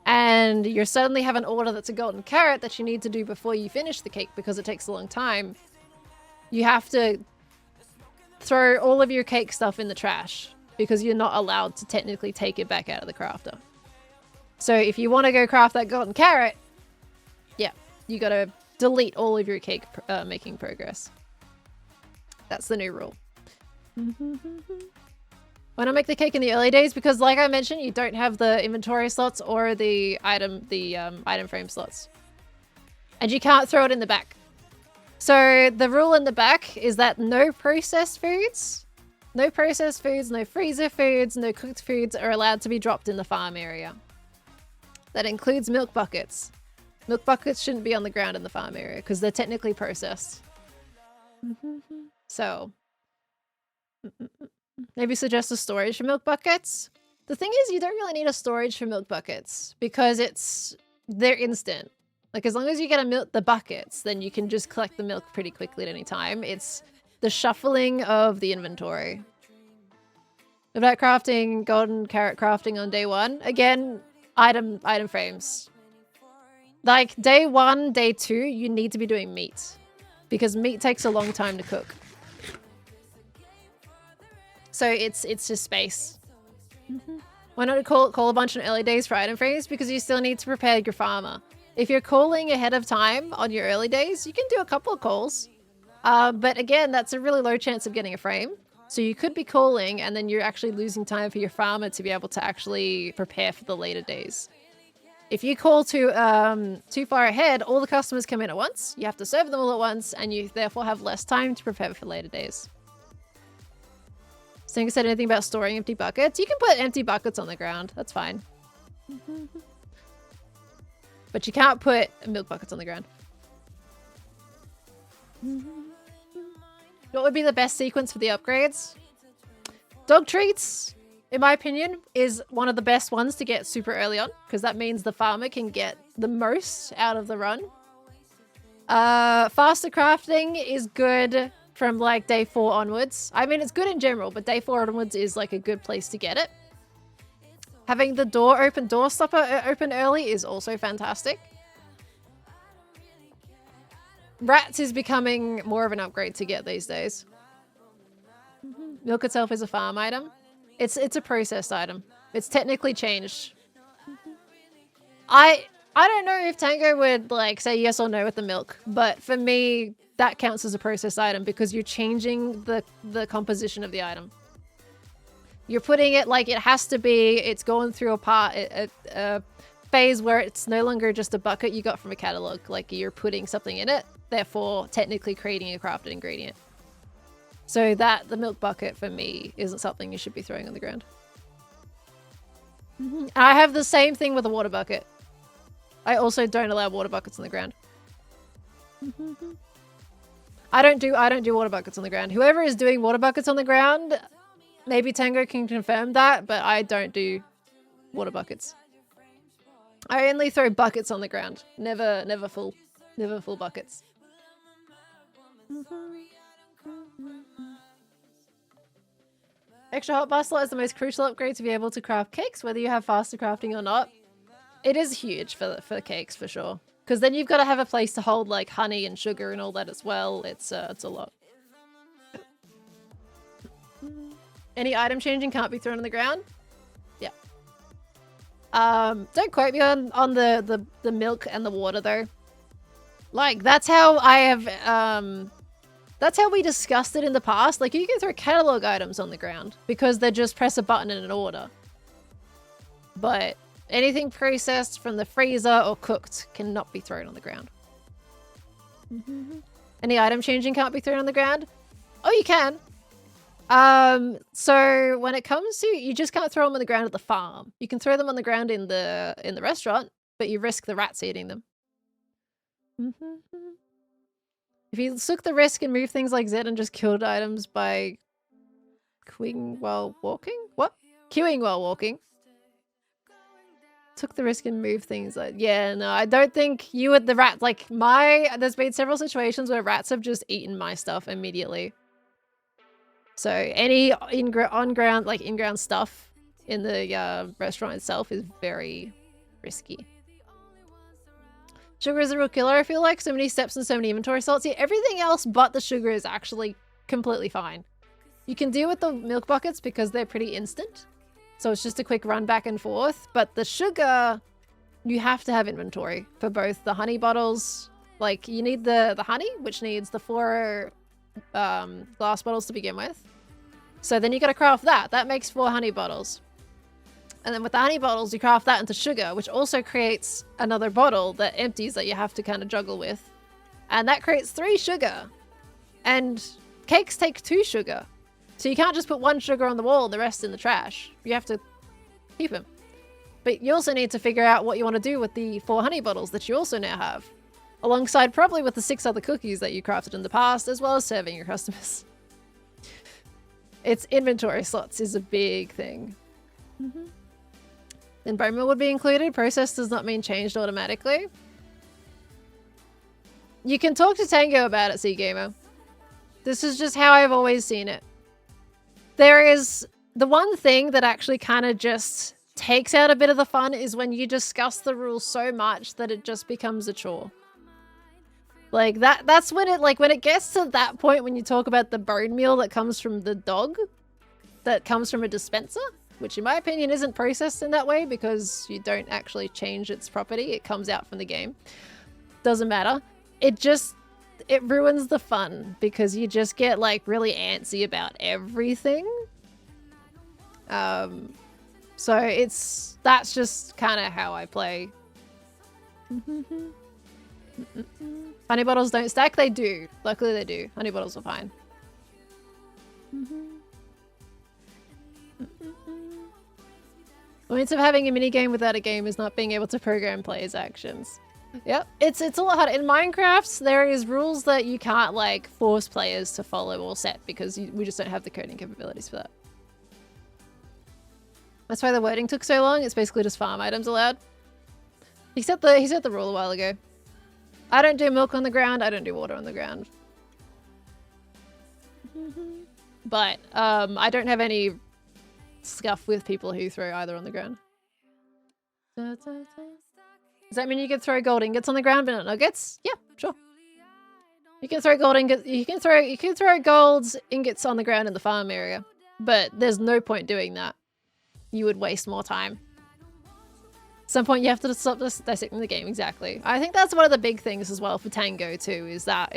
and you suddenly have an order that's a golden carrot that you need to do before you finish the cake because it takes a long time, you have to throw all of your cake stuff in the trash because you're not allowed to technically take it back out of the crafter. So if you want to go craft that golden carrot, yeah, you got to delete all of your cake making progress. That's the new rule. Why not make the cake in the early days? Because like I mentioned, you don't have the inventory slots or the item frame slots. And you can't throw it in the back. So the rule in the back is that no processed foods, no freezer foods, no cooked foods are allowed to be dropped in the farm area. That includes milk buckets. Milk buckets shouldn't be on the ground in the farm area because they're technically processed. So, maybe suggest a storage for milk buckets. The thing is, you don't really need a storage for milk buckets because they're instant. Like, as long as you get the buckets, then you can just collect the milk pretty quickly at any time. It's the shuffling of the inventory. About crafting, golden carrot crafting on day 1. Again, item frames. Like, day 1, day 2, you need to be doing meat. Because meat takes a long time to cook. So it's just space. Why not call a bunch on early days for item frames? Because you still need to prepare your farmer. If you're calling ahead of time on your early days, you can do a couple of calls. But again, that's a really low chance of getting a frame. So you could be calling and then you're actually losing time for your farmer to be able to actually prepare for the later days. If you call too far ahead, all the customers come in at once. You have to serve them all at once and you therefore have less time to prepare for later days. Stinker said anything about storing empty buckets? You can put empty buckets on the ground. That's fine. But you can't put milk buckets on the ground. What would be the best sequence for the upgrades? Dog treats, in my opinion, is one of the best ones to get super early on, because that means the farmer can get the most out of the run. Faster crafting is good from like day 4 onwards. I mean, it's good in general, but day 4 onwards is like a good place to get it. Having the door stopper open early is also fantastic. Rats is becoming more of an upgrade to get these days. Milk itself is a farm item. It's a processed item. It's technically changed. I don't know if Tango would like say yes or no with the milk, but for me, that counts as a processed item because you're changing the composition of the item. You're putting it like it has to be, it's going through a phase where it's no longer just a bucket you got from a catalog. Like you're putting something in it, therefore technically creating a crafted ingredient. So the milk bucket for me isn't something you should be throwing on the ground. I have the same thing with a water bucket. I also don't allow water buckets on the ground. I don't do water buckets on the ground. Whoever is doing water buckets on the ground, maybe Tango can confirm that, but I don't do water buckets. I only throw buckets on the ground. Never full buckets. Extra hot bustler is the most crucial upgrade to be able to craft cakes, whether you have faster crafting or not. It is huge for cakes for sure. Because then you've got to have a place to hold like honey and sugar and all that as well. It's a lot. Any item changing can't be thrown on the ground? Yeah. Don't quote me on the milk and the water though. Like that's how I have that's how we discussed it in the past. Like you can throw catalog items on the ground because they just press a button in an order. But anything processed from the freezer or cooked cannot be thrown on the ground. Any item changing can't be thrown on the ground? Oh, you can. So when it comes to, you just can't throw them on the ground at the farm. You can throw them on the ground in the restaurant, but you risk the rats eating them. If you took the risk and move things like Zed and just killed items by queuing while walking? What? Queuing while walking. Took the risk and moved things like, yeah, no, I don't think you would, the rat, like there's been several situations where rats have just eaten my stuff immediately. So any in-ground stuff in the restaurant itself is very risky. Sugar is a real killer, I feel like. So many steps and so many inventory slots. Yeah, everything else but the sugar is actually completely fine. You can deal with the milk buckets because they're pretty instant. So it's just a quick run back and forth. But the sugar, you have to have inventory for both the honey bottles. Like, you need the honey, which needs the 4 glass bottles to begin with. So then you gotta craft that. That makes 4 honey bottles. And then with the honey bottles, you craft that into sugar, which also creates another bottle that empties that you have to kind of juggle with. And that creates 3 sugar. And cakes take 2 sugar. So you can't just put 1 sugar on the wall and the rest in the trash. You have to keep them. But you also need to figure out what you want to do with the 4 honey bottles that you also now have. Alongside probably with the 6 other cookies that you crafted in the past, as well as serving your customers. Its inventory slots is a big thing. Then bone meal would be included. Processed does not mean changed automatically. You can talk to Tango about it, C-Gamer. This is just how I've always seen it. There is the one thing that actually kind of just takes out a bit of the fun is when you discuss the rules so much that it just becomes a chore. Like that's when it gets to that point when you talk about the bone meal that comes from the dog, that comes from a dispenser, which in my opinion isn't processed in that way because you don't actually change its property. It comes out from the game. Doesn't matter. It ruins the fun because you just get like really antsy about everything. So that's just kind of how I play. Honey bottles don't stack? They do. Luckily they do. Honey bottles are fine. The points of having a minigame without a game is not being able to program players' actions. Yep, it's a lot harder. In Minecraft, there is rules that you can't like force players to follow or set because we just don't have the coding capabilities for that. That's why the wording took so long. It's basically just farm items allowed. He set the rule a while ago. I don't do milk on the ground. I don't do water on the ground. But I don't have any scuff with people who throw either on the ground. Does that mean you can throw gold ingots on the ground but not nuggets? Yeah, sure. You can throw gold ingots. You can throw gold ingots on the ground in the farm area, but there's no point doing that. You would waste more time. At some point, you have to stop dissecting the game. Exactly. I think that's one of the big things as well for Tango too, is that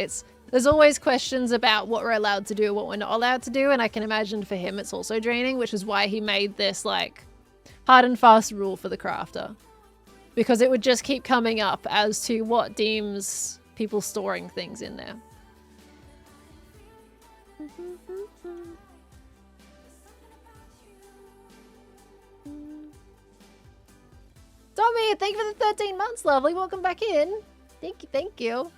there's always questions about what we're allowed to do, what we're not allowed to do, and I can imagine for him it's also draining, which is why he made this like hard and fast rule for the crafter. Because it would just keep coming up as to what deems people storing things in there. Tommy, thank you for the 13 months, lovely. Welcome back in. Thank you.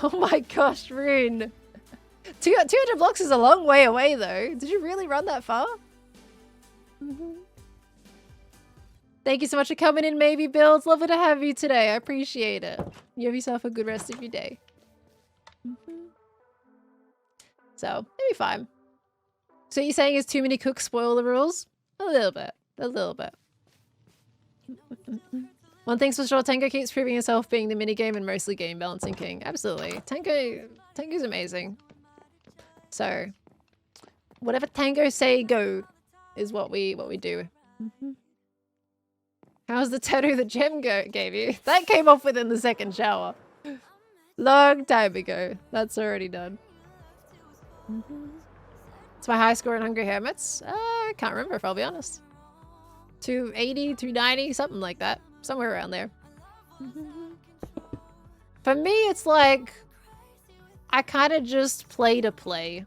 Oh my gosh, Rune. 200 blocks is a long way away though. Did you really run that far? Thank you so much for coming in, Maybe Builds. Lovely to have you today. I appreciate it. You have yourself a good rest of your day. So, it'll be fine. So what you're saying is too many cooks spoil the rules? A little bit. A little bit. One thing's for sure, Tango keeps proving himself being the minigame and mostly game balancing king. Absolutely. Tango's amazing. So, whatever Tango say go is what we do. How's the tattoo that Gem gave you? That came off within the second shower. Long time ago. That's already done. It's my high score in Hungry Hermits. I can't remember if I'll be honest. 280, 290, something like that. Somewhere around there. For me, it's like I kind of just play to play.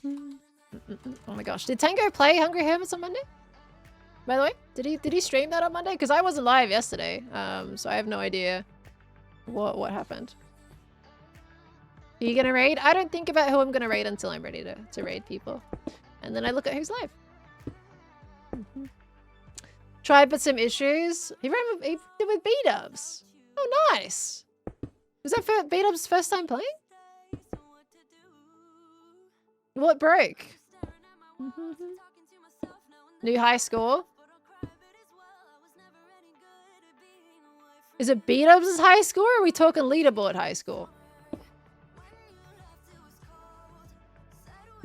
Oh my gosh. Did Tango play Hungry Hermits on Monday? By the way, did he stream that on Monday? Because I wasn't live yesterday, so I have no idea what happened. Are you gonna raid? I don't think about who I'm gonna raid until I'm ready to raid people, and then I look at who's live. Tried but some issues. He did with B-dubs. Oh, nice. Was that for B-dubs' first time playing? What broke? New high score. Is it B-dubs' high score or are we talking leaderboard high score?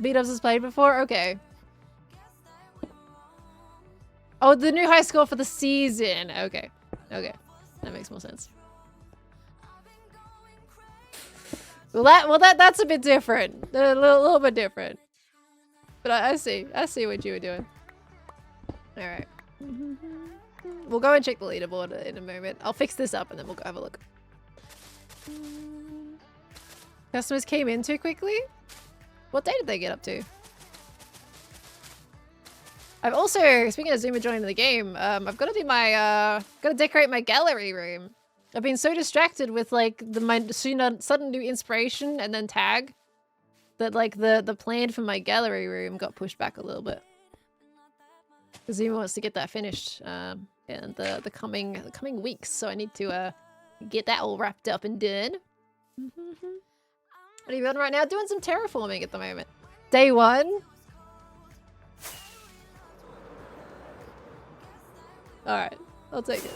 B-dubs has played before? Okay. Oh, the new high score for the season. Okay. Okay. That makes more sense. Well, that's a bit different. A little bit different. But I see what you were doing. All right. We'll go and check the leaderboard in a moment. I'll fix this up and then we'll go have a look. Customers came in too quickly? What day did they get up to? I've also, speaking of Zuma joining the game, I've got to do my, gotta decorate my gallery room. I've been so distracted with like my sudden new inspiration and then tag that like the plan for my gallery room got pushed back a little bit. Zuma wants to get that finished in the coming weeks, so I need to get that all wrapped up and done. What are you doing right now? Doing some terraforming at the moment. Day 1. Alright, I'll take it.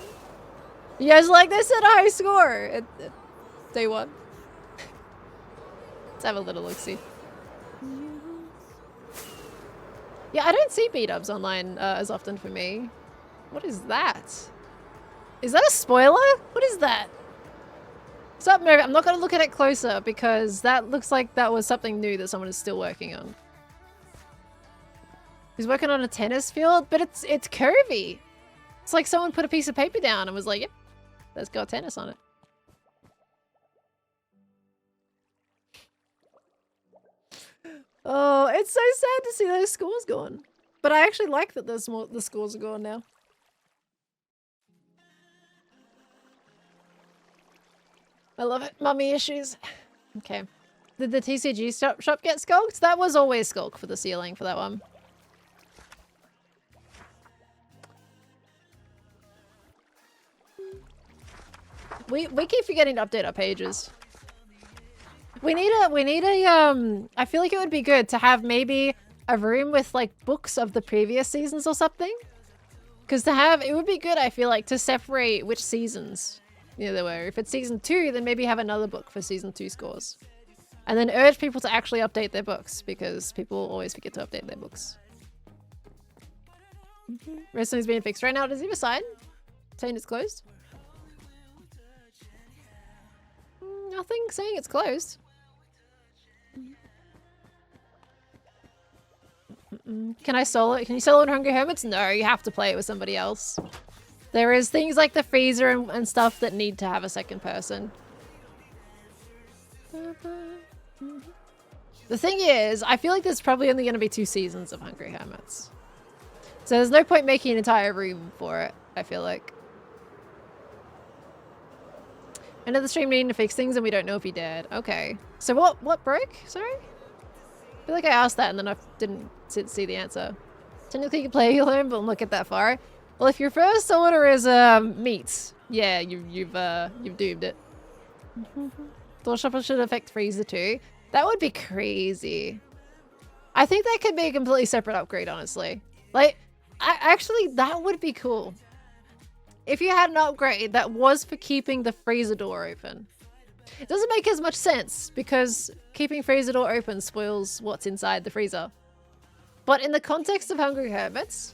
You guys like this at a high score at day 1? Let's have a little look-see. Yeah, I don't see beat-ups online as often for me. What is that? Is that a spoiler? What is that? Stop moving. I'm not going to look at it closer because that looks like that was something new that someone is still working on. He's working on a tennis field, but it's curvy. It's like someone put a piece of paper down and was like, yep, let's go tennis on it. Oh, it's so sad to see those scores gone. But I actually like that the scores are gone now. I love it. Mummy issues. Okay. Did the TCG shop get skulked? That was always skulk for the ceiling for that one. We keep forgetting to update our pages. We need a I feel like it would be good to have maybe a room with like books of the previous seasons or something. Because it would be good, I feel like, to separate which seasons there were. If it's season 2, then maybe have another book for season 2 scores. And then urge people to actually update their books because people always forget to update their books. Wrestling's being fixed right now. Does he have a sign saying it's closed? Nothing saying it's closed. Can you solo in Hungry Hermits? No, you have to play it with somebody else. There is things like the freezer and stuff that need to have a second person. The thing is, I feel like there's probably only going to be 2 seasons of Hungry Hermits. So there's no point making an entire room for it, I feel like. End of the stream needing to fix things and we don't know if he did. Okay. So what broke? Sorry? I feel like I asked that and then I didn't see the answer. Technically you can play alone, but not get that far. Well, if your first order is meat, yeah, you've doomed it. Door shopper should affect freezer too. That would be crazy. I think that could be a completely separate upgrade, honestly. Like, actually, that would be cool. If you had an upgrade that was for keeping the freezer door open. It doesn't make as much sense because keeping freezer door open spoils what's inside the freezer. But in the context of Hungry Hermits,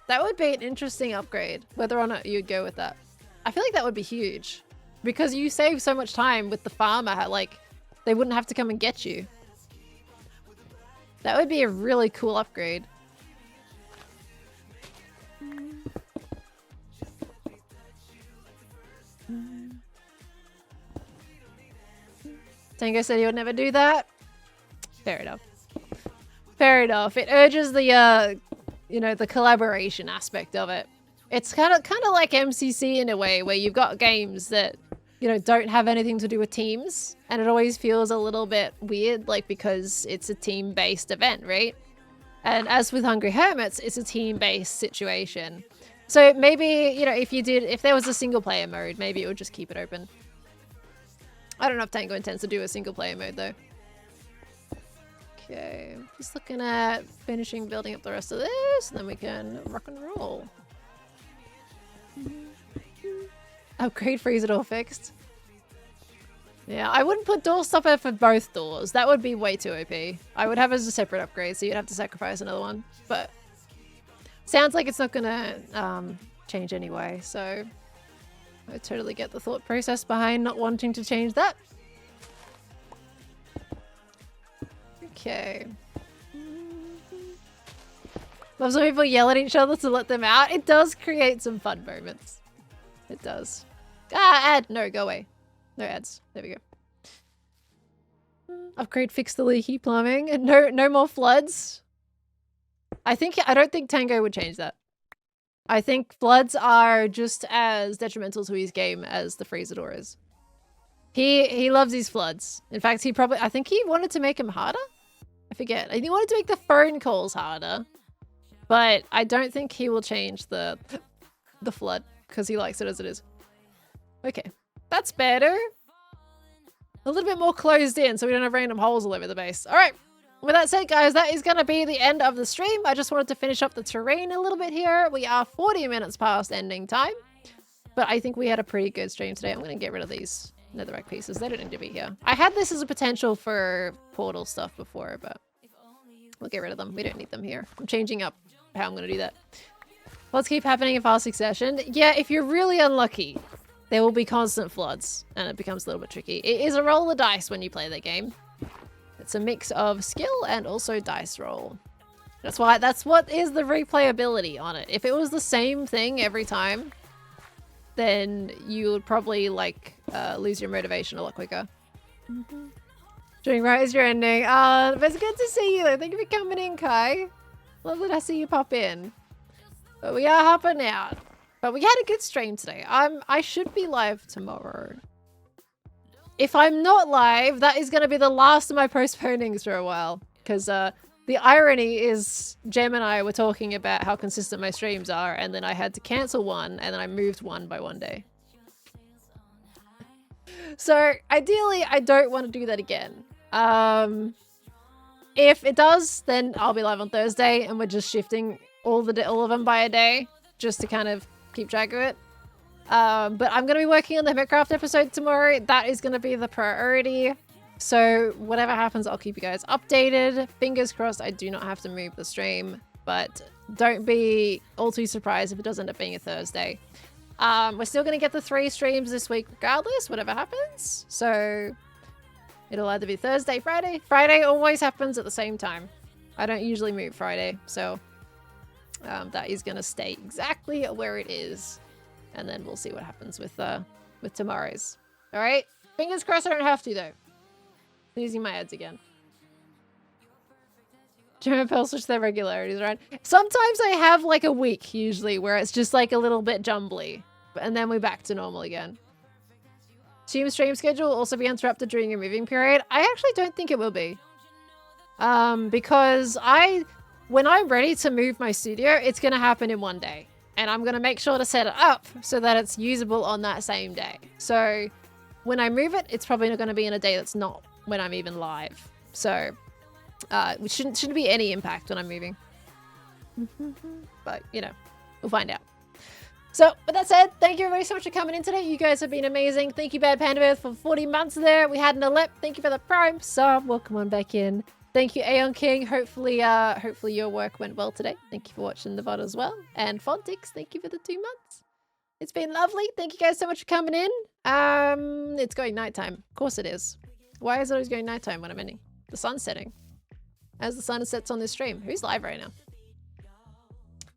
that would be an interesting upgrade, whether or not you'd go with that. I feel like that would be huge because you save so much time with the farmer, like they wouldn't have to come and get you. That would be a really cool upgrade. Tango said he would never do that. Fair enough. Fair enough. It urges the, the collaboration aspect of it. It's kind of like MCC in a way, where you've got games that, don't have anything to do with teams, and it always feels a little bit weird, like because it's a team-based event, right? And as with Hungry Hermits, it's a team-based situation. So maybe, if there was a single-player mode, maybe it would just keep it open. I don't know if Tango intends to do a single-player mode, though. Okay, just looking at finishing building up the rest of this, and then we can rock and roll. Upgrade freezer door fixed. Yeah, I wouldn't put door stopper for both doors. That would be way too OP. I would have it as a separate upgrade, so you'd have to sacrifice another one. But sounds like it's not gonna change anyway, so I totally get the thought process behind not wanting to change that. Okay. Love when people yell at each other to let them out. It does create some fun moments. It does. Ah, ad! No, go away. No ads. There we go. Upgrade fix the leaky plumbing. No more floods. I don't think Tango would change that. I think floods are just as detrimental to his game as the freezer door is. He loves these floods. In fact, I think he wanted to make them harder. I forget. I think he wanted to make the phone calls harder. But I don't think he will change the flood because he likes it as it is. Okay. That's better. A little bit more closed in so we don't have random holes all over the base. All right. With that said, guys, that is going to be the end of the stream. I just wanted to finish up the terrain a little bit here. We are 40 minutes past ending time. But I think we had a pretty good stream today. I'm going to get rid of these netherrack pieces. They don't need to be here. I had this as a potential for portal stuff before, but we'll get rid of them. We don't need them here. I'm changing up how I'm going to do that. Floods keep happening in fast succession. Yeah, if you're really unlucky, there will be constant floods, and it becomes a little bit tricky. It is a roll of dice when you play the game. It's a mix of skill and also dice roll. That's what is the replayability on it. If it was the same thing every time, then you would probably lose your motivation a lot quicker. Doing right is your ending. But it's good to see you though. Thank you for coming in, Kai. Lovely to see you pop in. But we are hopping out. But we had a good stream today. I should be live tomorrow. If I'm not live, that is going to be the last of my postponings for a while. Because the irony is Jem and I were talking about how consistent my streams are, and then I had to cancel one, and then I moved one by one day. So ideally, I don't want to do that again. If it does, then I'll be live on Thursday, and we're just shifting all of them by a day, just to kind of keep track of it. But I'm going to be working on the Hermitcraft episode tomorrow. That is going to be the priority. So whatever happens, I'll keep you guys updated. Fingers crossed I do not have to move the stream, but don't be all too surprised if it does end up being a Thursday. We're still going to get the 3 streams this week regardless, whatever happens. So it'll either be Thursday, Friday. Friday always happens at the same time. I don't usually move Friday, so that is going to stay exactly where it is. And then we'll see what happens with tomorrow's. All right? Fingers crossed I don't have to, though. I'm using my ads again. German Pearl switch their regularities around. Sometimes I have like a week, usually, where it's just like a little bit jumbly. And then we're back to normal again. Assume stream schedule will also be interrupted during your moving period. I actually don't think it will be. Because when I'm ready to move my studio, it's going to happen in one day. And I'm going to make sure to set it up so that it's usable on that same day. So when I move it, it's probably not going to be in a day that's not when I'm even live. So it shouldn't be any impact when I'm moving. But, you know, we'll find out. So, with that said, thank you everybody so much for coming in today. You guys have been amazing. Thank you, Bad Panda Bear, for 40 months there. We had an Alep. Thank you for the Prime sub. Welcome on back in. Thank you, Aeon King. Hopefully your work went well today. Thank you for watching the VOD as well. And Fontix, thank you for the 2 months. It's been lovely. Thank you guys so much for coming in. It's going nighttime. Of course it is. Why is it always going nighttime when I'm ending? The sun's setting. As the sun sets on this stream. Who's live right now?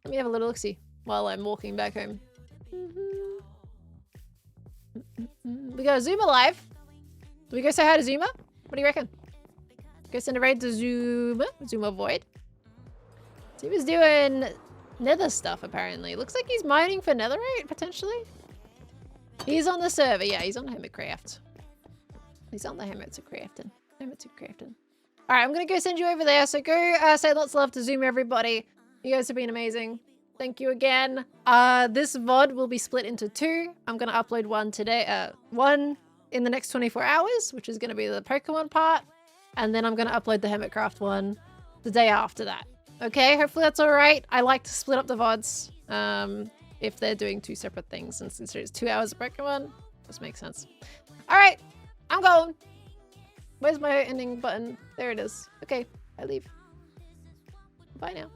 Let me have a little look-see while I'm walking back home. We got Zuma live. Do we go say hi to Zuma? What do you reckon? Go send a raid to Zuma Void. Zuma's doing nether stuff, apparently. Looks like he's mining for netherite, potentially. He's on the server. Yeah, he's on Hermitcraft. He's on the Hermitcrafting. All right, I'm going to go send you over there. So go say lots of love to Zuma, everybody. You guys have been amazing. Thank you again. This VOD will be split into 2. I'm going to upload one today. One in the next 24 hours, which is going to be the Pokemon part. And then I'm going to upload the Hermitcraft one the day after that. Okay, hopefully that's all right. I like to split up the VODs if they're doing 2 separate things. And since it's 2 hours of Pokemon, this makes sense. All right, I'm going. Where's my ending button? There it is. Okay, I leave. Bye now.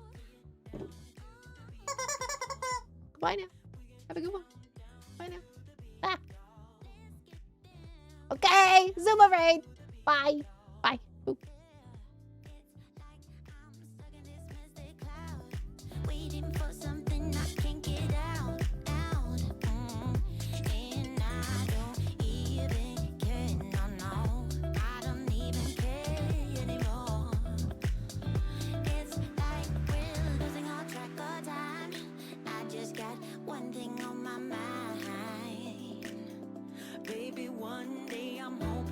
Bye now. Have a good one. Bye now. Ah. Okay, Zuma raid. Bye. Bye. Boop. Waiting for something I can't get out. And I don't even care, no. I don't even care anymore. It's like we're losing all track of time. I just got one thing on my mind. Baby, one day I'm home.